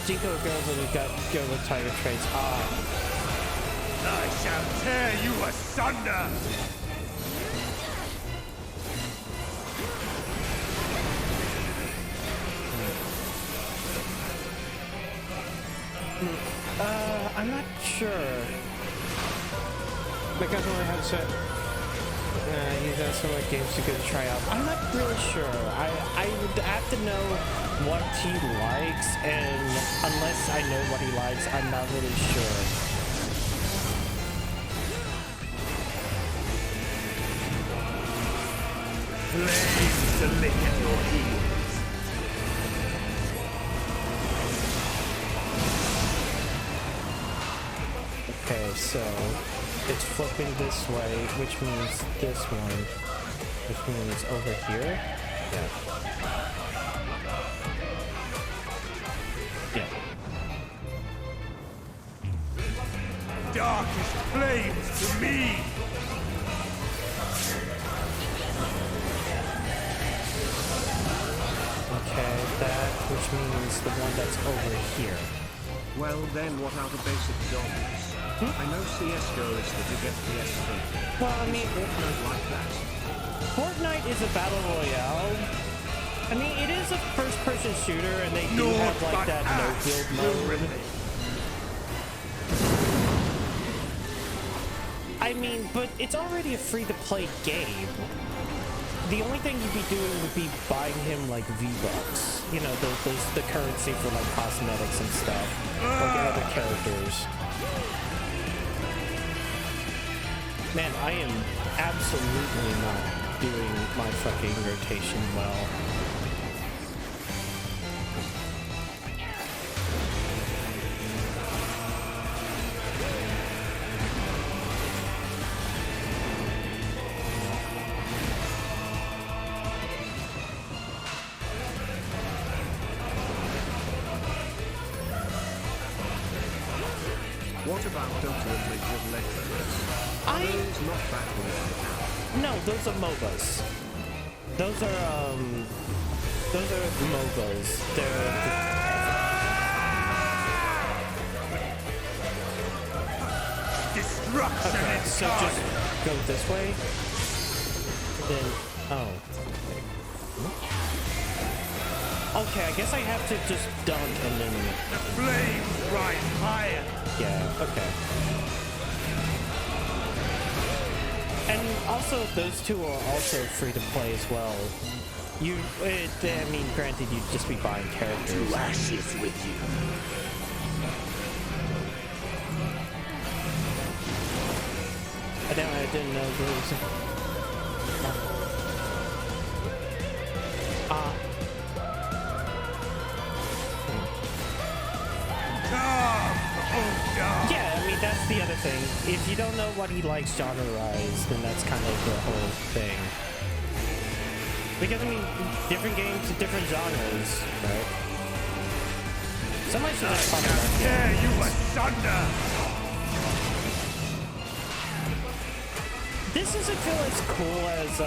Jinko girls and got girl with tiger traits. I shall tear you asunder! I'm not sure. My cousin only had set. He's got some like games to go try out. I'm not really sure. I would have to know what he likes, and unless I know what he likes, I'm not really sure. Flames to lick at your heels. Okay, so it's flipping this way, which means this one, which means over here. Yeah. Yeah. Darkest flames to me. Okay, that, which means the one that's over here. Well then, what are the basic genres? I know CSGO is the big FPS thing. Well, I mean, Fortnite like that. Fortnite is a battle royale. I mean, it is a first-person shooter, and they do have like that no-build mode. I mean, but it's already a free-to-play game. The only thing you'd be doing would be buying him like V-Bucks. You know, the currency for like cosmetics and stuff, like other characters. Man, I am absolutely not doing my fucking rotation well. What about Dota and League of Legends? Are those not battle royale? No, those are MOBAs. Those are MOBAs. They're Destruction. okay, so just go this way. Then okay, I guess I have to just dunk and then The flames rise higher. yeah, okay. And also, those two are also free to play as well. I mean, granted, you'd just be buying characters. To ashes with you. I didn't know there was yeah, I mean, that's the other thing. If you don't know what he likes genre-wise, then that's kind of the whole thing. Because, I mean, different games to different genres, right? Somebody should just talk about that. You asunder! This doesn't feel as cool as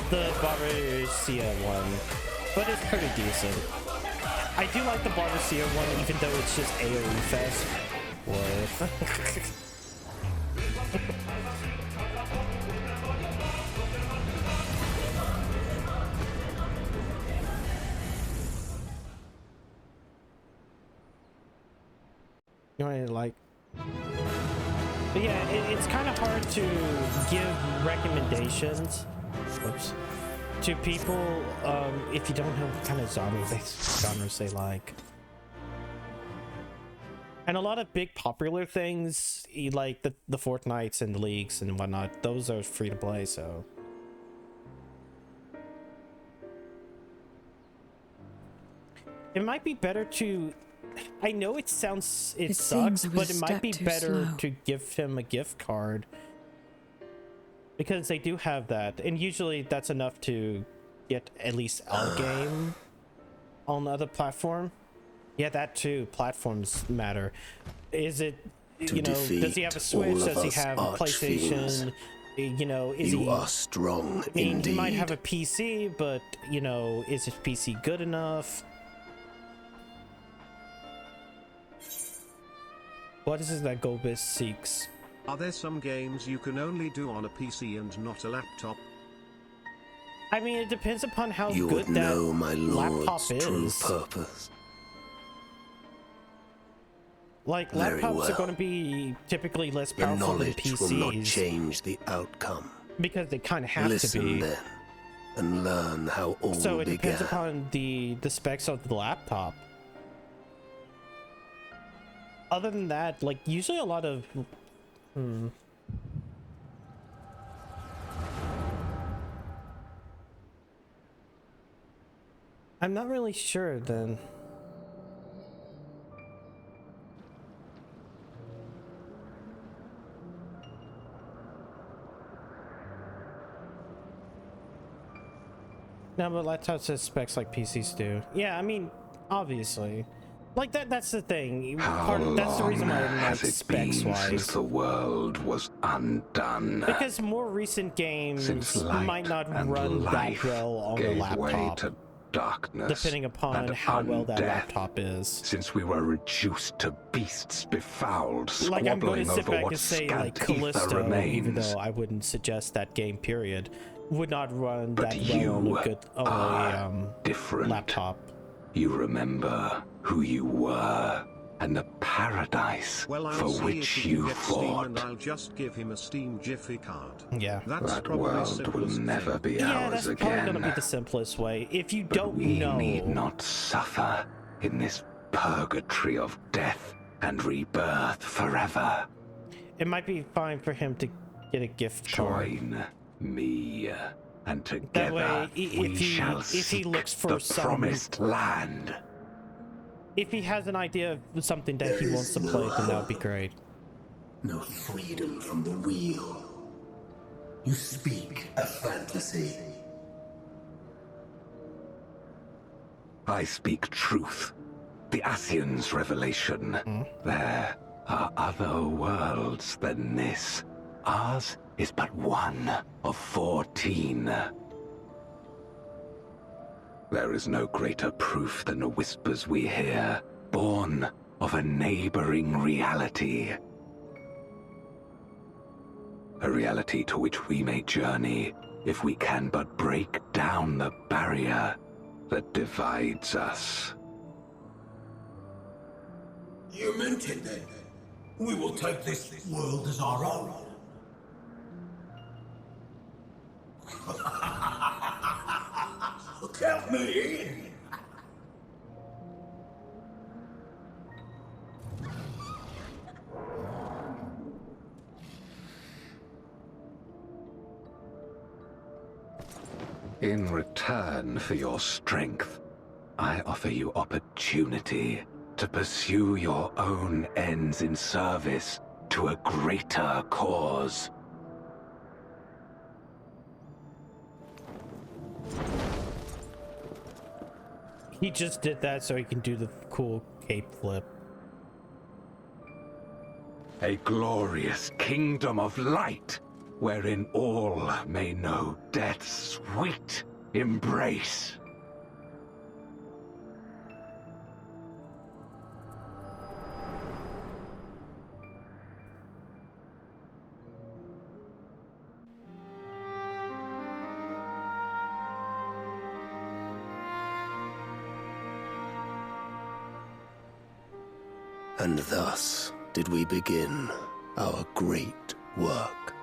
the Barbacia one, but it's pretty decent. I do like the Barbacia one, even though it's just AoE fest. You know, like, but yeah, it's kind of hard to give recommendations to people if you don't know what kind of genres they like. And a lot of big popular things, like the Fortnites and the Leagues and whatnot, those are free to play, so. It might be better to, I know it sucks, but it might be better to give him a gift card. Because they do have that, and usually that's enough to get at least a game on other platform. Yeah, that too. Platforms matter. Is it, you know, does he have a Switch? Does he have a PlayStation? You know, is you are strong indeed. He might have a PC, but, you know, is his PC good enough? What is it that Gobis seeks? Are there some games you can only do on a PC and not a laptop? I mean, it depends upon how you good would that know my laptop lord's true is. purpose. Like, Very laptops well. are going to be typically less Your powerful than knowledge PCs. will not change the outcome. Because they kind of have Listen to be. then, and learn how all So it depends began. upon the specs of the laptop. Other than that, like, usually a lot of... I'm not really sure then. No, but laptops have specs like PCs do. Yeah, I mean, obviously. Like, that's the thing. That's the reason why I didn't like specs-wise. Since the world was undone. Because more recent games might not run that well on the laptop. To darkness, depending upon how well that laptop is. Since we were reduced to beasts befouled, like, I'm going to sit back what and say, like, scant ether Callisto, remains. even though I wouldn't suggest that game, period, would not run But that well on a good different. laptop. You remember who you were and the paradise Well, for which you fought. And I'll just give him a Steam Jiffy card. Yeah. That world will never be Yeah, ours that's again. probably going to be the simplest way. If you But don't we know... need not suffer in this purgatory of death and rebirth forever. It might be fine for him to get a gift card. Join me, and That together way, we shall if he looks for the some promised land. If he has an idea of something that he wants to play, then that would be great. No freedom from the wheel. You speak a fantasy. I speak truth. The Ascian's revelation. There are other worlds than this. Ours is but one of 14. There is no greater proof than the whispers we hear, born of a neighboring reality. A reality to which we may journey if we can but break down the barrier that divides us. You meant it then. We will take this world as our own. let me in. In return for your strength, I offer you opportunity to pursue your own ends in service to a greater cause. He just did that so he can do the cool cape flip. A glorious kingdom of light, wherein all may know death's sweet embrace. And thus did we begin our great work.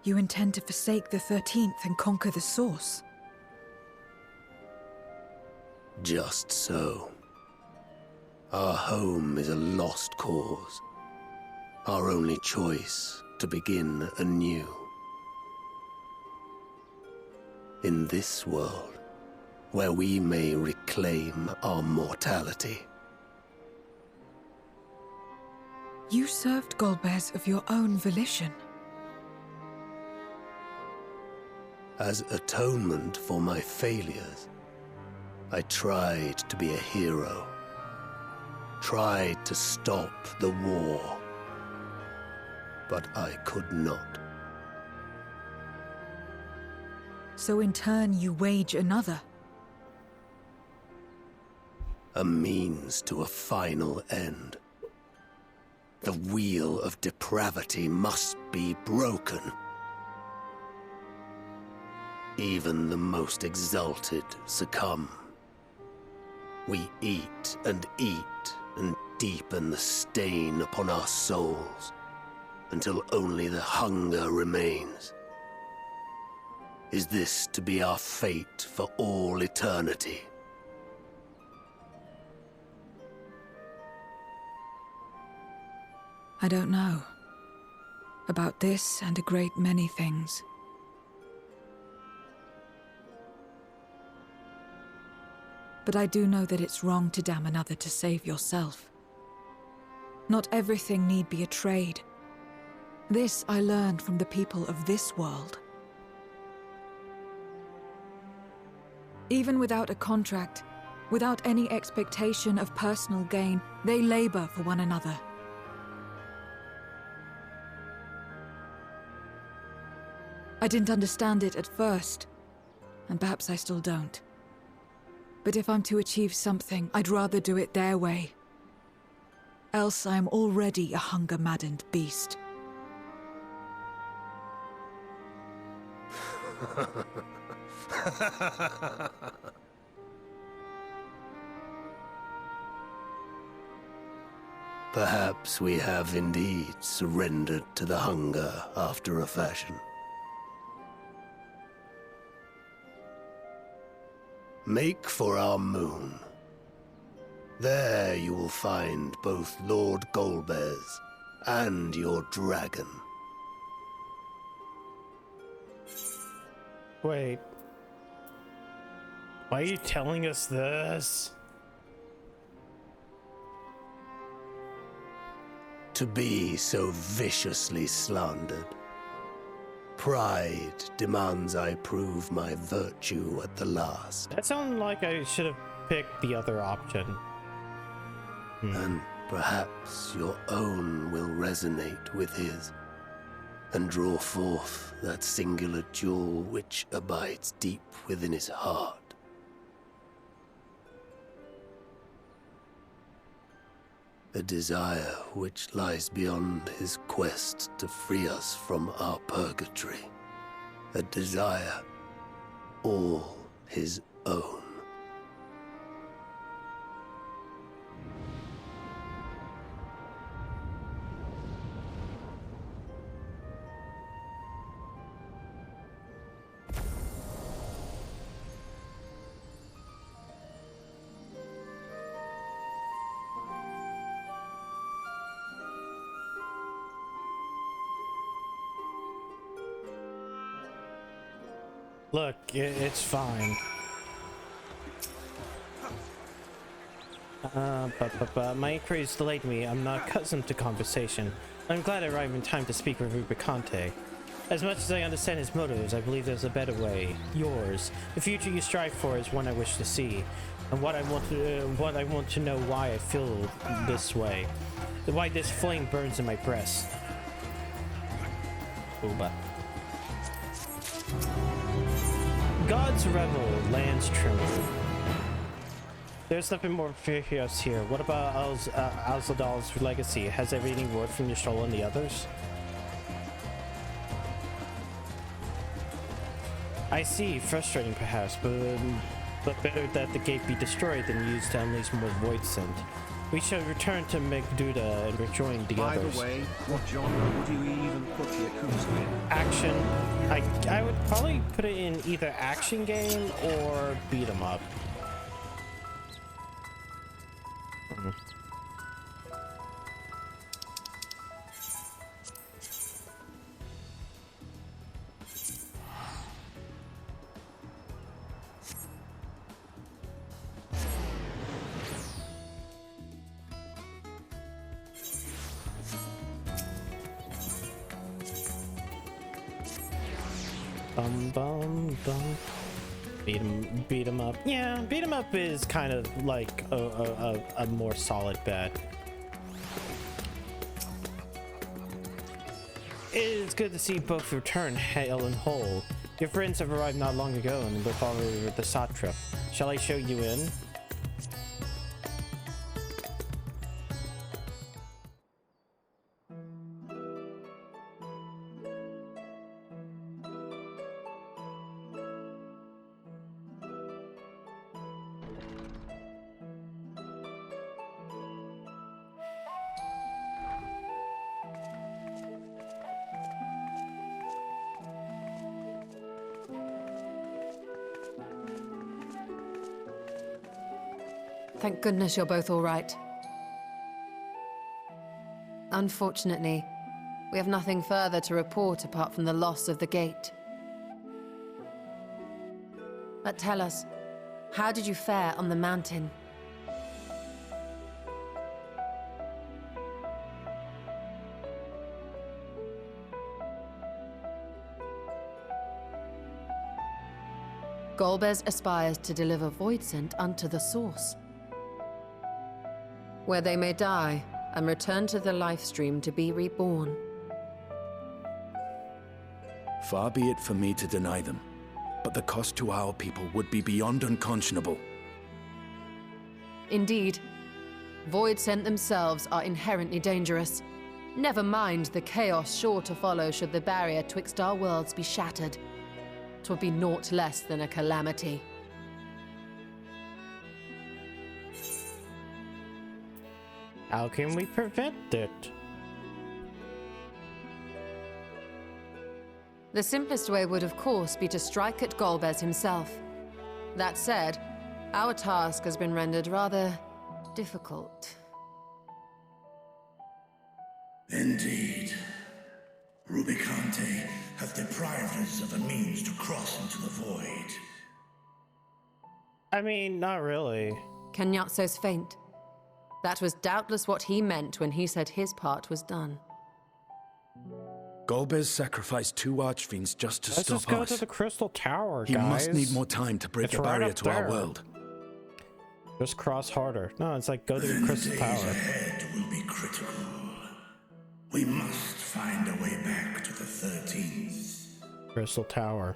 You intend to forsake the 13th and conquer the Source? Just so. Our home is a lost cause. Our only choice to begin anew. In this world, where we may reclaim our mortality. You served Golbez of your own volition. As atonement for my failures, I tried to be a hero. Tried to stop the war. But I could not. So in turn you wage another. A means to a final end. The wheel of depravity must be broken. Even the most exalted succumb. We eat and deepen the stain upon our souls, until only the hunger remains. Is this to be our fate for all eternity? I don't know. About this and a great many things. But I do know that it's wrong to damn another to save yourself. Not everything need be a trade. This I learned from the people of this world. Even without a contract, without any expectation of personal gain, they labor for one another. I didn't understand it at first, and perhaps I still don't. But if I'm to achieve something, I'd rather do it their way. Else I am already a hunger-maddened beast. Perhaps we have indeed surrendered to the hunger after a fashion. Make for our moon. There you will find both Lord Golbez and your dragon. Wait. Why are you telling us this? To be so viciously slandered. Pride demands I prove my virtue at the last. That sounded like I should have picked the other option. And perhaps your own will resonate with his, and draw forth that singular jewel which abides deep within his heart. A desire which lies beyond his quest to free us from our purgatory. A desire all his own. Look, it's fine. My inquiries delayed me. I'm not accustomed to conversation. I'm glad I arrived in time to speak with Rubicante. As much as I understand his motives, I believe there's a better way. Yours. The future you strive for is one I wish to see. And what I want to know why I feel this way. Why this flame burns in my breast. Ooba. God's Rebel lands tremble. There's nothing more furious here. What about Alzadal's legacy? Has everything worked from your soul and the others? I see. Frustrating perhaps, but better that the gate be destroyed than used to unleash more void scent. We shall return to Megduda and rejoin the others. By the way, what genre would you even put Yakuza in? Action. I would probably put it in either action game or beat 'em up. Beat 'em up. Yeah, beat 'em up is kind of like a more solid bet. It is good to see both return hale and whole. Your friends have arrived not long ago and will follow the Satrap. Shall I show you in? Thank goodness you're both all right. Unfortunately, we have nothing further to report apart from the loss of the gate. But tell us, how did you fare on the mountain? Golbez aspires to deliver Voidsent unto the source, where they may die and return to the life stream to be reborn. Far be it for me to deny them, but the cost to our people would be beyond unconscionable. Indeed, Voidsent themselves are inherently dangerous. Never mind the chaos sure to follow should the barrier twixt our worlds be shattered. 'Twould be naught less than a calamity. How can we prevent it? The simplest way would, of course, be to strike at Golbez himself. That said, our task has been rendered rather difficult. Indeed. Rubicante hath deprived us of a means to cross into the void. I mean, not really. Kenyatso's faint. That was doubtless what he meant when he said his part was done. Golbez sacrificed 2 archfiends just to stop us. Let's just go to the Crystal Tower, guys. He must need more time to break the barrier to our world. Just cross harder. No, it's like go to the Crystal Tower. The days ahead will be critical. We must find a way back to the 13th. Crystal Tower.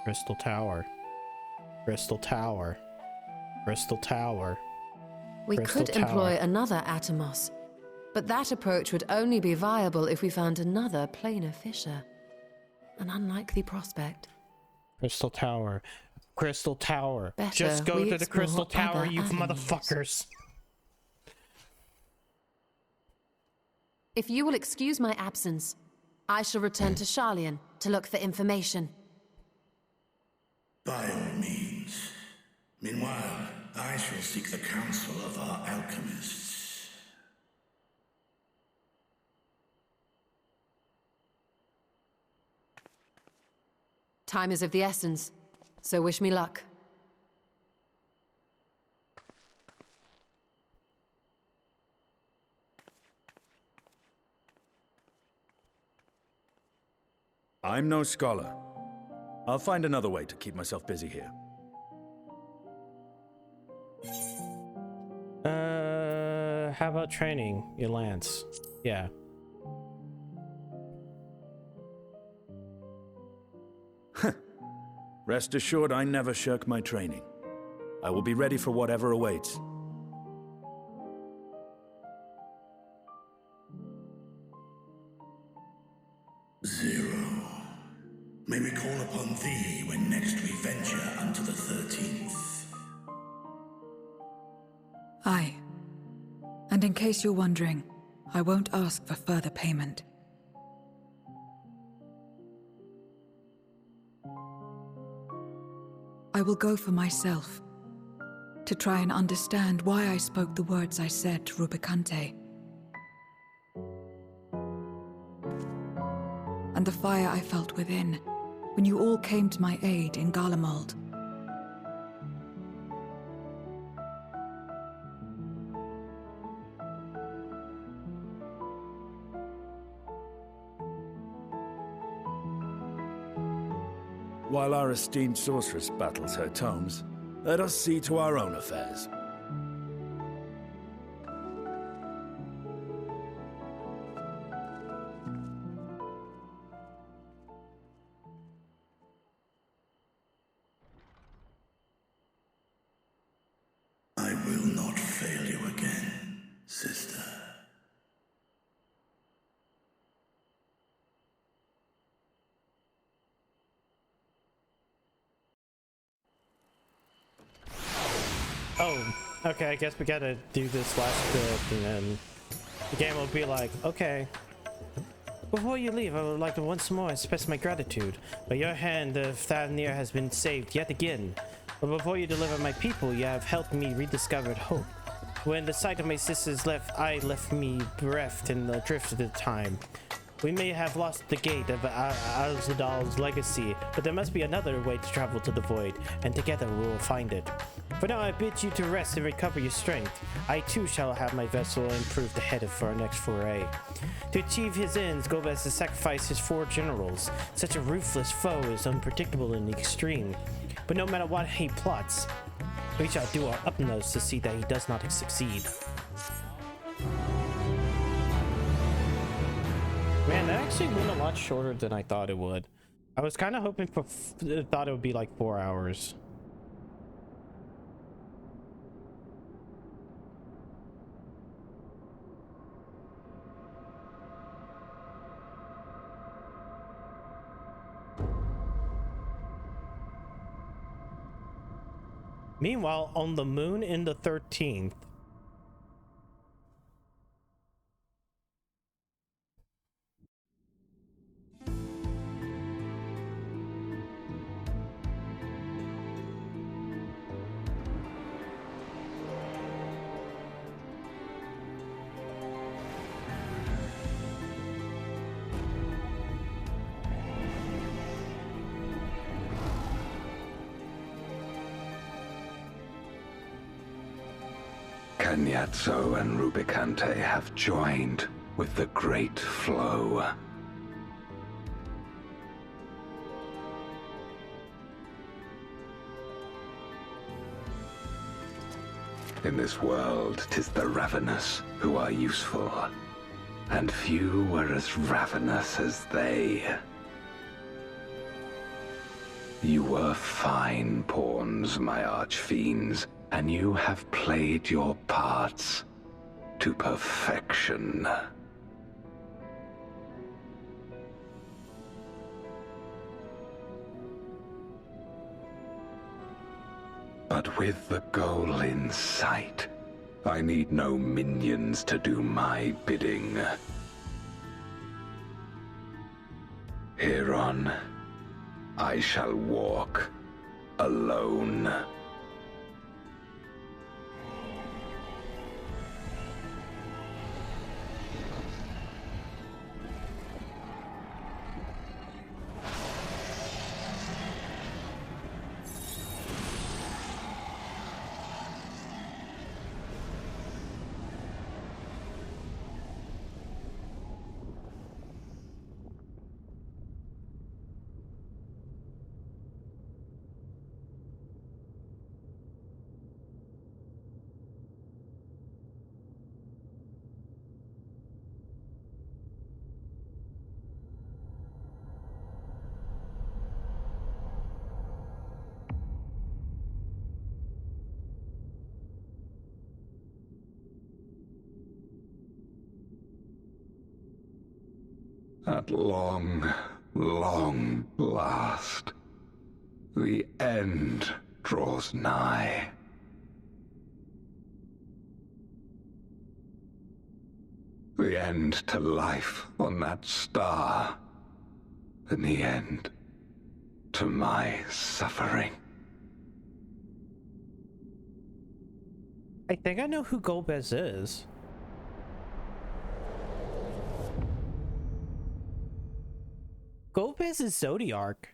Crystal Tower. Crystal Tower. Crystal Tower. We could employ another Atomos, but that approach would only be viable if we found another planar fissure. An unlikely prospect. Crystal Tower. Crystal Tower. Better just go to the Crystal Tower, you avenues. motherfuckers. If you will excuse my absence, I shall return to Sharlayan to look for information. By all means. Meanwhile, I shall seek the counsel of our alchemists. Time is of the essence, so wish me luck. I'm no scholar. I'll find another way to keep myself busy here. How about training your lance? Yeah. Rest assured, I never shirk my training. I will be ready for whatever awaits. Zero. May we call upon thee when next we venture unto the 13th. Aye. And in case you're wondering, I won't ask for further payment. I will go for myself, to try and understand why I spoke the words I said to Rubicante. And the fire I felt within, when you all came to my aid in Garlemald. While our esteemed sorceress battles her tomes, let us see to our own affairs. I will not fail you again, sister. Oh, okay, I guess we gotta do this last bit, and then the game will be like, okay. Before you leave, I would like to once more express my gratitude. By your hand, the Thavnir has been saved yet again. But before you deliver my people, you have helped me rediscover hope. When the sight of my sisters left me bereft and adrift at the time. We may have lost the gate of Alzadal's legacy, but there must be another way to travel to the void, and together we will find it. For now, I bid you to rest and recover your strength. I too shall have my vessel improved ahead for our next foray. To achieve his ends, Gomez has sacrificed his 4 generals. Such a ruthless foe is unpredictable in the extreme. But no matter what he plots, we shall do our utmost to see that he does not succeed. Man, that actually went a lot shorter than I thought it would. I was kind of hoping for, thought it would be like 4 hours. Meanwhile, on the moon in the 13th, Cagnazzo and Rubicante have joined with the Great Flow. In this world, 'tis the ravenous who are useful, and few were as ravenous as they. You were fine pawns, my archfiends, and you have played your parts to perfection. But with the goal in sight, I need no minions to do my bidding. Hereon, I shall walk alone. At long, long last, the end draws nigh. The end to life on that star, and the end to my suffering. I think I know who Golbez is. Golbez is Zodiark.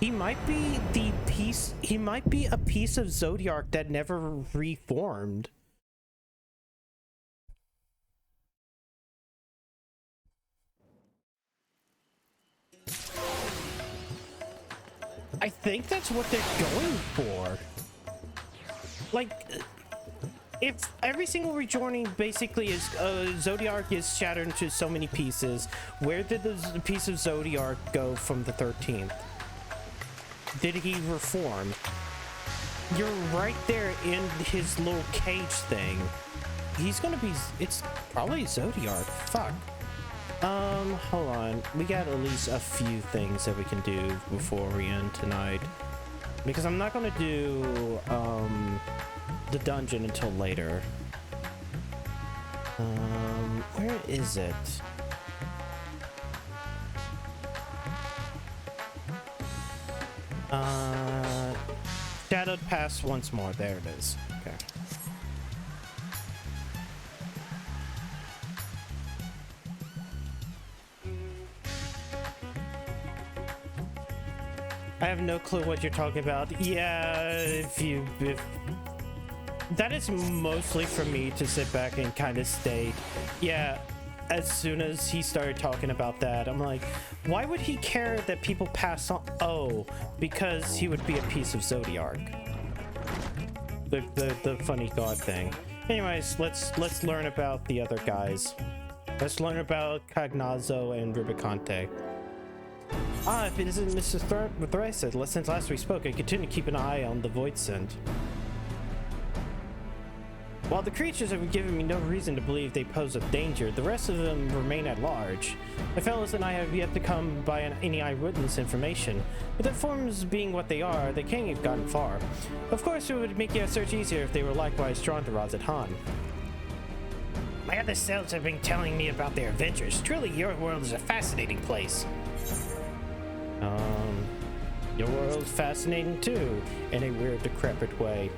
He might be a piece of Zodiark that never reformed. I think that's what they're going for. Like, if every single rejoining basically is Zodiark is shattered into so many pieces, where did the piece of Zodiark go from the 13th? Did he reform? You're right there in his little cage thing. He's gonna be, it's probably Zodiark. Fuck. Hold on. We got at least a few things that we can do before we end tonight. Because I'm not gonna do, the dungeon until later. Where is it? Shadowed Pass once more. There it is. Okay. I have no clue what you're talking about. Yeah, if that is mostly for me to sit back and kind of state, yeah, as soon as he started talking about that, I'm like, why would he care that people pass on? Oh, because he would be a piece of Zodiark. The funny god thing. Anyways, let's learn about the other guys. Let's learn about Cagnazzo and Rubicante. Ah, if it isn't Mr. Thrice, since last we spoke, I continue to keep an eye on the Void Scent. While the creatures have given me no reason to believe they pose a danger, the rest of them remain at large. My fellows and I have yet to come by any eyewitness information. With their forms being what they are, they can't have gotten far. Of course, it would make your search easier if they were likewise drawn to Razat Han. My other selves have been telling me about their adventures. Truly, your world is a fascinating place. Your world's fascinating too, in a weird, decrepit way.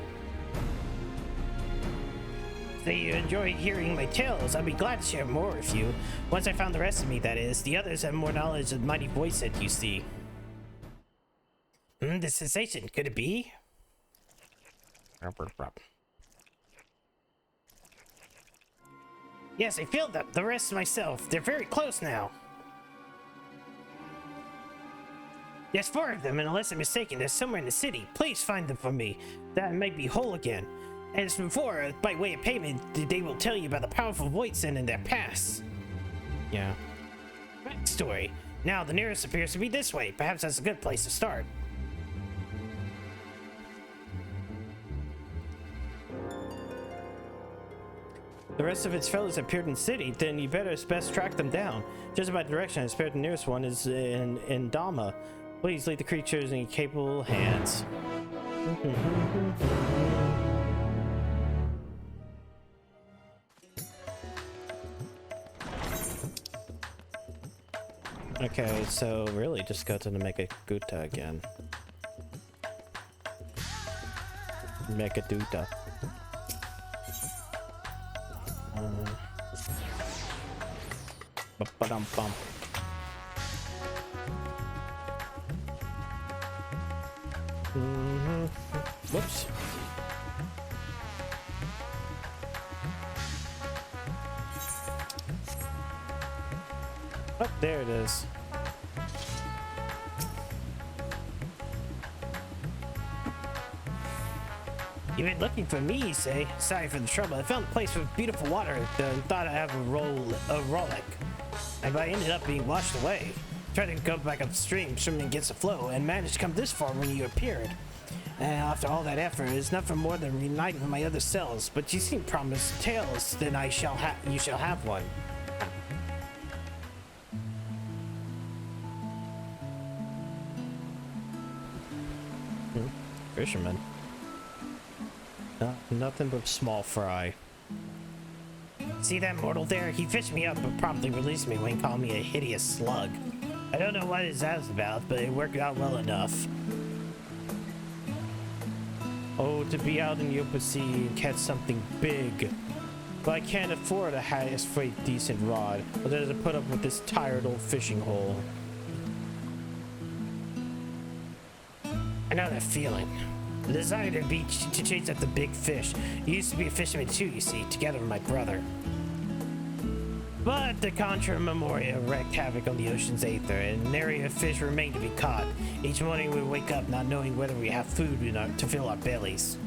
So you enjoy hearing my tales. I'd be glad to share more with you. Once I found the rest of me, that is. The others have more knowledge of the mighty voice set, you see. The sensation, could it be? Yes, I feel that. The rest myself. They're very close now. There's 4 of them, and unless I'm mistaken, they're somewhere in the city. Please find them for me. That I might be whole again. As before, by way of payment, they will tell you about the powerful void scent in their past. Yeah. Backstory. Now, the nearest appears to be this way. Perhaps that's a good place to start. The rest of its fellows appeared in the city, then you better best track them down. Just by direction, I suspect the nearest one is in Dama. Please leave the creatures in capable hands. Okay, so really just go to the Mega Guta again. Mega Duta. Ba-ba-dum-bum. Whoops. Oh, there it is. You've been looking for me, you say? Sorry for the trouble. I found a place with beautiful water and thought I'd have a rollick. But I ended up being washed away. Tried to go back upstream, swimming against the flow, and managed to come this far when you appeared. And after all that effort, it's nothing more than reuniting with my other selves. But you seem promised tales, then you shall have one. Fisherman. Nothing but small fry. See that mortal there? He fished me up but promptly released me when he called me a hideous slug. I don't know what that was about, but it worked out well enough. Oh, to be out in the open sea and catch something big. But I can't afford a highest freight decent rod, other than to put up with this tired old fishing hole. I know that feeling. The desire to chase after big fish. He used to be a fisherman too, you see, together with my brother. But the Contra Memoria wreaked havoc on the ocean's aether, and an area of fish remained to be caught. Each morning we wake up not knowing whether we have food to fill our bellies.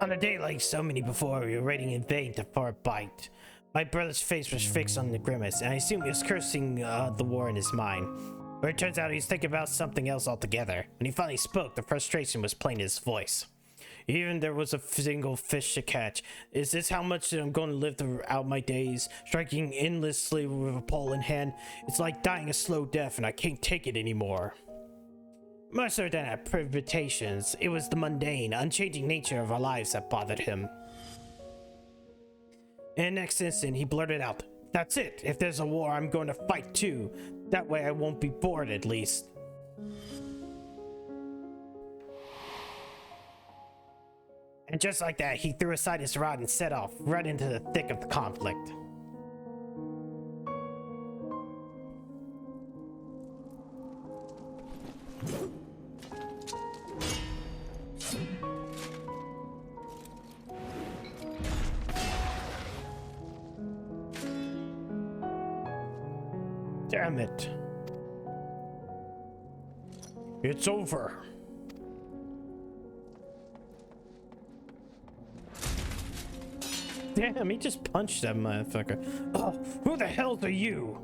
On a day like so many before, we were waiting in vain for a bite. My brother's face was fixed on the grimace, and I assumed he was cursing the war in his mind. But it turns out he was thinking about something else altogether. When he finally spoke, the frustration was plain in his voice. Even there was a single fish to catch. Is this how much I'm going to live throughout my days? Striking endlessly with a pole in hand? It's like dying a slow death, and I can't take it anymore. More so than our privations, it was the mundane, unchanging nature of our lives that bothered him. In the next instant, he blurted out, "That's it. If there's a war, I'm going to fight too. That way I won't be bored, at least." And just like that, he threw aside his rod and set off, right into the thick of the conflict. Damn it. It's over. Damn, he just punched that motherfucker. Oh, who the hell are you?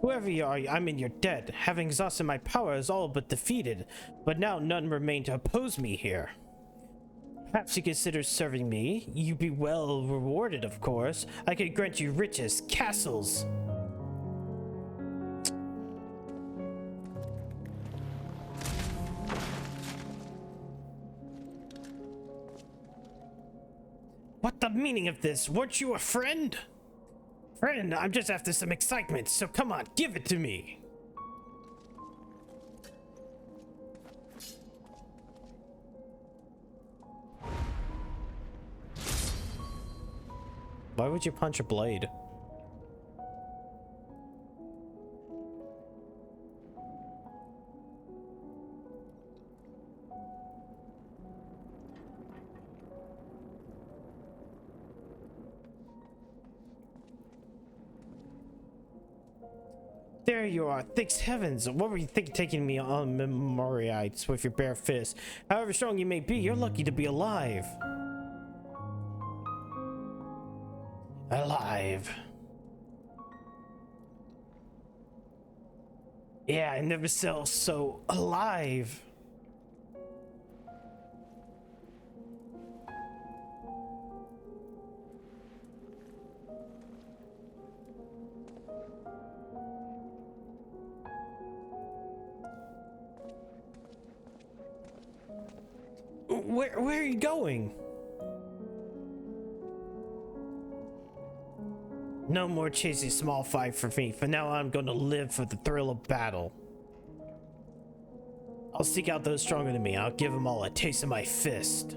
Whoever you are, you're dead. Having exhausted my power is all but defeated, but now none remain to oppose me here. Perhaps you consider serving me. You'd be well rewarded, of course. I could grant you riches, castles. What the meaning of this? Weren't you a friend? Friend, I'm just after some excitement, so come on, give it to me. Why would you punch a blade? There you are. Thanks heavens. What were you thinking taking me on Memorites with your bare fist? However strong you may be, you're lucky to be alive. Alive. Yeah, I never felt so alive. Where are you going? No more chasing small fry for me. For now, I'm going to live for the thrill of battle. I'll seek out those stronger than me. I'll give them all a taste of my fist.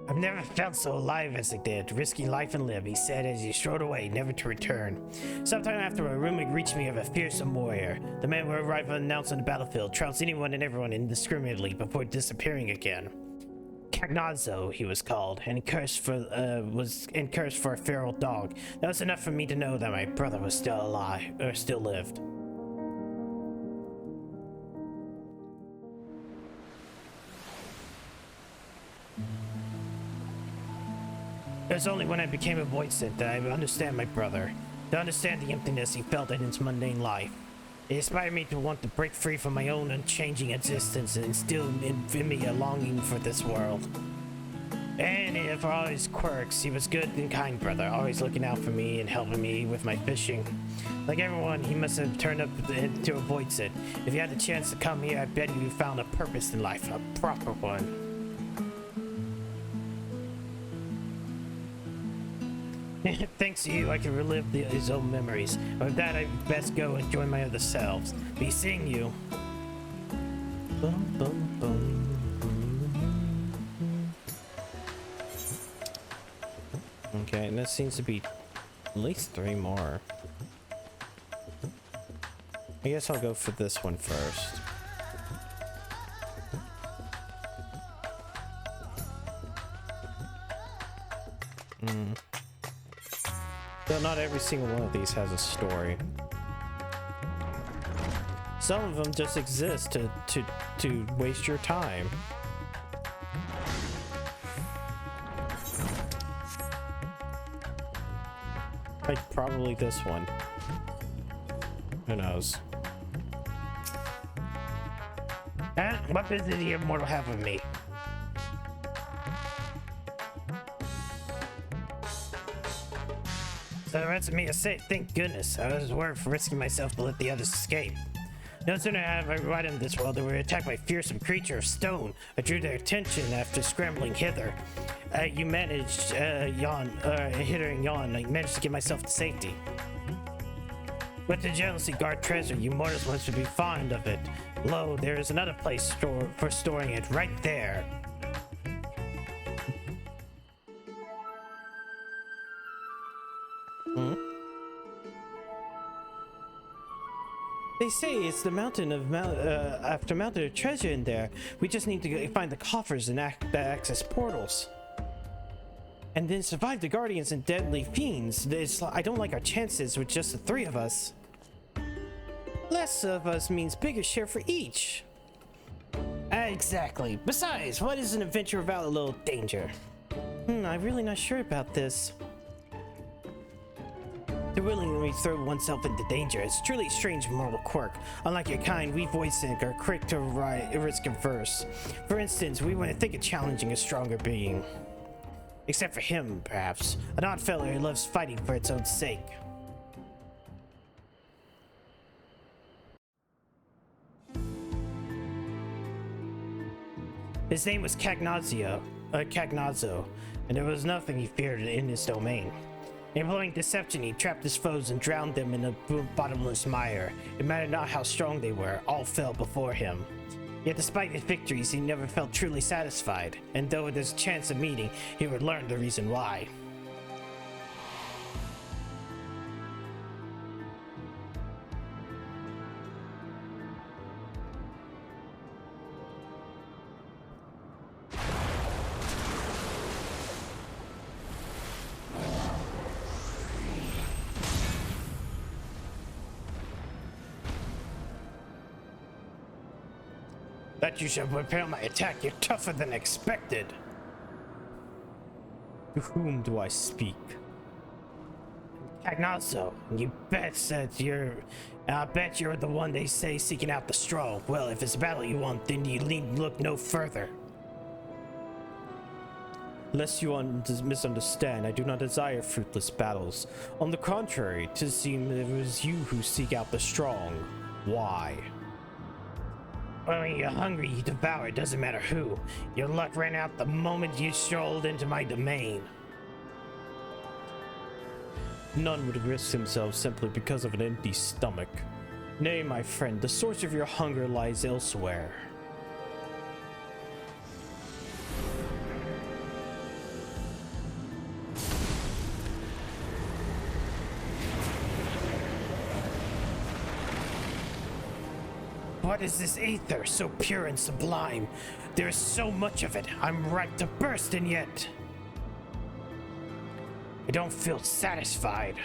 I've never felt so alive as I did, risking life and limb, he said as he strode away, never to return. Sometime after, a rumor reached me of a fearsome warrior. The man would arrive unannounced on the battlefield, trounce anyone and everyone indiscriminately before disappearing again. Cagnazo, he was called, and cursed for a feral dog. That was enough for me to know that my brother was still alive, or still lived. It was only when I became a void synth that I would understand my brother, to understand the emptiness he felt in his mundane life. It inspired me to want to break free from my own unchanging existence and instill in me a longing for this world. And for all his quirks, he was good and kind brother, always looking out for me and helping me with my fishing. Like everyone, he must have turned up into a void synth. If you had the chance to come here, I bet you found a purpose in life, a proper one. Thanks to you, I can relive his own memories. With that, I best go and join my other selves. Be seeing you. Bum, bum, bum. Okay, and there seems to be at least 3 more. I guess I'll go for this one first. Though not every single one of these has a story. Some of them just exist to waste your time. Like probably this one. Who knows? What business do you mortal have with me? So the rest of me is safe, thank goodness. I was worth risking myself to let the others escape. No sooner have I arrived in this world than we were attacked by a fearsome creature of stone. I drew their attention after scrambling hither. You managed, hither and yon, I managed to get myself to safety. With the jealousy guard treasure, you mortals must be fond of it. Lo, there is another place for storing it, right there. They say it's the mountain of mountain of treasure in there. We just need to find the coffers and access portals. And then survive the guardians and deadly fiends. I don't like our chances with just the 3 of us. Less of us means bigger share for each. Exactly. Besides, what is an adventure without a little danger? I'm really not sure about this. To willingly throw oneself into danger is truly a strange mortal quirk. Unlike your kind, we void sync are quick to risk averse. For instance, we wouldn't think of challenging a stronger being. Except for him, perhaps. An odd fellow who loves fighting for its own sake. His name was Cagnazo, and there was nothing he feared in his domain. Employing deception, he trapped his foes and drowned them in a bottomless mire. It mattered not how strong they were, all fell before him. Yet despite his victories, he never felt truly satisfied, and though there's a chance of meeting, he would learn the reason why. That you should prepare my attack. You're tougher than expected. To whom do I speak? Cagnazo, you bet that I bet you're the one they say seeking out the strong. Well, if it's battle you want, then you need look no further. Lest you misunderstand, I do not desire fruitless battles. On the contrary, 'tis seem it was you who seek out the strong. Why? When you're hungry, you devour, it doesn't matter who. Your luck ran out the moment you strolled into my domain. None would risk themselves simply because of an empty stomach. Nay, my friend, the source of your hunger lies elsewhere. What is this aether, so pure and sublime? There is so much of it, I'm ripe to burst, and yet I don't feel satisfied.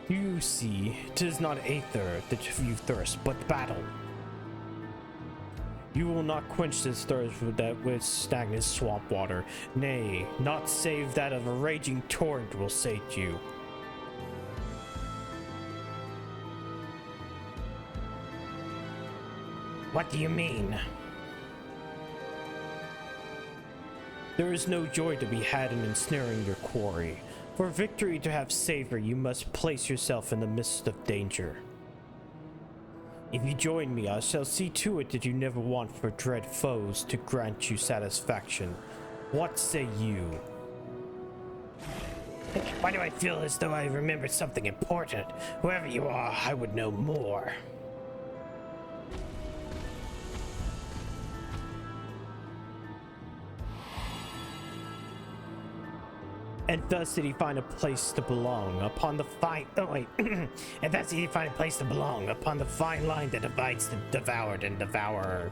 You see, 'tis not aether that you thirst, but battle. You will not quench this thirst with stagnant swamp water. Nay, not save that of a raging torrent will sate you. What do you mean? There is no joy to be had in ensnaring your quarry. For victory to have savor, you must place yourself in the midst of danger. If you join me, I shall see to it that you never want for dread foes to grant you satisfaction. What say you? Why do I feel as though I remembered something important? Whoever you are, I would know more. And thus did he find a place to belong upon the fine. Oh wait, and thus did he find a place to belong upon the fine line that divides the devoured and devourer.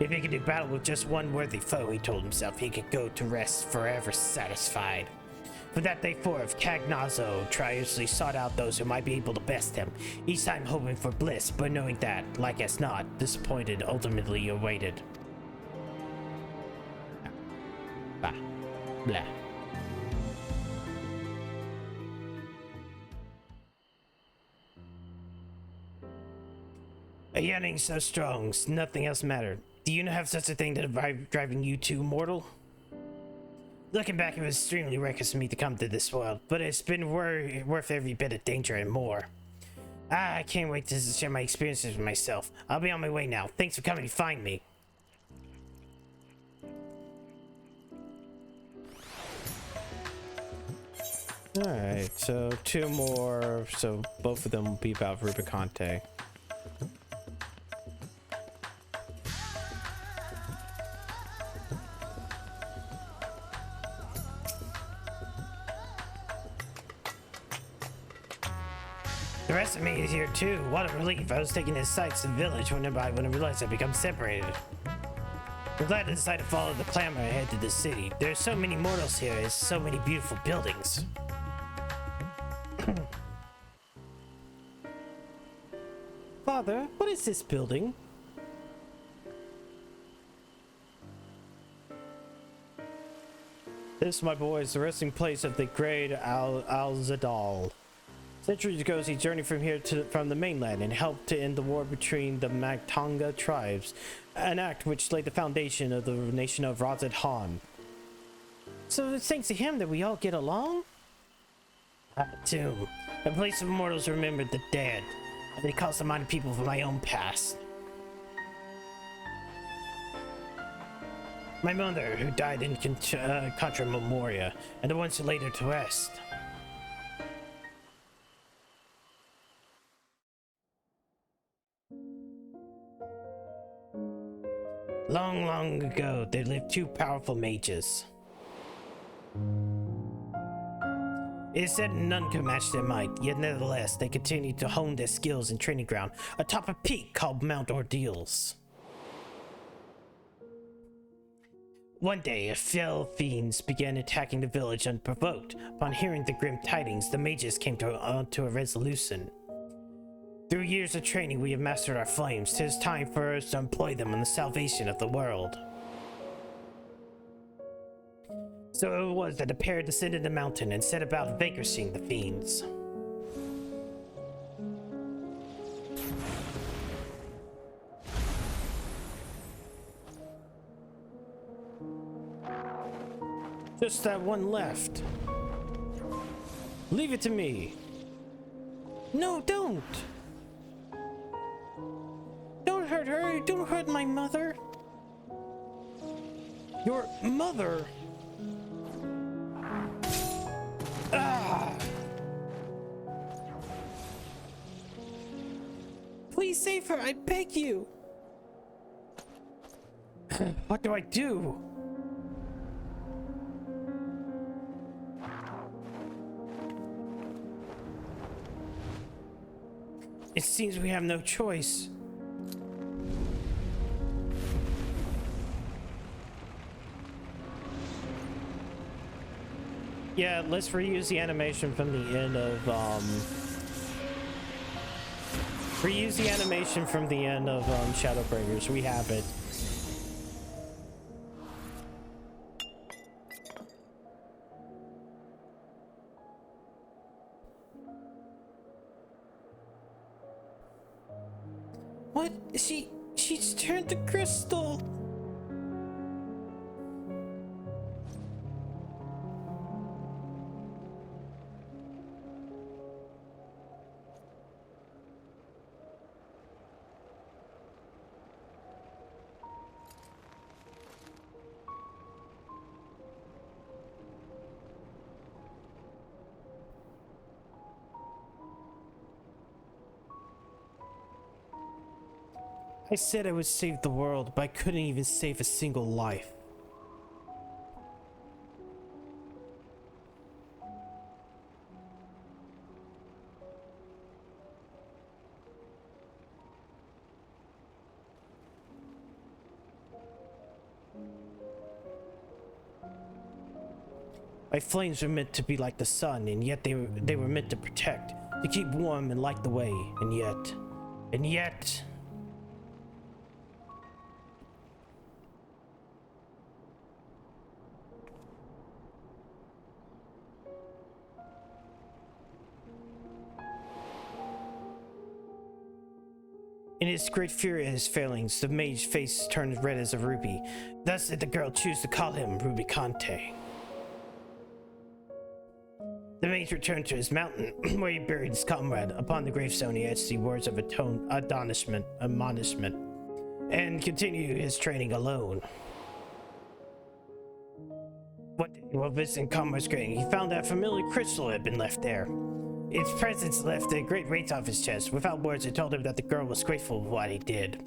If he could do battle with just one worthy foe, he told himself he could go to rest forever satisfied. For that day forth, Cagnazzo tirelessly sought out those who might be able to best him, each time hoping for bliss, but knowing that, like as not, disappointed ultimately awaited. Bah. Blah. A yearning so strong, nothing else mattered. Do you have such a thing that driving you to mortal? Looking back, it was extremely reckless of me to come to this world, but it's been worth every bit of danger and more. I can't wait to share my experiences with myself. I'll be on my way now. Thanks for coming to find me. Alright, so 2 more, so both of them will be about Rubicante. The rest of me is here too. What a relief. I was taking his sights to the village when I realized I'd become separated. I'm glad I decided to follow the clamor ahead to the city. There's so many mortals here, there's so many beautiful buildings. Father, what is this building? This, my boy, is the resting place of the great Al-Zadal. Centuries ago, he journeyed from here from the mainland and helped to end the war between the Magtanga tribes, an act which laid the foundation of the nation of Razad Han. So it's thanks to him that we all get along? Tomb, a place of mortals remembered the dead. They call to mind people from my own past. My mother, who died in Contra Memoria, and the ones who laid her to rest. Long, long ago, there lived 2 powerful mages. It is said none could match their might, yet nevertheless, they continued to hone their skills in training ground atop a peak called Mount Ordeals. One day, a fell fiends began attacking the village unprovoked. Upon hearing the grim tidings, the mages came to a resolution. Through years of training, we have mastered our flames. 'Tis time for us to employ them in the salvation of the world. So it was that the pair descended the mountain and set about vanquishing the fiends. Just that one left. Leave it to me. No, don't. Don't hurt her. Don't hurt my mother. Your mother? Ah! Please save her, I beg you. What do I do? It seems we have no choice. Yeah, let's reuse the animation from the end of, reuse the animation from the end of, Shadowbringers. We have it. What? She's turned to crystal. I said I would save the world, but I couldn't even save a single life. My flames were meant to be like the sun, and yet they were meant to protect, to keep warm and light the way, and yet... In his great fury at his failings, the mage's face turned red as a ruby. Thus did the girl choose to call him Rubicante. The mage returned to his mountain, where he buried his comrade. Upon the gravestone he etched the words of admonishment, and continued his training alone. One day, while visiting comrade's grave, he found that a familiar crystal had been left there. Its presence left a great weight off his chest. Without words, it told him that the girl was grateful for what he did.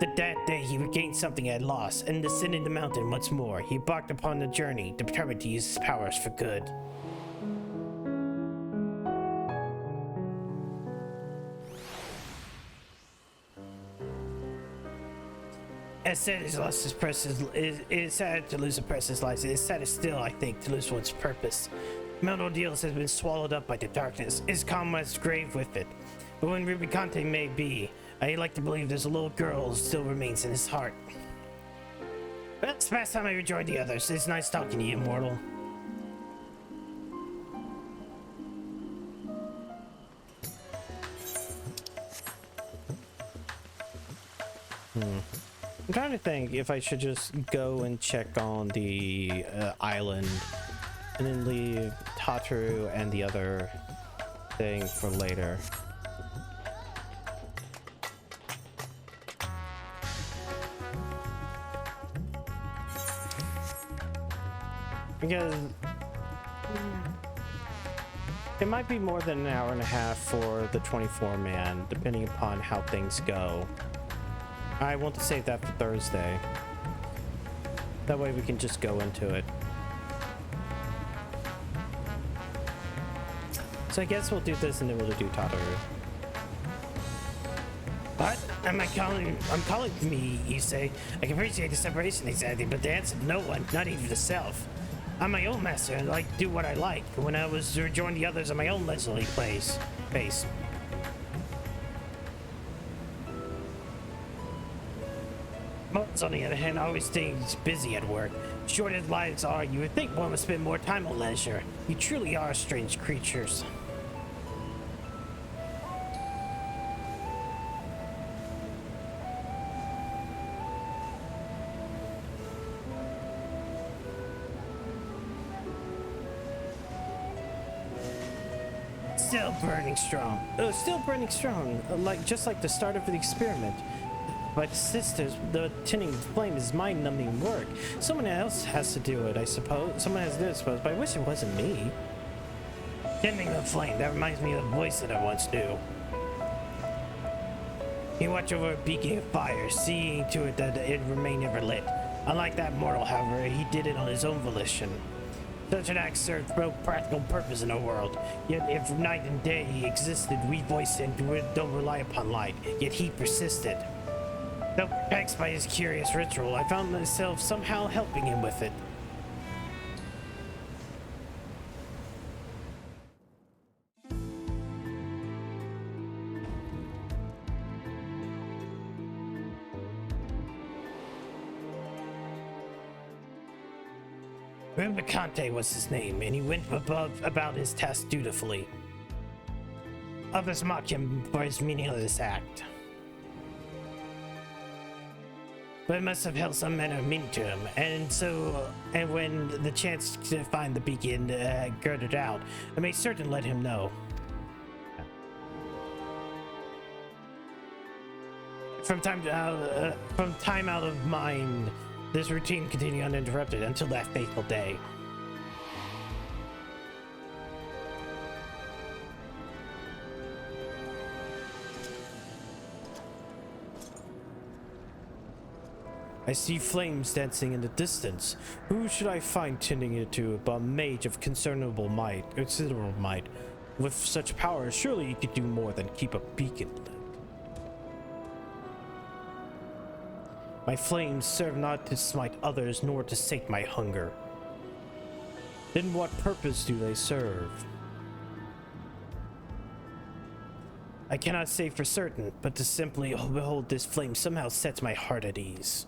That day he regained something he had lost, and descending the mountain once more, he embarked upon the journey, determined to use his powers for good. As sad as lost his precious, it is sad to lose a precious life. It is sadder still, I think, to lose one's purpose. Mount Ordeals has been swallowed up by the darkness, his comrade's grave with it. But when Rubicante may be, I like to believe there's a little girl who still remains in his heart. Well, it's past time I rejoined the others. It's nice talking to you, mortal. I'm trying to think if I should just go and check on the island and then leave Tataru and the other thing for later. Because it might be more than an hour and a half for the 24-man, depending upon how things go. I want to save that for Thursday. That way we can just go into it. So I guess we'll do this and then we'll do Tataru. What? I'm calling me, you say? I can appreciate the separation exactly, but the answer no one, not even the self. I'm my own master and I like to do what I like. When I was to rejoin the others on my own leisurely pace. Moths, on the other hand, always stays busy at work. Short as lives are, you would think one would spend more time on leisure. You truly are strange creatures. Still burning strong. Still burning strong. Just like the start of the experiment. By the sisters, the tending flame is mind-numbing work. Someone else has to do it, I suppose. Someone has to do it, I suppose, but I wish it wasn't me. Tending the flame, that reminds me of the voice that I once knew. He watched over a beacon of fire, seeing to it that it remained ever lit. Unlike that mortal, however, he did it on his own volition. Such an act served no practical purpose in our world. Yet if night and day existed, we voiced and don't rely upon light. Yet he persisted. Though perplexed by his curious ritual, I found myself somehow helping him with it. Rubicante was his name, and he went about his task dutifully. Others mock him for his meaningless act, but it must have held some manner of meaning to him, and when the chance to find the beacon girded out, I made certain to let him know. From time out of mind, this routine continued uninterrupted until that fateful day. I see flames dancing in the distance. Who should I find tending it to but a mage of considerable might? With such power, surely you could do more than keep a beacon lit. My flames serve not to smite others, nor to sate my hunger. Then what purpose do they serve? I cannot say for certain, but to simply behold this flame somehow sets my heart at ease.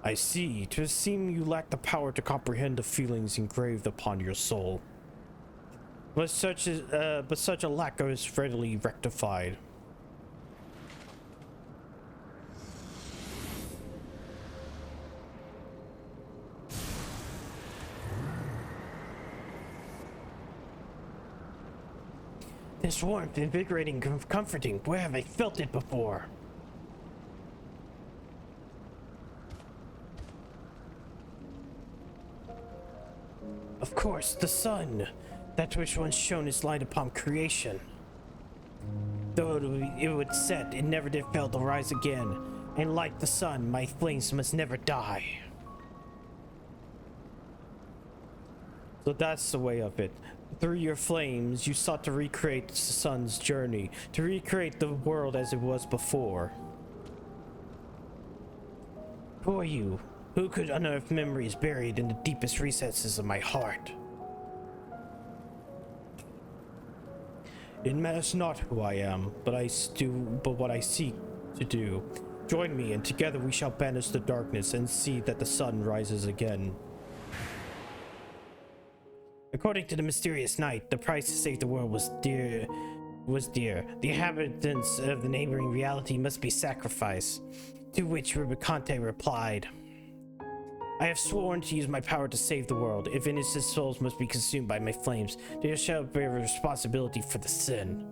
I see. 'Twould seem you lack the power to comprehend the feelings engraved upon your soul. But such a lack is readily rectified. This warmth, invigorating, comforting. Where have I felt it before? Of course, the sun, that which once shone its light upon creation. Though it would set, it never did fail to rise again. And like the sun, my flames must never die. So that's the way of it. Through your flames, you sought to recreate the sun's journey, to recreate the world as it was before. Who are you? Who could unearth memories buried in the deepest recesses of my heart? It matters not who I am, but what I seek to do. Join me, and together we shall banish the darkness and see that the sun rises again. According to the mysterious night, the price to save the world was dear. The inhabitants of the neighboring reality must be sacrificed. To which Rubicante replied, I have sworn to use my power to save the world. If innocent souls must be consumed by my flames, they shall bear responsibility for the sin.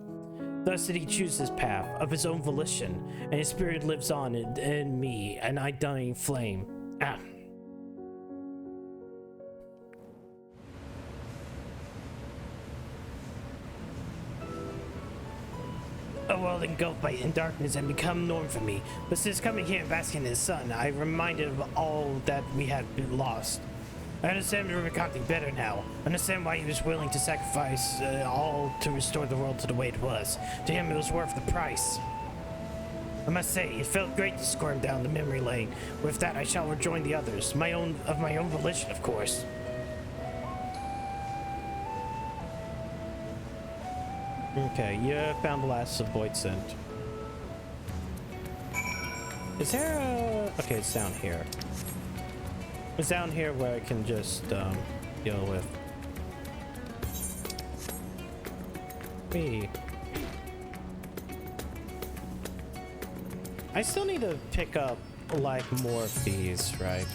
Thus did he choose this path of his own volition, and his spirit lives on in me, an undying flame. A world engulfed in darkness had become norm for me, but since coming here and basking in the sun, I reminded of all that we had been lost. I understand Rubicante better now. Understand why he was willing to sacrifice all to restore the world to the way it was. To him, it was worth the price. I must say, it felt great to squirm down the memory lane. With that, I shall rejoin the others, of my own volition, of course. Okay, you found the last of Void Scent. Is there a... Okay, it's down here. It's down here where I can just deal with. Me. I still need to pick up like more of these, right?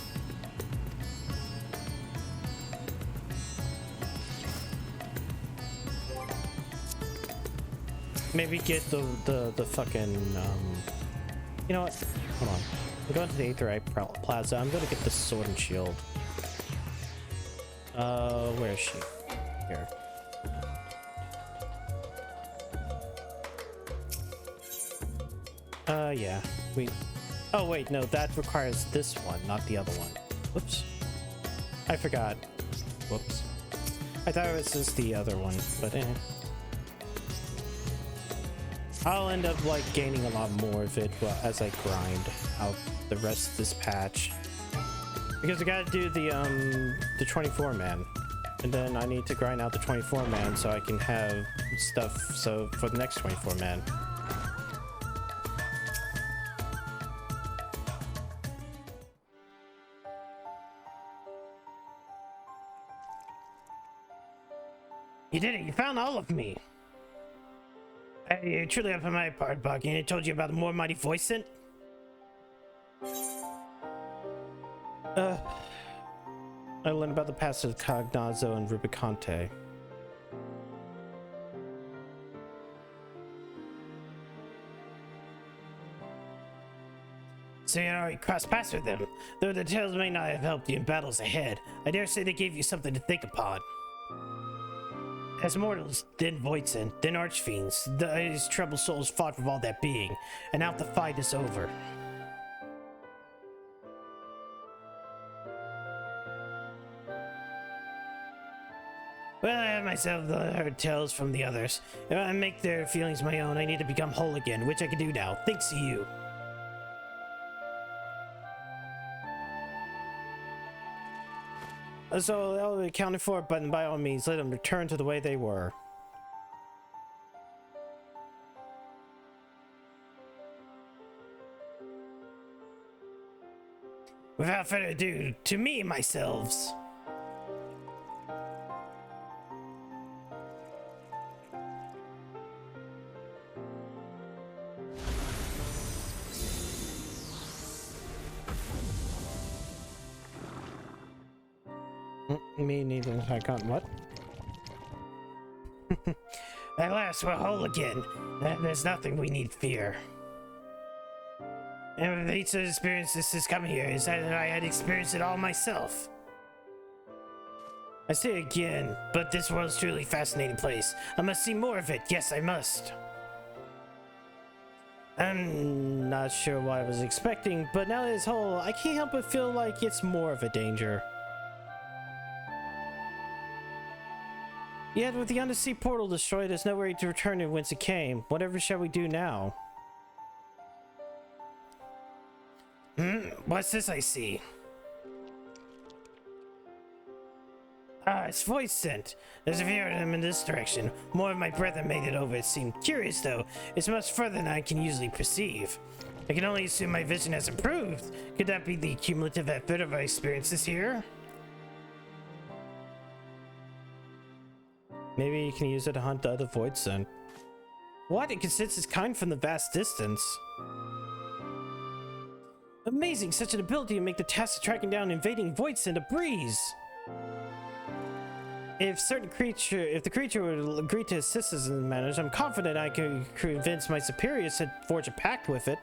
Maybe get the fucking you know what? Hold on. I'm going to the Aetherite Plaza. I'm gonna get the sword and shield. Where is she? Here. Yeah. Oh wait, no, that requires this one, not the other one. Whoops. I forgot. Whoops. I thought it was just the other one, but eh. I'll end up like gaining a lot more of it as I grind out the rest of this patch. Because I gotta do the 24 man. And then I need to grind out the 24 man so I can have stuff so for the next 24 man. You did it! You found all of me! You're truly up on my part, Bucky, and I told you about the more mighty voice scent? I learned about the past of Cognazo and Rubicante. So you already crossed paths with them. Though the tales may not have helped you in battles ahead, I dare say they gave you something to think upon. As mortals, then Voidsent, then Archfiends, these troubled souls fought with all that being, and now the fight is over. Well, I have myself heard tales from the others. If I make their feelings my own, I need to become whole again, which I can do now, thanks to you. So that'll be accounted for, but by all means, let them return to the way they were. Without further ado, to me, myselves. Me neither. I can't. What? At last, we're whole again. There's nothing we need fear. And with each of the experiences has come here, is that I had experienced it all myself. I say again, but this world's truly a fascinating place. I must see more of it. Yes, I must. I'm not sure what I was expecting, but now that it's whole, I can't help but feel like it's more of a danger. Yet with the undersea portal destroyed, there's nowhere to return to whence it came. Whatever shall we do now? What's this I see? Ah, it's voice scent. There's a few of them in this direction. More of my brethren made it over, it seemed. Curious though, it's much further than I can usually perceive. I can only assume my vision has improved. Could that be the cumulative effect of our experiences here? Maybe you can use it to hunt the other void scent. What? It can sense its kind from the vast distance. Amazing! Such an ability to make the task of tracking down invading void scent a breeze! If the creature would agree to assist us in the matters, I'm confident I could convince my superiors to forge a pact with it.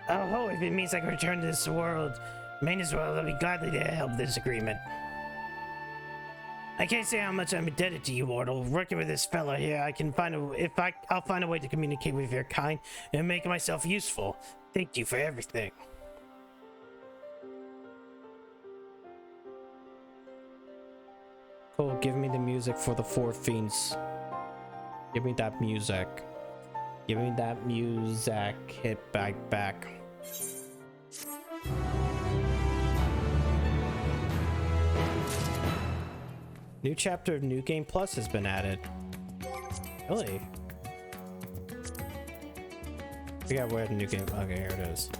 Oh, if it means I can return to this world, may as well, I'll be gladly to help this agreement. I can't say how much I'm indebted to you, mortal. Working with this fella here, I'll find a way to communicate with your kind and make myself useful. Thank you for everything. Cool, give me the music for the four fiends. Give me that music. Give me that music. Hit back. New chapter of New Game Plus has been added. Really? I forgot where the new game. Okay, here it is.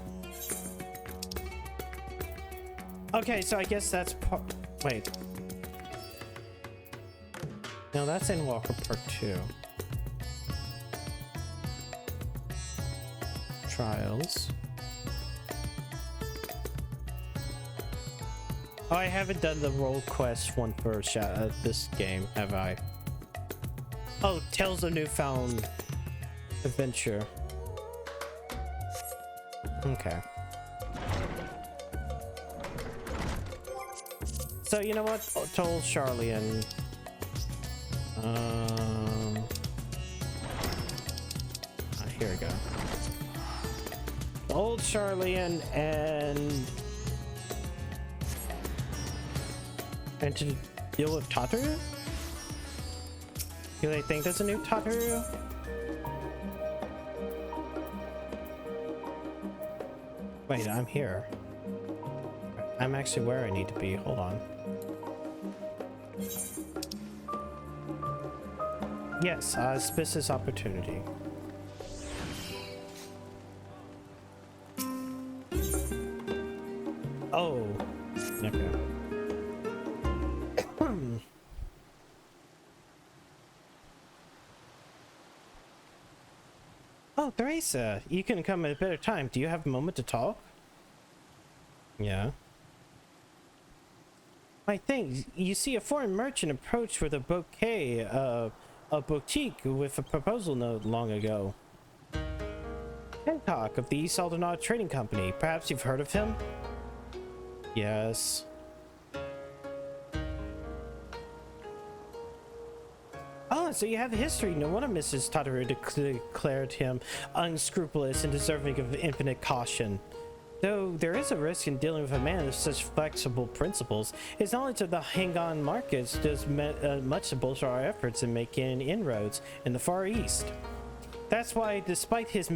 Okay, so I guess that's part. Wait. No, that's in Walker Part 2. Trials. Oh, I haven't done the role quest one for this game, have I? Oh, Tales of Newfound Adventure. Okay. So, you know what? Oh, told Charlian. Here we go. Old Charlian and And to deal with Tataru? Do they think there's a new Tataru? Wait, I'm here. I'm actually where I need to be. Hold on. Yes, auspicious opportunity. Oh, okay. Oh, Theresa, you can come at a better time. Do you have a moment to talk? Yeah. My thing, you see, a foreign merchant approached with a bouquet, a boutique with a proposal note long ago. Hancock of the East Aldernaut Trading Company. Perhaps you've heard of him? Yes. Oh, so you have history. No wonder Mrs. Tataru declared him unscrupulous and deserving of infinite caution. Though there is a risk in dealing with a man of such flexible principles, his knowledge of the Hangan markets does much to bolster our efforts in making inroads in the Far East. That's why, despite her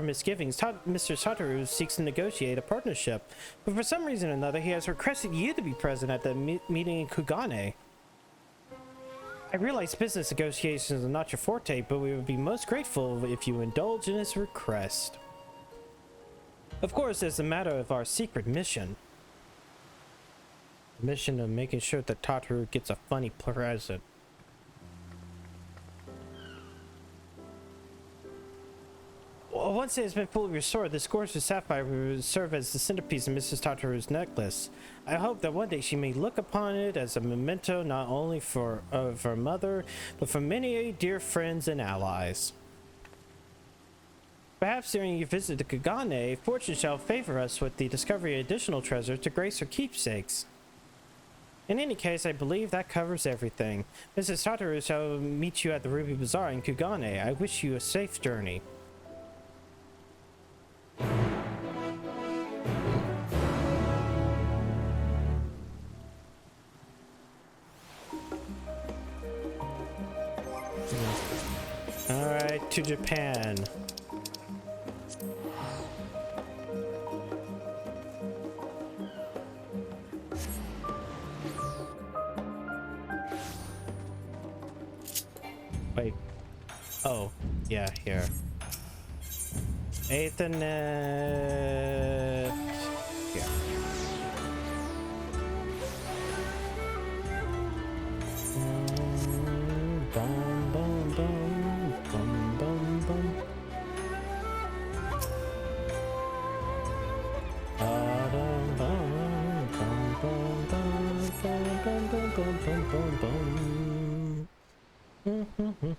misgivings, Mr. Tataru seeks to negotiate a partnership. But for some reason or another, he has requested you to be present at the meeting in Kugane. I realize business negotiations are not your forte, but we would be most grateful if you indulge in his request. Of course, there's a matter of our secret mission. The mission of making sure that Tataru gets a funny present. Once it has been fully restored, this gorgeous sapphire will serve as the centerpiece of Mrs. Tataru's necklace. I hope that one day she may look upon it as a memento not only for her mother, but for many dear friends and allies. Perhaps during your visit to Kugane, fortune shall favor us with the discovery of additional treasure to grace her keepsakes. In any case, I believe that covers everything. Mrs. Tataru shall meet you at the Ruby Bazaar in Kugane. I wish you a safe journey. Alright, to Japan. Wait. Oh, yeah, here. Ethernet. Yeah. Bum, bum, bum, bum, bum, bum. Bum, bum, bum, bum, bum, bum, bum, bum, bum, bum, bum. Mm-hmm.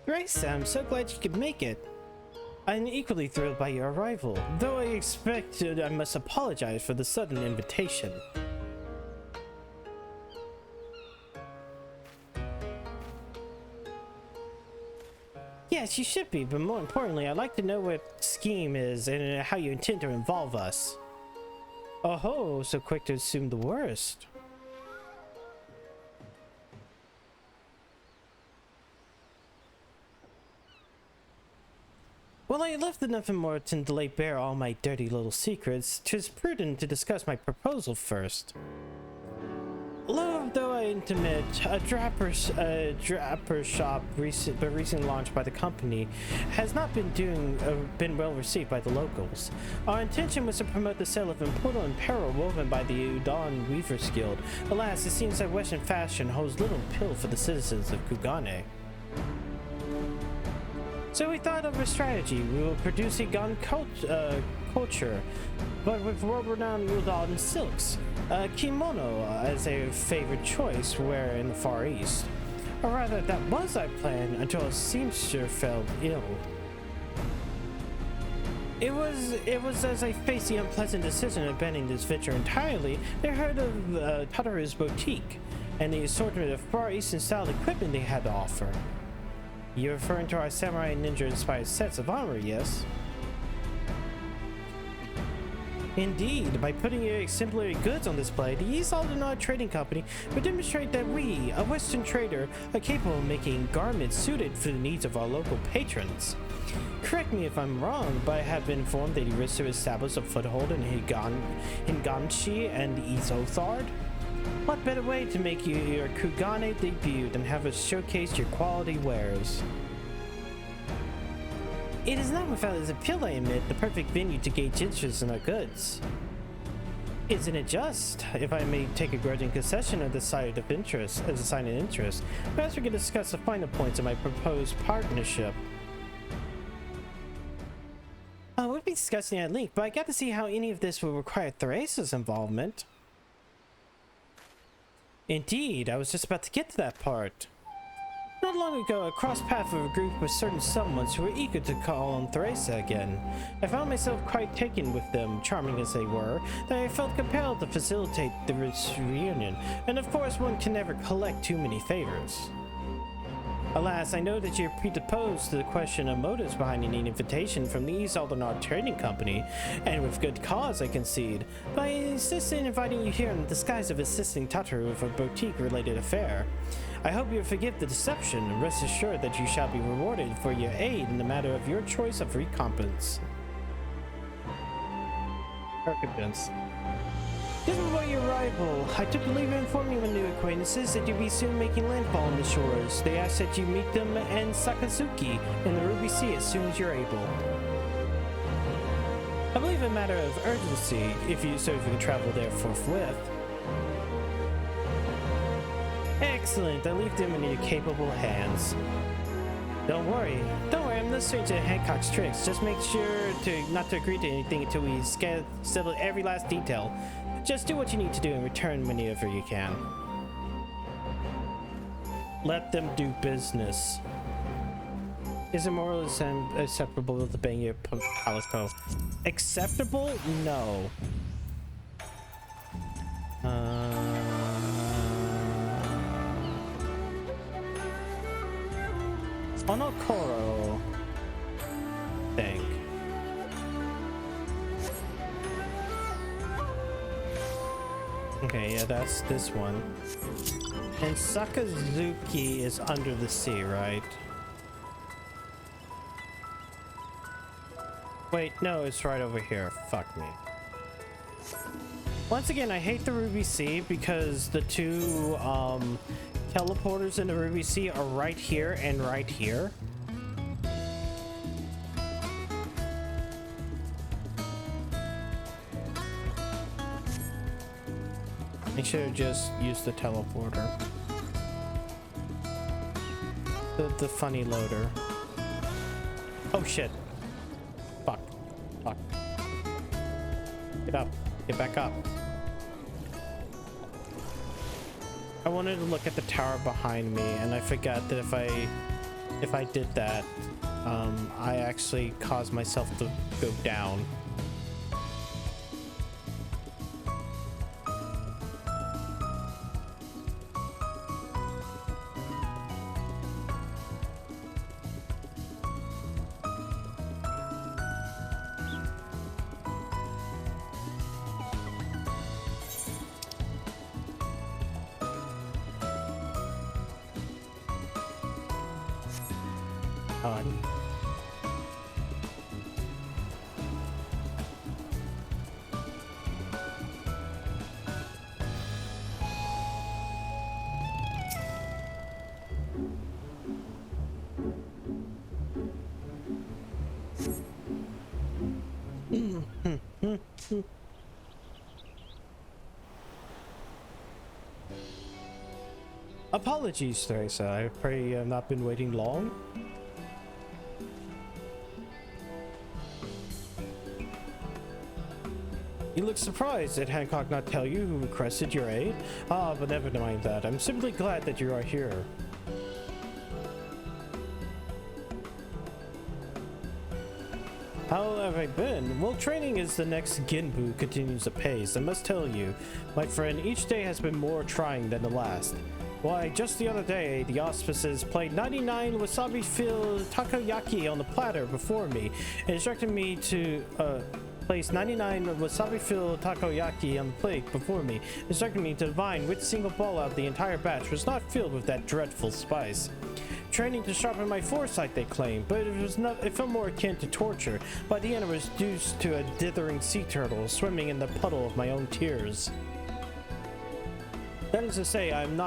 Grace, I'm so glad you could make it. I'm equally thrilled by your arrival, though I expected I must apologize for the sudden invitation. Yes, you should be, but more importantly, I'd like to know what the scheme is and how you intend to involve us. Oh ho, so quick to assume the worst. Well, I left nothing more to lay bare all my dirty little secrets. 'Tis prudent to discuss my proposal first. Though I intimate, a draper shop recently launched by the company has not been well received by the locals. Our intention was to promote the sale of important apparel woven by the Udon Weavers Guild. Alas, it seems that Western fashion holds little appeal for the citizens of Kugane. So we thought of a strategy. We will produce a gun culture, but with world-renowned Udon silks. Kimono as a favorite choice where in the Far East. Or rather, that was our plan until a seamster fell ill. It was as I faced the unpleasant decision of abandoning this venture entirely, I heard of Tataru's boutique and the assortment of Far Eastern style equipment they had to offer. You're referring to our samurai and ninja inspired sets of armor, yes? Indeed, by putting your exemplary goods on display, the East Aldenard Trading Company would demonstrate that we, a Western trader, are capable of making garments suited for the needs of our local patrons. Correct me if I'm wrong, but I have been informed that you wish to establish a foothold in Higanshi and Izothard. What better way to make your Kugane debut than have us showcase your quality wares? It is not without its appeal, I admit, the perfect venue to gauge interest in our goods. Isn't it just? If I may take a grudging concession as a sign of interest, perhaps we can discuss the finer points of my proposed partnership. We'll be discussing at length, but I got to see how any of this will require Theresa's involvement. Indeed, I was just about to get to that part. Not long ago, I crossed paths with a group of certain someones who were eager to call on Theresa again. I found myself quite taken with them, charming as they were, that I felt compelled to facilitate the reunion, and of course one can never collect too many favors. Alas, I know that you're predisposed to the question of motives behind any invitation from the East Aldenard Trading Company, and with good cause, I concede, but I insist in inviting you here in the disguise of assisting Tataru with a boutique-related affair. I hope you'll forgive the deception, and rest assured that you shall be rewarded for your aid in the matter of your choice of recompense. Recompense. Just before your arrival, I took the leave of informing my new acquaintances that you'll be soon making landfall on the shores. They ask that you meet them and Sakazuki in the Ruby Sea as soon as you're able. I believe a matter of urgency, if you can travel there forthwith. Excellent, I leave them in your capable hands. Don't worry, I'm no stranger to Hancock's tricks. Just make sure not to agree to anything until we settle every last detail. Just do what you need to do and return whenever you can. Let them do business. Is it morally acceptable to bang your palace toe? Acceptable? No. Onokoro thing. Okay, yeah, that's this one. And Sakazuki is under the sea, right? Wait, no, it's right over here. Fuck me. Once again, I hate the Ruby Sea because the two teleporters in the Ruby Sea are right here and right here. I should have just used the teleporter. The funny loader. Oh shit. Fuck. Fuck. Get up. Get back up. I wanted to look at the tower behind me, and I forgot that if I did that, I actually caused myself to go down. Apologies, Theresa. I pray you have not been waiting long. You look surprised. Did Hancock not tell you who requested your aid? Ah, but never mind that. I'm simply glad that you are here. How have I been? Well, training is the next Ginbu continues apace. I must tell you, my friend, each day has been more trying than the last. Why, just the other day, the auspices played 99 wasabi-filled takoyaki on the platter before me and instructed me to place 99 wasabi-filled takoyaki on the plate before me, instructing me to divine which single ball out of the entire batch was not filled with that dreadful spice. Training to sharpen my foresight, they claim, but it felt more akin to torture. By the end, I was reduced to a dithering sea turtle, swimming in the puddle of my own tears. That is to say, I am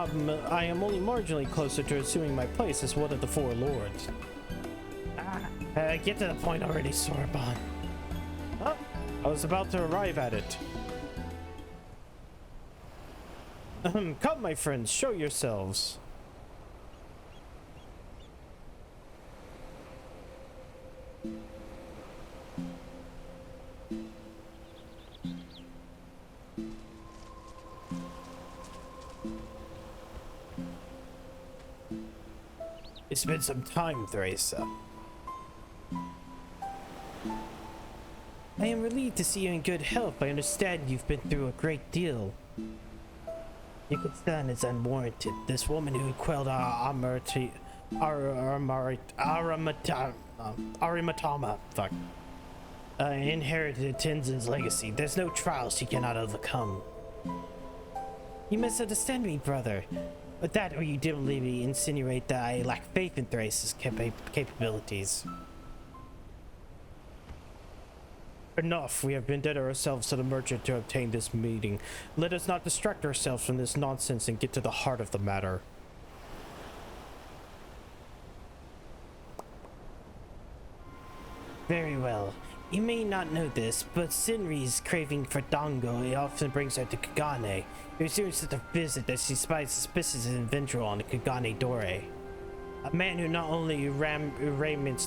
only marginally closer to assuming my place as one of the four lords. Get to the point already, Sorbonne. Oh, I was about to arrive at it. Come, my friends, show yourselves. It's been some time, Theresa. I am relieved to see you in good health. I understand you've been through a great deal. Your concern is unwarranted. This woman who quelled our Arimatama, inherited Tenzin's legacy. There's no trial she cannot overcome. You misunderstand me, brother. But that or you deliberately insinuate that I lack faith in Theresa's capabilities. Enough. We have indebted ourselves to the merchant to obtain this meeting. Let us not distract ourselves from this nonsense and get to the heart of the matter. Very well. You may not know this, but Sinri's craving for dango often brings her to Kagane. It was during such a visit that she spied suspicious individual on the Kagane Dore. A man who not only raiments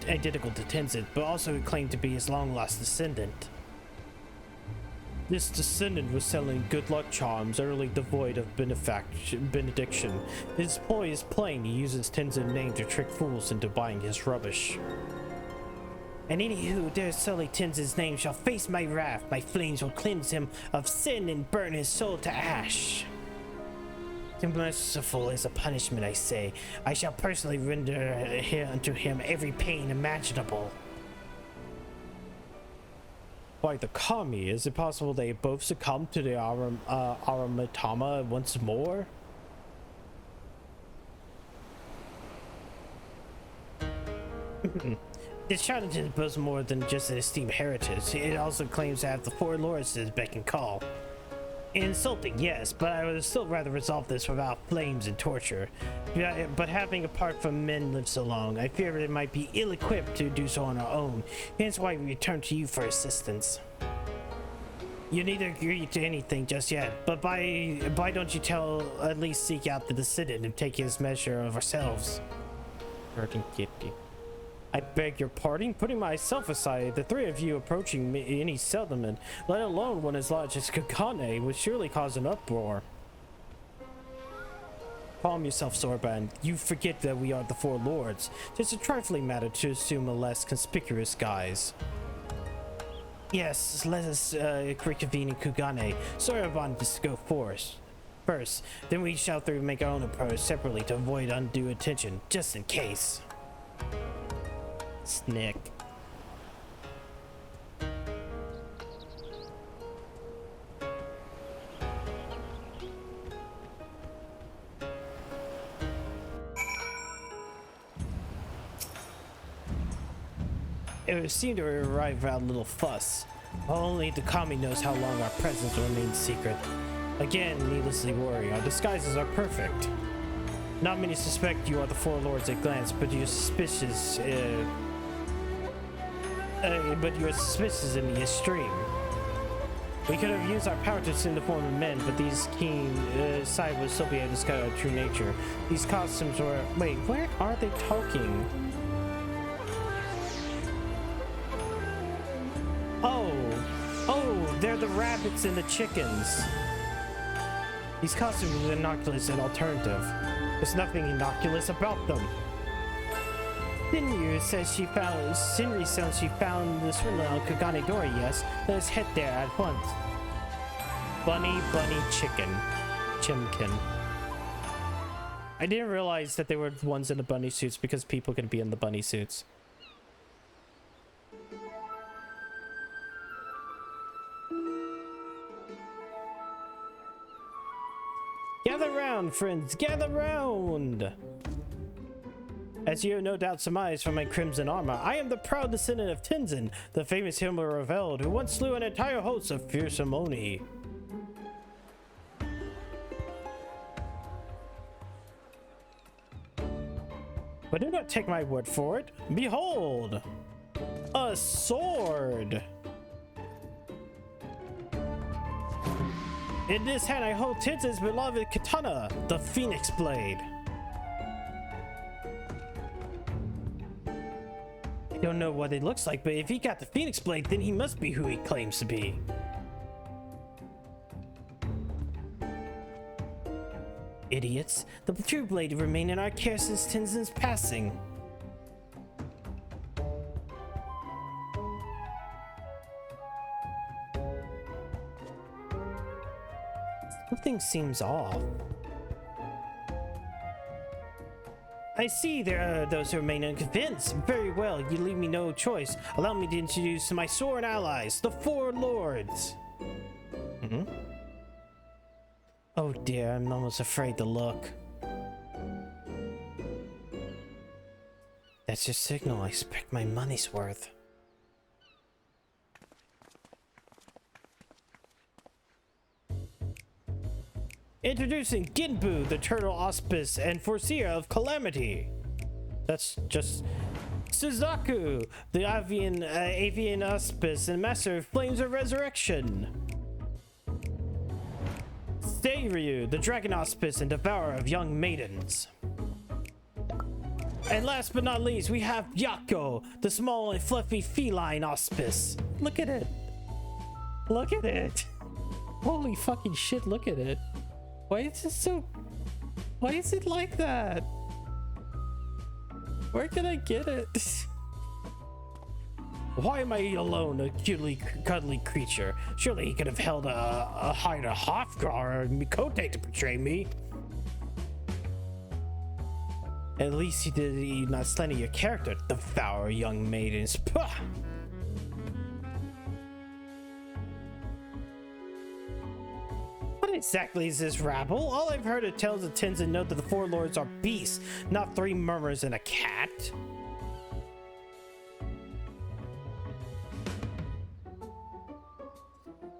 identical to Tenzin, but also claimed to be his long-lost descendant. This descendant was selling good luck charms, utterly devoid of benediction. His ploy is plain. He uses Tenzin's name to trick fools into buying his rubbish. And any who dares sully Tenzin's name shall face my wrath. My flames will cleanse him of sin and burn his soul to ash. Merciful is a punishment, I say. I shall personally render unto him every pain imaginable. Why, the Kami? Is it possible they both succumb to the Arimatama once more? This charlatan boasts more than just an esteemed heritage. It also claims to have the four lords at beck and call. Insulting, yes, but I would still rather resolve this without flames and torture. But having apart from men lived so long, I fear it might be ill-equipped to do so on our own. Hence why we return to you for assistance. You neither agree to anything just yet, but why don't you at least seek out the descendant and take his measure of ourselves? I beg your pardon, putting myself aside, the three of you approaching me any settlement, let alone one as large as Kagane, would surely cause an uproar. Calm yourself, Sorban. You forget that we are the four lords. It's a trifling matter to assume a less conspicuous guise. Yes, let us reconvene in Kugane. Sorban just go first. Then we shall make our own approach separately to avoid undue attention, just in case. Snick. It seemed to arrive without a little fuss. Only the Kami knows how long our presence will remain secret. Again, needlessly worrying, our disguises are perfect. Not many suspect you are the four lords at glance, but you're suspicious. But you're suspicious in the extreme. We could have used our power to assume the form of men, but these keen sight would still be able to discover our true nature. These costumes were. Wait, where are they talking? rabbits and the chickens. These costumes are innocuous and alternative. There's nothing innocuous about them. Sinri says she found this riddle on Kaganidori, yes. Let us head there at once. Bunny, chicken. Chimkin. I didn't realize that they were the ones in the bunny suits because people can be in the bunny suits. Gather round, friends, gather round! As you no doubt surmise from my crimson armor, I am the proud descendant of Tenzin, the famous hero of Eld, who once slew an entire host of fearsome Oni. But do not take my word for it. Behold! A sword! In this hand I hold Tenzin's beloved katana, the Phoenix Blade. I don't know what it looks like, but if he got the Phoenix Blade, then he must be who he claims to be. Idiots. The true blade remained in our care since Tenzin's passing. Something seems off. I see there are those who remain unconvinced. Very well, you leave me no choice. Allow me to introduce my sworn allies, the Four Lords. Oh dear, I'm almost afraid to look. That's your signal. I expect my money's worth. Introducing Ginbu, the Turtle Auspice and Foreseer of Calamity. That's just Suzaku, the Avian Auspice and Master of Flames of Resurrection. Seiryu, the Dragon Auspice and Devourer of Young Maidens. And last but not least, we have Yako, the small and fluffy feline auspice. Look at it. Look at it. Holy fucking shit, look at it. Why is it so... Why is it like that? Where can I get it? Why am I alone, a cutely cuddly creature? Surely he could have held a hider Hofgar or Mikote to betray me. At least he did not slander your character, devour young maidens. Pah! What exactly is this rabble? All I've heard of tales of Tenzin note that the Four Lords are beasts, not three murmurs and a cat.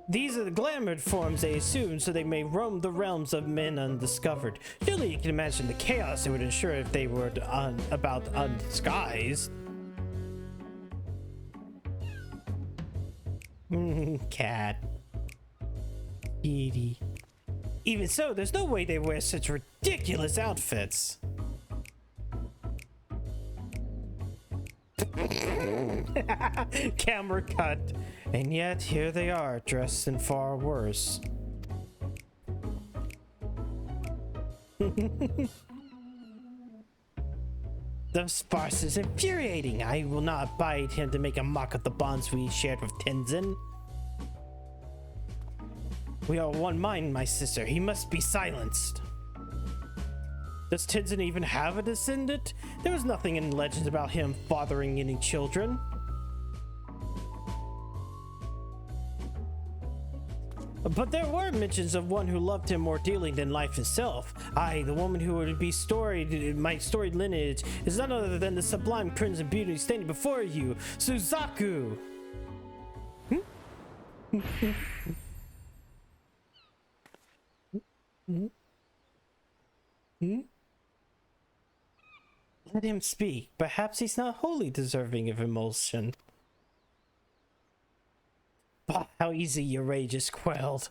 These are the glamoured forms they assume so they may roam the realms of men undiscovered. Surely you can imagine the chaos it would ensure if they were about undisguised. Cat. Edie. Even so, there's no way they wear such ridiculous outfits. Camera cut. And yet, here they are, dressed in far worse. This farce is infuriating. I will not abide him to make a mock of the bonds we shared with Tenzin. We are one mind, my sister. He must be silenced. Does Tenzin even have a descendant? There was nothing in legends about him fathering any children. But there were mentions of one who loved him more dearly than life itself. Aye, the woman who would be my storied lineage is none other than the sublime crimson beauty standing before you, Suzaku! Let him speak. Perhaps he's not wholly deserving of emotion. Bah, how easy your rage is quelled.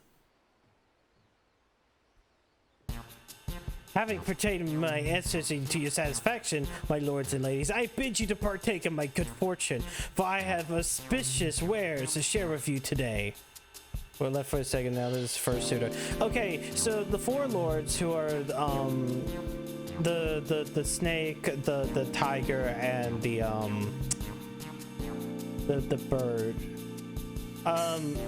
Having portrayed my answers to your satisfaction, my lords and ladies, I bid you to partake of my good fortune, for I have auspicious wares to share with you today. We're left for a second now. This is first suitor. Okay, so the four lords who are the snake, the tiger, and the bird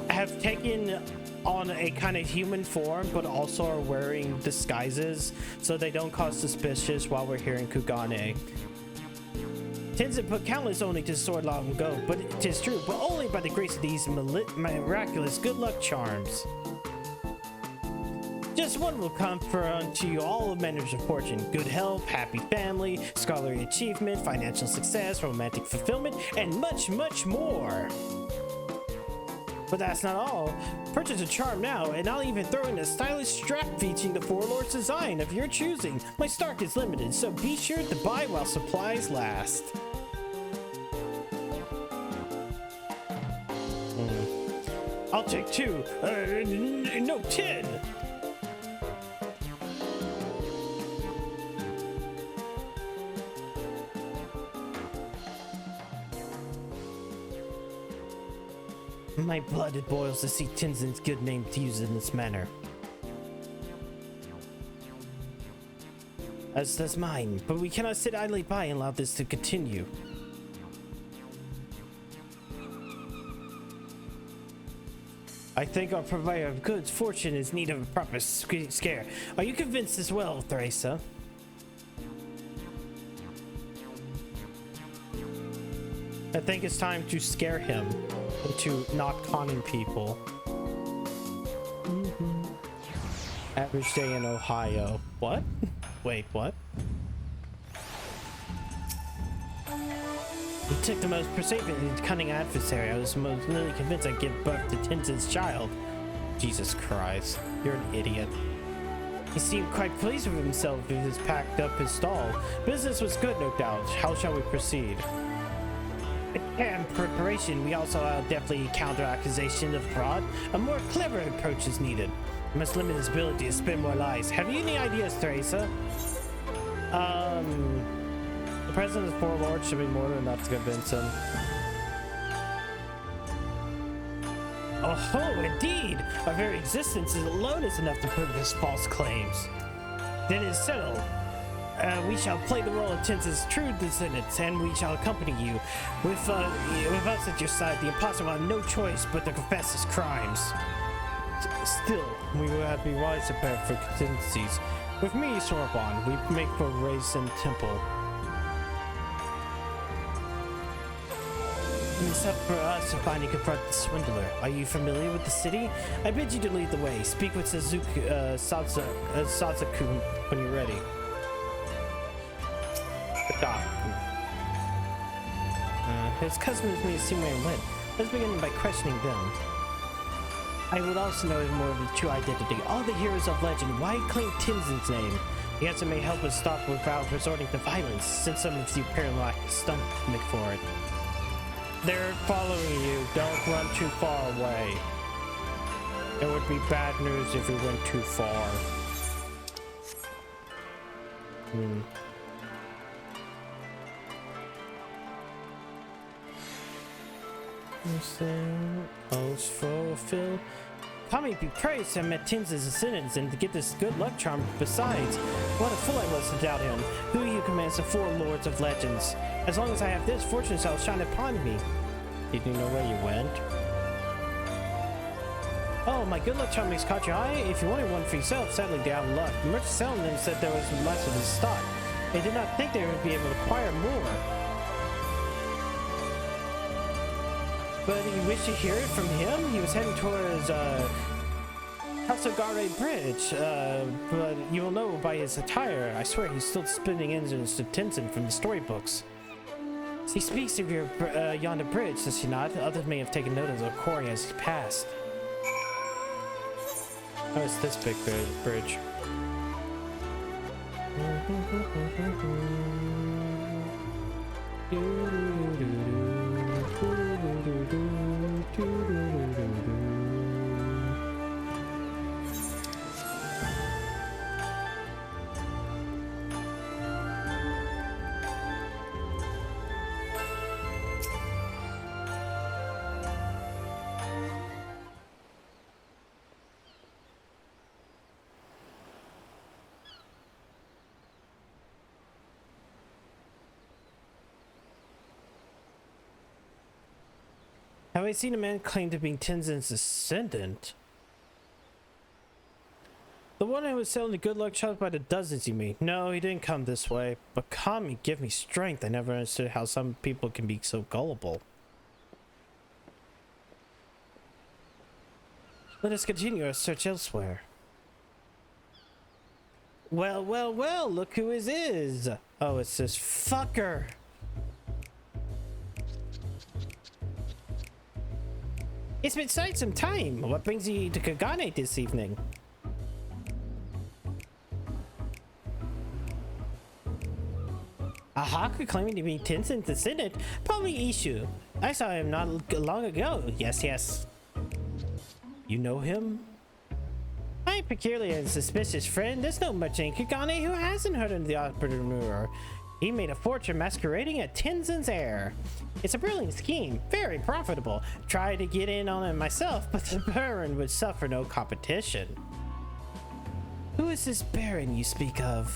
have taken on a kind of human form, but also are wearing disguises so they don't cause suspicious while we're here in Kugane. Tenzin put countless only to sword long ago, but it is true, but only by the grace of these miraculous good luck charms. Just one will confer unto you all manners of fortune, good health, happy family, scholarly achievement, financial success, romantic fulfillment, and much, much more. But that's not all. Purchase a charm now, and I'll even throw in a stylish strap featuring the Four Lords design of your choosing. My stock is limited, so be sure to buy while supplies last. I'll take 2. No, 10. My blood it boils to see Tenzin's good name used in this manner. As does mine, but we cannot sit idly by and allow this to continue. I think our provider of goods fortune is in need of a proper scare. Are you convinced as well, Theresa? I think it's time to scare him into not conning people. Average day in Ohio. What? Wait, what? You took the most persuasive and cunning adversary. I was most nearly convinced I'd give birth to Tenzin's child. Jesus Christ, you're an idiot. He seemed quite pleased with himself as he packed up his stall. Business was good, no doubt. How shall we proceed? In preparation, we also definitely counter accusation of fraud. A more clever approach is needed. We must limit his ability to spin more lies. Have you any ideas, Theresa? The president of Four Lords should be more than enough to convince him. Oh, indeed! Our very existence alone is enough to prove his false claims. Then it is settled. We shall play the role of Tenzin's true descendants, and we shall accompany you. With us at your side, the imposter will have no choice but to confess his crimes. Still, we will have to be wise to prepare for contingencies. With me, Sorbonne, we make for race and temple. It's up for us to find and confront the swindler. Are you familiar with the city? I bid you to lead the way. Speak with Sazaku when you're ready. His cousin is me to see where he went. Let's begin by questioning them. I would also know more of his true identity. All the heroes of legend, why claim Tenzin's name? The answer may help us stop without resorting to violence, since some of you apparently lack the stomach for it. They're following you. Don't run too far away. It would be bad news if we went too far. Most fulfill. Kami be praised I met Tenzin's descendants and to get this good luck charm. Besides, what a fool I was to doubt him. Who you commands the Four Lords of Legends? As long as I have this, fortune shall shine upon me. Did you know where you went? Oh, my good luck charm has caught your eye? If you wanted one for yourself, sadly they out of luck. The merchant selling them said there was less of his stock. They did not think they would be able to acquire more. But you wish to hear it from him? He was heading towards Hasogare Bridge, but you will know by his attire. I swear he's still spinning engines to Tenzin from the storybooks. He speaks of your yonder bridge, does he not? Others may have taken note of the quarry as he passed. Oh, it's this big bridge. Have I seen a man claim to be Tenzin's descendant? The one who was selling the good luck charms by the dozens, you mean? No, he didn't come this way. But Kami give me strength. I never understood how some people can be so gullible. Let us continue our search elsewhere. Well, well, well, look who it is. Oh, it's this fucker. It's been some time. What brings you to Kagane this evening? A hawker claiming to be Tenzin's descendant? Probably Ishu. I saw him not long ago. Yes, yes. You know him? My peculiar and suspicious friend. There's no much in Kagane who hasn't heard of the entrepreneur. He made a fortune masquerading as Tenzin's heir. It's a brilliant scheme, very profitable. Tried to get in on it myself, but the Baron would suffer no competition. Who is this Baron you speak of?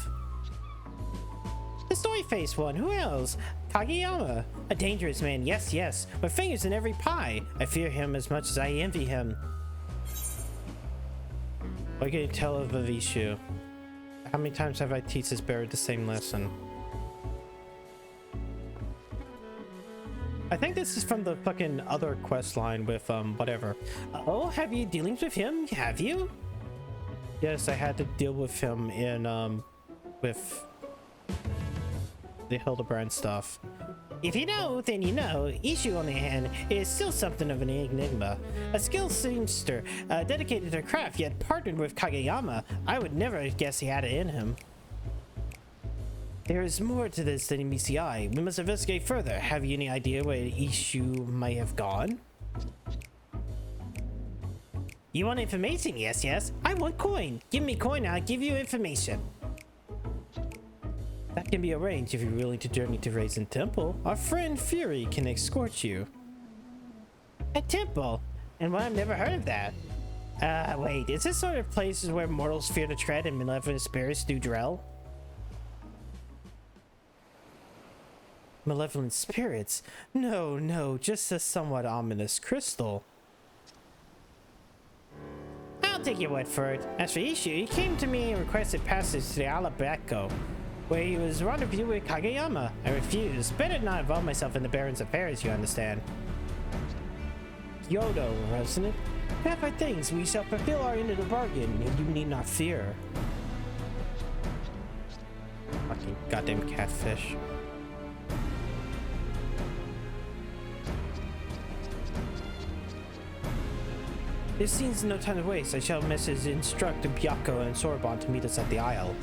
The story-faced one, who else? Kageyama, a dangerous man, yes, yes, with fingers in every pie. I fear him as much as I envy him. What can you tell of Vishu? How many times have I teach this Baron the same lesson? I think this is from the fucking other quest line with, whatever. Oh, have you dealings with him? Have you? Yes, I had to deal with him in, with the Hildebrand stuff. If you know, then you know. Ishu, on the hand, is still something of an enigma. A skilled seamster, dedicated to craft, yet partnered with Kageyama. I would never guess he had it in him. There is more to this than meets the eye. We must investigate further. Have you any idea where Ishu might have gone? You want information? Yes, yes. I want coin. Give me coin, I'll give you information. That can be arranged if you're willing to journey to Raisin Temple. Our friend Fury can escort you. A temple? And well, I've never heard of that. Wait, is this sort of places where mortals fear to tread and malevolent spirits do dwell? Malevolent spirits? No, no, just a somewhat ominous crystal. I'll take your word for it. As for Ishu, he came to me and requested passage to the Alabeko, where he was rendezvous with Kageyama. I refused. Better not involve myself in the Baron's affairs, you understand. Kyoto, wasn't it? Bad by things, we shall fulfill our end of the bargain, and you need not fear. Fucking goddamn catfish. There seems no time to waste. I shall instruct Byako and Sorbonne to meet us at the Isle.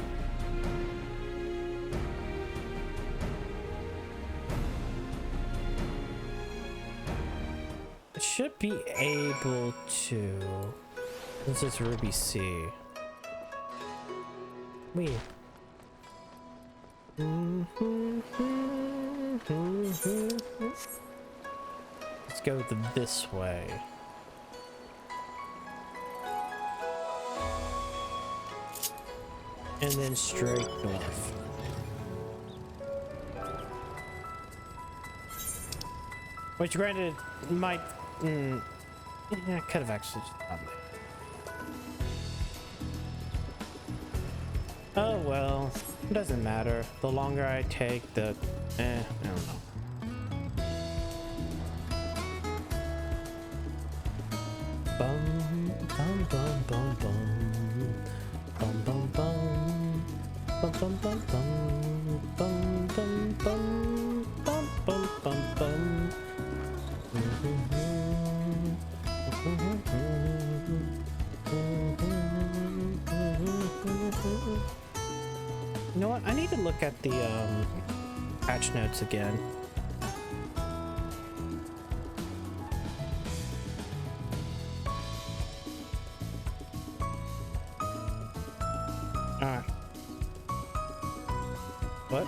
I should be able to. This is Ruby C. Wait. Let's go this way. And then straight north. Which granted might yeah, I could have actually just done that. Oh well, it doesn't matter. The longer I take, the I don't know. Bum bum bum bum bum bum bum bum bum bum bum bum bum bum bum bum bum bum. You know what? I need to look at the patch notes again. What?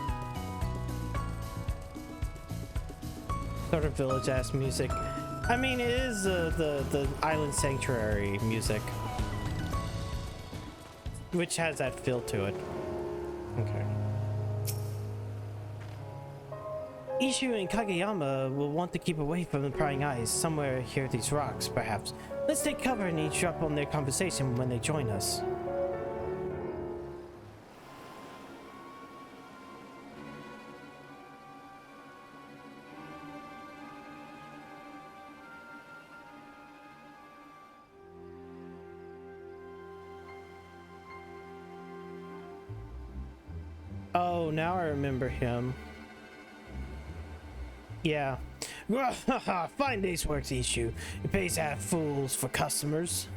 Sort of village-ass music. I mean, it is the Island Sanctuary music, which has that feel to it. Okay. Ishu and Kageyama will want to keep away from the prying eyes, somewhere here these rocks, perhaps. Let's take cover and eavesdrop on their conversation when they join us. Oh, now I remember him. Yeah. Fine day's work's issue. It pays to have fools for customers.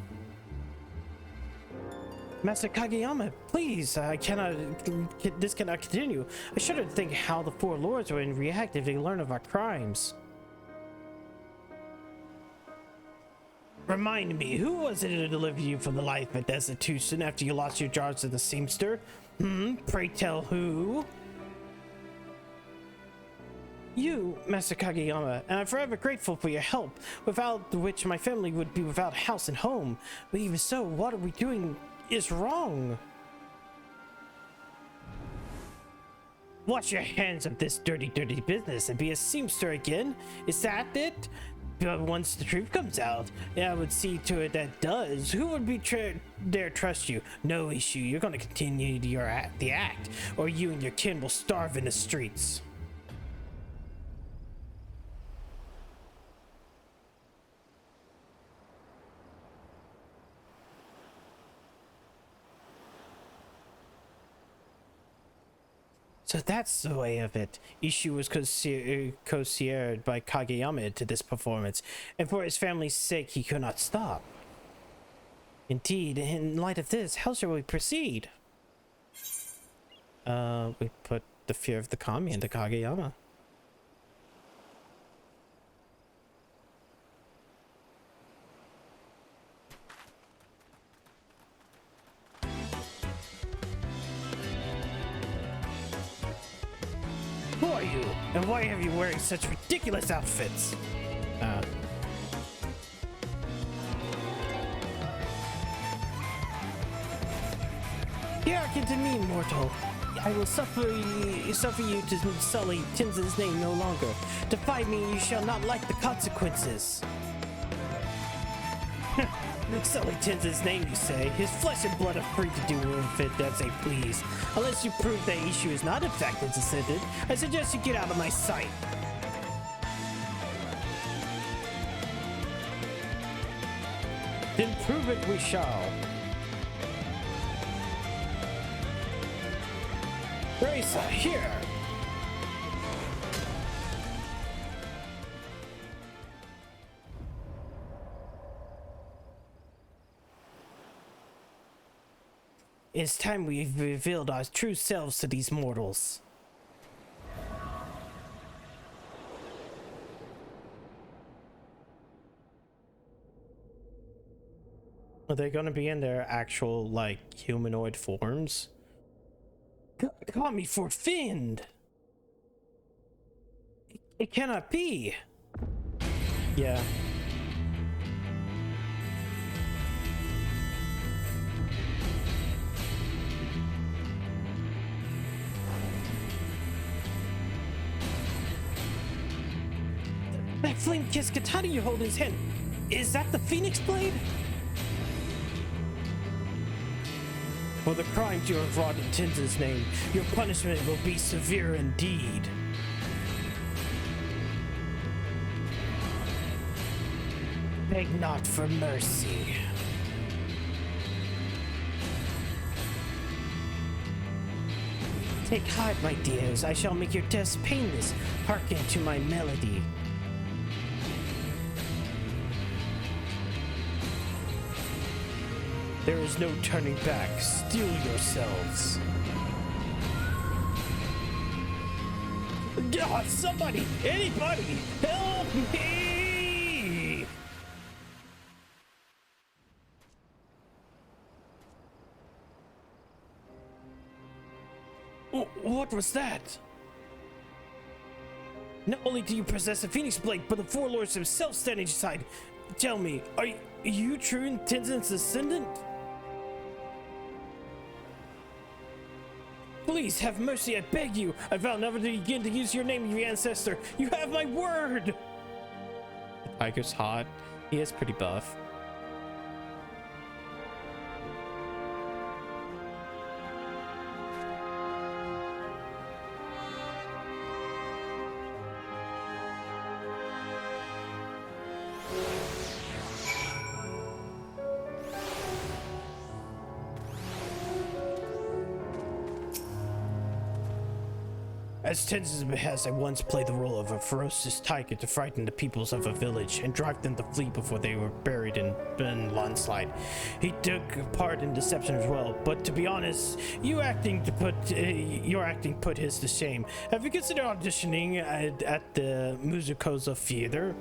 Master Kageyama, please, this cannot continue. I shudder to think how the four lords will react if they learn of our crimes. Remind me, who was it who delivered you from the life of destitution after you lost your jars to the seamster? Pray tell who? You, Master Kageyama, and I'm forever grateful for your help, without which my family would be without house and home. But even so, what are we doing is wrong. Wash your hands of this dirty business and be a seamster again? Is that it? But once the truth comes out, I would see to it that does. Who would dare trust you? No issue. You're going to continue the act, or you and your kin will starve in the streets. So that's the way of it. Ishu was co-sierred by Kageyama to this performance, and for his family's sake he could not stop. Indeed, in light of this, how shall we proceed? We put the fear of the kami into Kageyama. Who are you? And why have you wearing such ridiculous outfits? Hearken to me, mortal. I will suffer you to sully Tenzin's name no longer. Defy me, and you shall not like the consequences. Sully Tenzin's name, you say? His flesh and blood are free to do with it as they please. Unless you prove that Ishu is not in fact his descendant, I suggest you get out of my sight. Then prove it we shall. Raisa, here! It's time we've revealed our true selves to these mortals. Are they gonna be in their actual, like, humanoid forms? Call me forfinned! It cannot be! Yeah. That flame-kissed katana you hold in his hand, is that the Phoenix Blade? For the crimes you have wrought in Tenzin's name, your punishment will be severe indeed. Beg not for mercy. Take heart, my dears. I shall make your deaths painless. Hearken to my melody. There is no turning back. Steel yourselves. God, somebody! Anybody! Help me! What was that? Not only do you possess a Phoenix Blade, but the Four Lords themselves stand at your side. Tell me, are you true Tenzin's descendant? Please have mercy, I beg you. I vow never to again to use your name, your ancestor. You have my word. The tiger's hot. He is pretty buff. As tense as it has, I once played the role of a ferocious tiger to frighten the peoples of a village and drive them to flee before they were buried in landslide. He took part in deception as well, but to be honest, your acting put his to shame. Have you considered auditioning at the Musicosa Theater?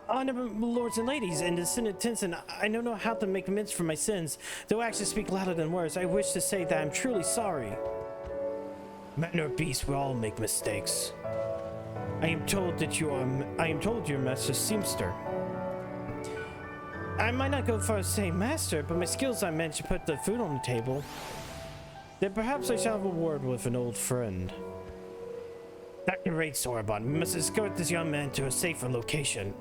Honorable lords and ladies, in the Senate Tinson, I don't know how to make amends for my sins. Though actions speak louder than words, I wish to say that I'm truly sorry. Man or beast, we all make mistakes. I am told you're Master Seamster. I might not go far as saying master, but my skills I meant to put the food on the table. Then perhaps I shall have a word with an old friend. That great Sorbonne, we must escort this young man to a safer location.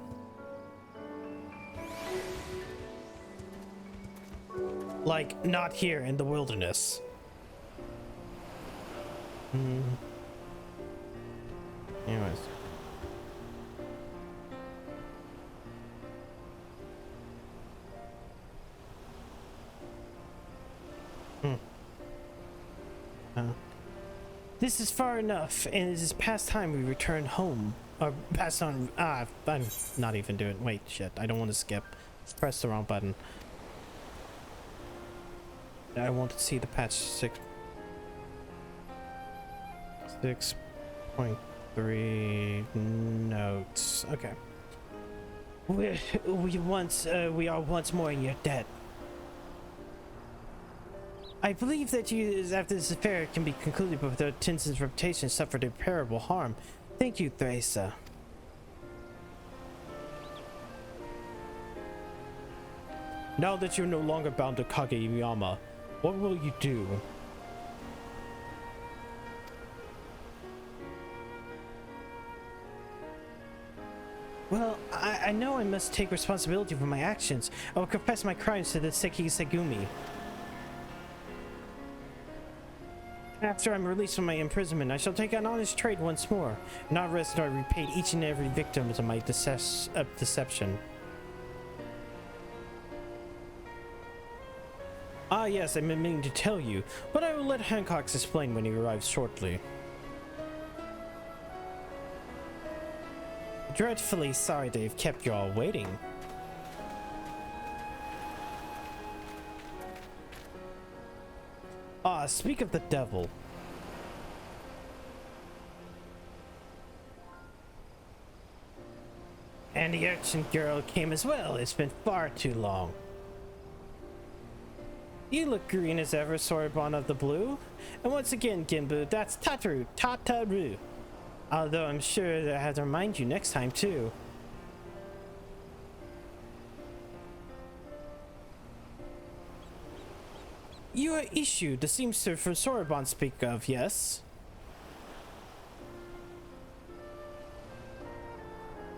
Like, not here in the wilderness. Anyways. This is far enough, and it is past time we return home. Or pass on. I'm not even doing. Wait, shit. I don't want to skip. Press the wrong button. I want to see the patch 6.3 notes. Okay. We are once more in your debt. I believe that after this affair can be concluded before Tinson's reputation suffered irreparable harm. Thank you, Theresa. Now that you're no longer bound to Kageyama, what will you do? Well, I know I must take responsibility for my actions. I will confess my crimes to the Seki Segumi. After I'm released from my imprisonment, I shall take an honest trade once more, not rest nor repay each and every victim of my deception. Ah yes, I've been meaning to tell you, but I will let Hancock explain when he arrives shortly. Dreadfully sorry they've kept you all waiting. Ah, speak of the devil. And the urchin girl came as well. It's been far too long. You look green as ever, Sorbonne of the Blue. And once again, Gimbu, that's Tataru. Although I'm sure that I have to remind you next time, too. You are Ishu, the seamster from Sorbonne speak of, yes?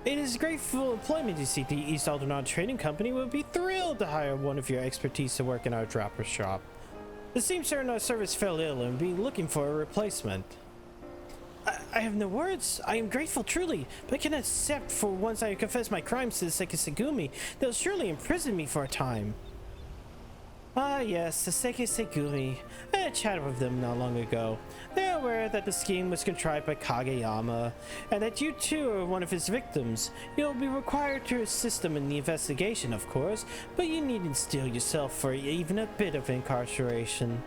It is grateful employment you see. The East Aldernaut Trading Company will be thrilled to hire one of your expertise to work in our dropper shop. The seamster in our service fell ill and will be looking for a replacement. I have no words. I am grateful, truly, but I cannot accept for once I confess my crimes to the Seki Segumi. They'll surely imprison me for a time. Ah yes, the Seki Segumi. I had chatted with them not long ago. They're aware that the scheme was contrived by Kageyama, and that you too are one of his victims. You'll be required to assist them in the investigation, of course, but you needn't steel yourself for even a bit of incarceration.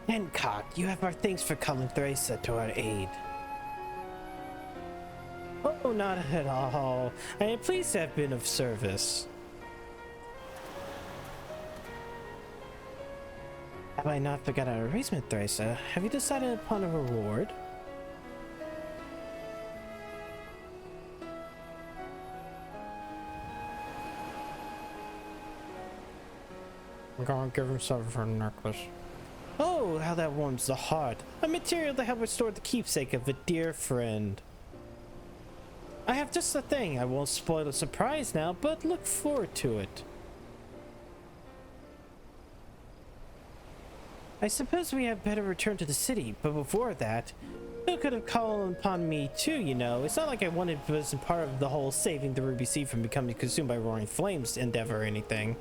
Hancock, you have our thanks for calling Theresa to our aid. Oh, not at all. I am pleased to have been of service. Have I not forgotten our arrangement, Theresa? Have you decided upon a reward? I'm gonna give him something for a necklace. Oh, how that warms the heart. A material to help restore the keepsake of a dear friend. I have just the thing. I won't spoil the surprise now, but look forward to it. I suppose we had better return to the city, but before that, who could have called upon me too, you know? It's not like I wasn't part of the whole saving the Ruby Sea from becoming consumed by roaring flames endeavor or anything.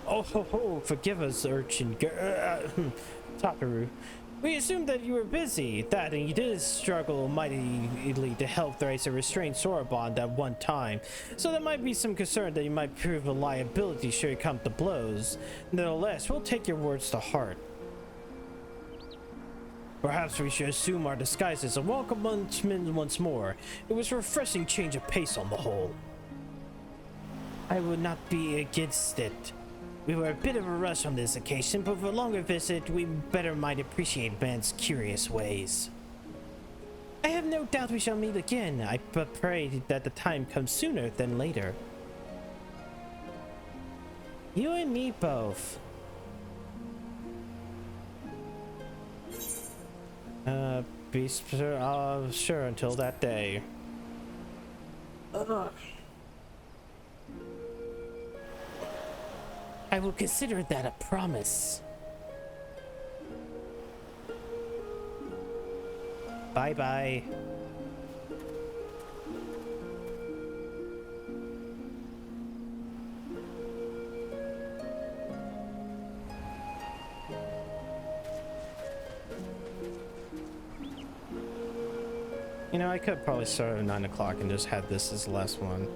Oh ho ho, forgive us, urchin Tataru. We assumed that you were busy, and you did struggle mightily to help Theresa restrain Sorbonne at one time, so there might be some concern that you might prove a liability should it come to blows. Nevertheless, we'll take your words to heart. Perhaps we should assume our disguises and welcome Munchman once more. It was a refreshing change of pace on the whole. I would not be against it. We were a bit of a rush on this occasion, but for a longer visit, we better might appreciate man's curious ways. I have no doubt we shall meet again. I pray that the time comes sooner than later. You and me both. Be sure until that day. I will consider that a promise. Bye-bye. You know, I could probably start at 9 o'clock and just had this as the last one.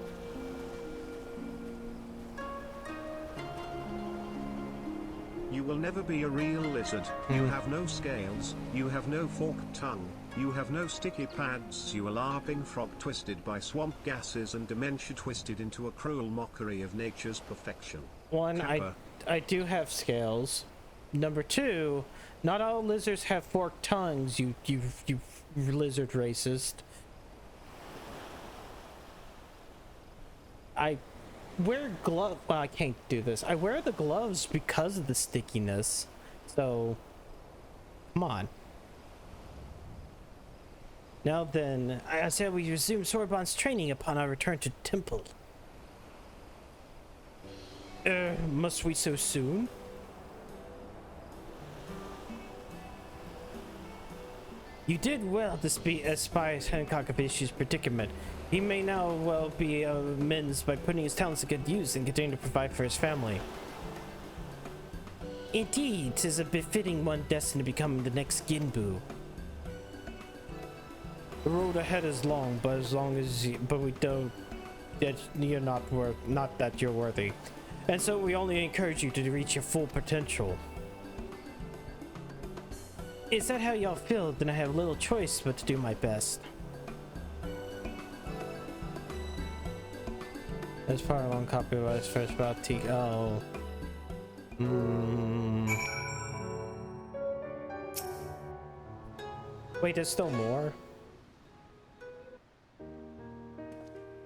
You will never be a real lizard. You have no scales, you have no forked tongue, you have no sticky pads. You are larping frog twisted by swamp gases and dementia twisted into a cruel mockery of nature's perfection. One, I do have scales. Number two, not all lizards have forked tongues, you lizard racist. I wear gloves. Well, I can't do this. I wear the gloves because of the stickiness. So, come on. Now then, I said we resume Sorbonne's training upon our return to Temple. Must we so soon? You did well to aspire Hancock of Issue's predicament. He may now well be amends by putting his talents to good use and continuing to provide for his family. Indeed, 'tis a befitting one destined to become the next Ginbu. The road ahead is long, but we don't. That you're not that you're worthy, and so we only encourage you to reach your full potential. Is that how y'all feel? Then I have little choice but to do my best. There's far a long copy of us first about T. Oh. Wait, there's still more?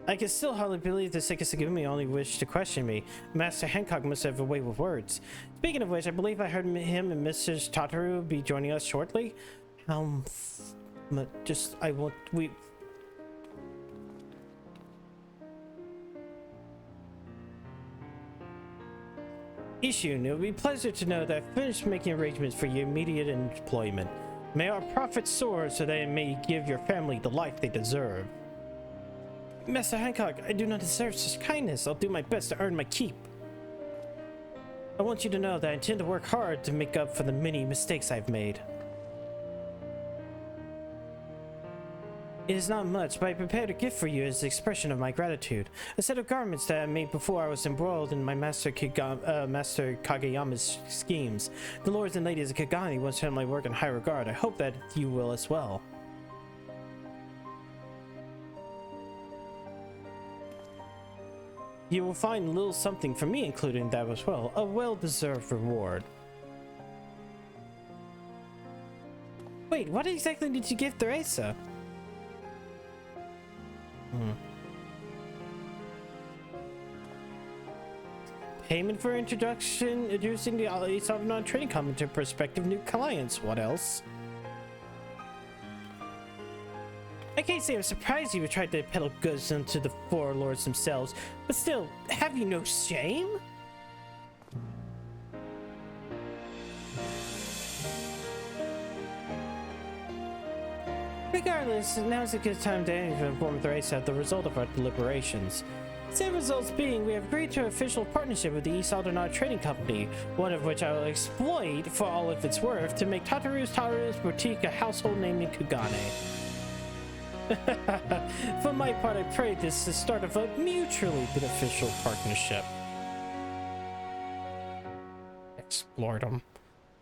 I can still hardly believe the Sikasagumi only wished to question me. Master Hancock must have a way with words. Speaking of which, I believe I heard him and Mrs. Tataru be joining us shortly. Ishun, it would be a pleasure to know that I finished making arrangements for your immediate employment. May our profits soar so that it may give your family the life they deserve. Master Hancock, I do not deserve such kindness. I'll do my best to earn my keep. I want you to know that I intend to work hard to make up for the many mistakes I've made. It is not much, but I prepared a gift for you as an expression of my gratitude. A set of garments that I made before I was embroiled in my Master Kageyama's schemes. The lords and ladies of Kagami once held my work in high regard. I hope that you will as well. You will find a little something from me included in that as well. A well-deserved reward. Wait, what exactly did you give Theresa? payment for introducing the East Aldernon Trading Company to prospective new clients. What else? I can't say I'm surprised you would try to peddle goods into the four lords themselves, but still, have you no shame? Regardless, now's a good time to inform Thrace of the result of our deliberations. Said results being, we have agreed to an official partnership with the East Aldernon Trading Company, one of which I will exploit for all of its worth to make Tataru's Boutique a household name in Kugane. For my part, I pray this is the start of a mutually beneficial partnership. Explored them.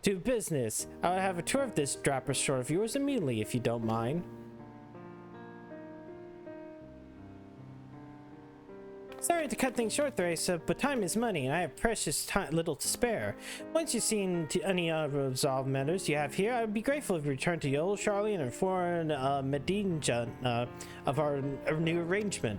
To business. I'll have a tour of this dapper store of yours immediately, if you don't mind. Sorry to cut things short, Theresa, but time is money, and I have precious little to spare. Once you've seen to any resolved matters you have here, I would be grateful if you return to Yol, Charlie, and inform Medinja of our new arrangement.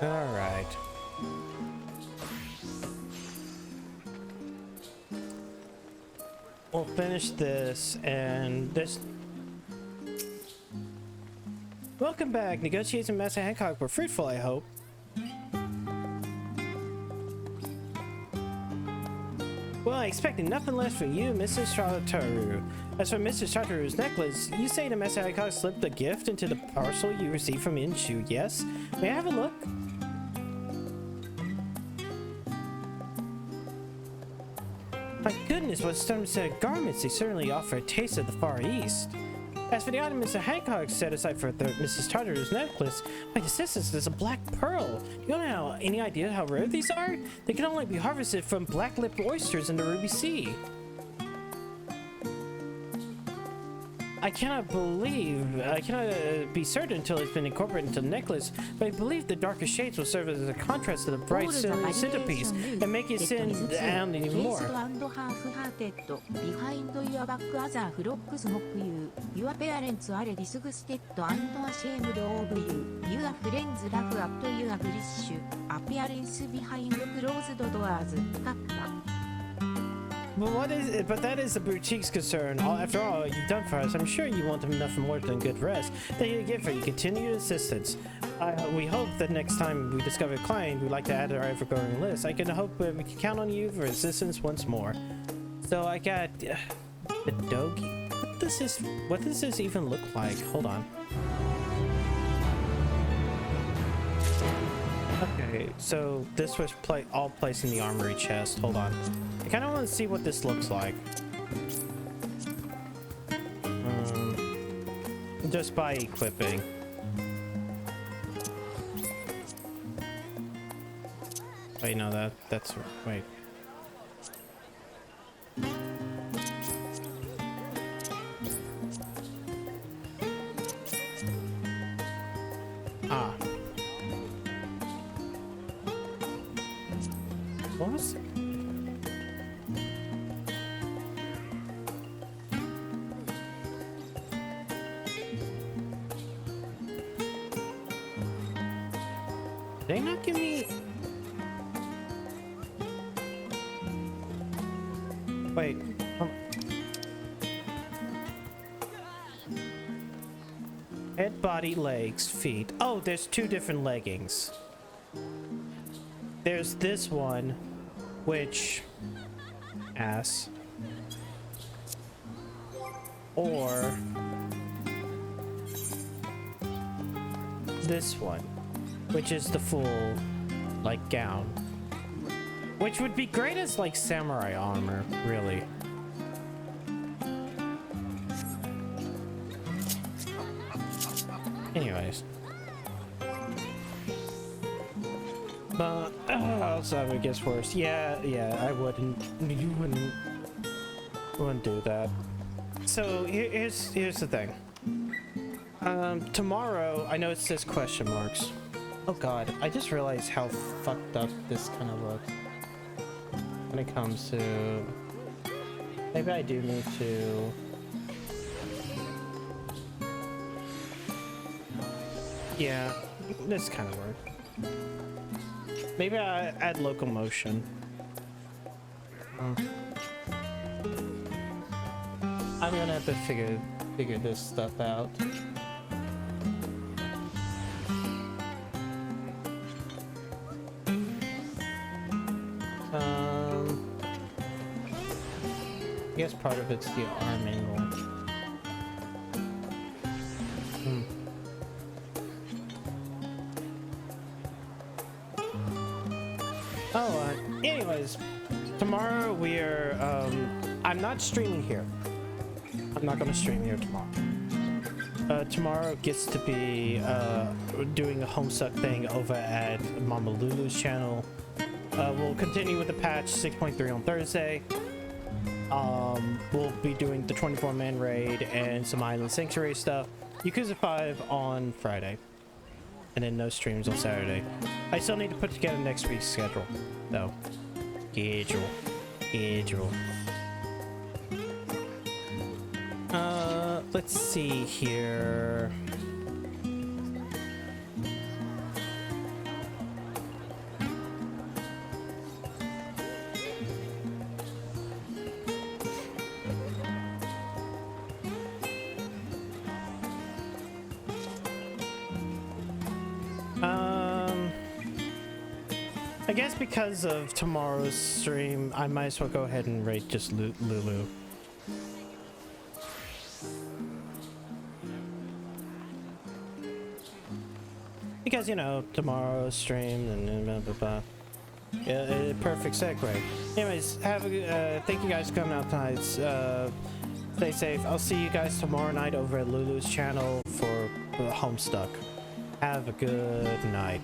Alright. We'll finish this and this. Welcome back. Negotiations with Master Hancock were fruitful, I hope. Well, I expected nothing less from you, Mrs. Chartaru. As for Mrs. Chartaru's necklace, you say that Master Hancock slipped a gift into the parcel you received from Inshu, yes? May I have a look? My goodness, what some set of garments! They certainly offer a taste of the Far East. As for the item Mr. Hancock set aside for Mrs. Tartar's necklace, my insistence is a black pearl. You don't have any idea how rare these are? They can only be harvested from black-lipped oysters in the Ruby Sea. I cannot be certain until it's been incorporated into the necklace, but I believe the darker shades will serve as a contrast to the bright centerpiece and make it stand down even more. Your parents are disgusted and ashamed of you. Your friends laugh after your glish appearance behind closed doors. But that is the boutique's concern. After all you've done for us, I'm sure you want nothing more than good rest. Thank you again for your continued assistance. We hope that next time we discover a client we'd like to add to our ever-growing list, I can hope we can count on you for assistance once more. So I got the Dogi. What does this even look like? Hold on. Okay, so this was all placed in the armory chest. Hold on. I kind of want to see what this looks like. Just by equipping. Wait, no, that's wait. Ah. What was it? They not give me. Wait. Head, body, legs, feet. Oh, there's two different leggings. There's this one, which ass, or this one, which is the full, like, gown. Which would be great as, like, samurai armor, really. Anyways. But also it gets worse. Yeah, I wouldn't. You wouldn't do that. So here's the thing. Tomorrow, I know it says question marks. Oh god, I just realized how fucked up this kind of looks. When it comes to... Maybe I do need to... Yeah, this kind of works. Maybe I add locomotion. I'm gonna have to figure this stuff out. I guess part of it's the arm angle. Anyways, tomorrow we are, I'm not streaming here. I'm not gonna stream here tomorrow. Tomorrow gets to be, doing a Homestuck thing over at Mama Lulu's channel. We'll continue with the patch 6.3 on Thursday. We'll be doing the 24-man raid and some Island Sanctuary stuff. Yakuza 5 on Friday. And then no streams on Saturday. I still need to put together next week's schedule, though. Schedule. Let's see here. I guess because of tomorrow's stream, I might as well go ahead and rate just Lulu. Because, you know, tomorrow's stream and blah, blah, blah. Yeah, perfect segue. Anyways, have a thank you guys for coming out tonight. Stay safe. I'll see you guys tomorrow night over at Lulu's channel for Homestuck. Have a good night.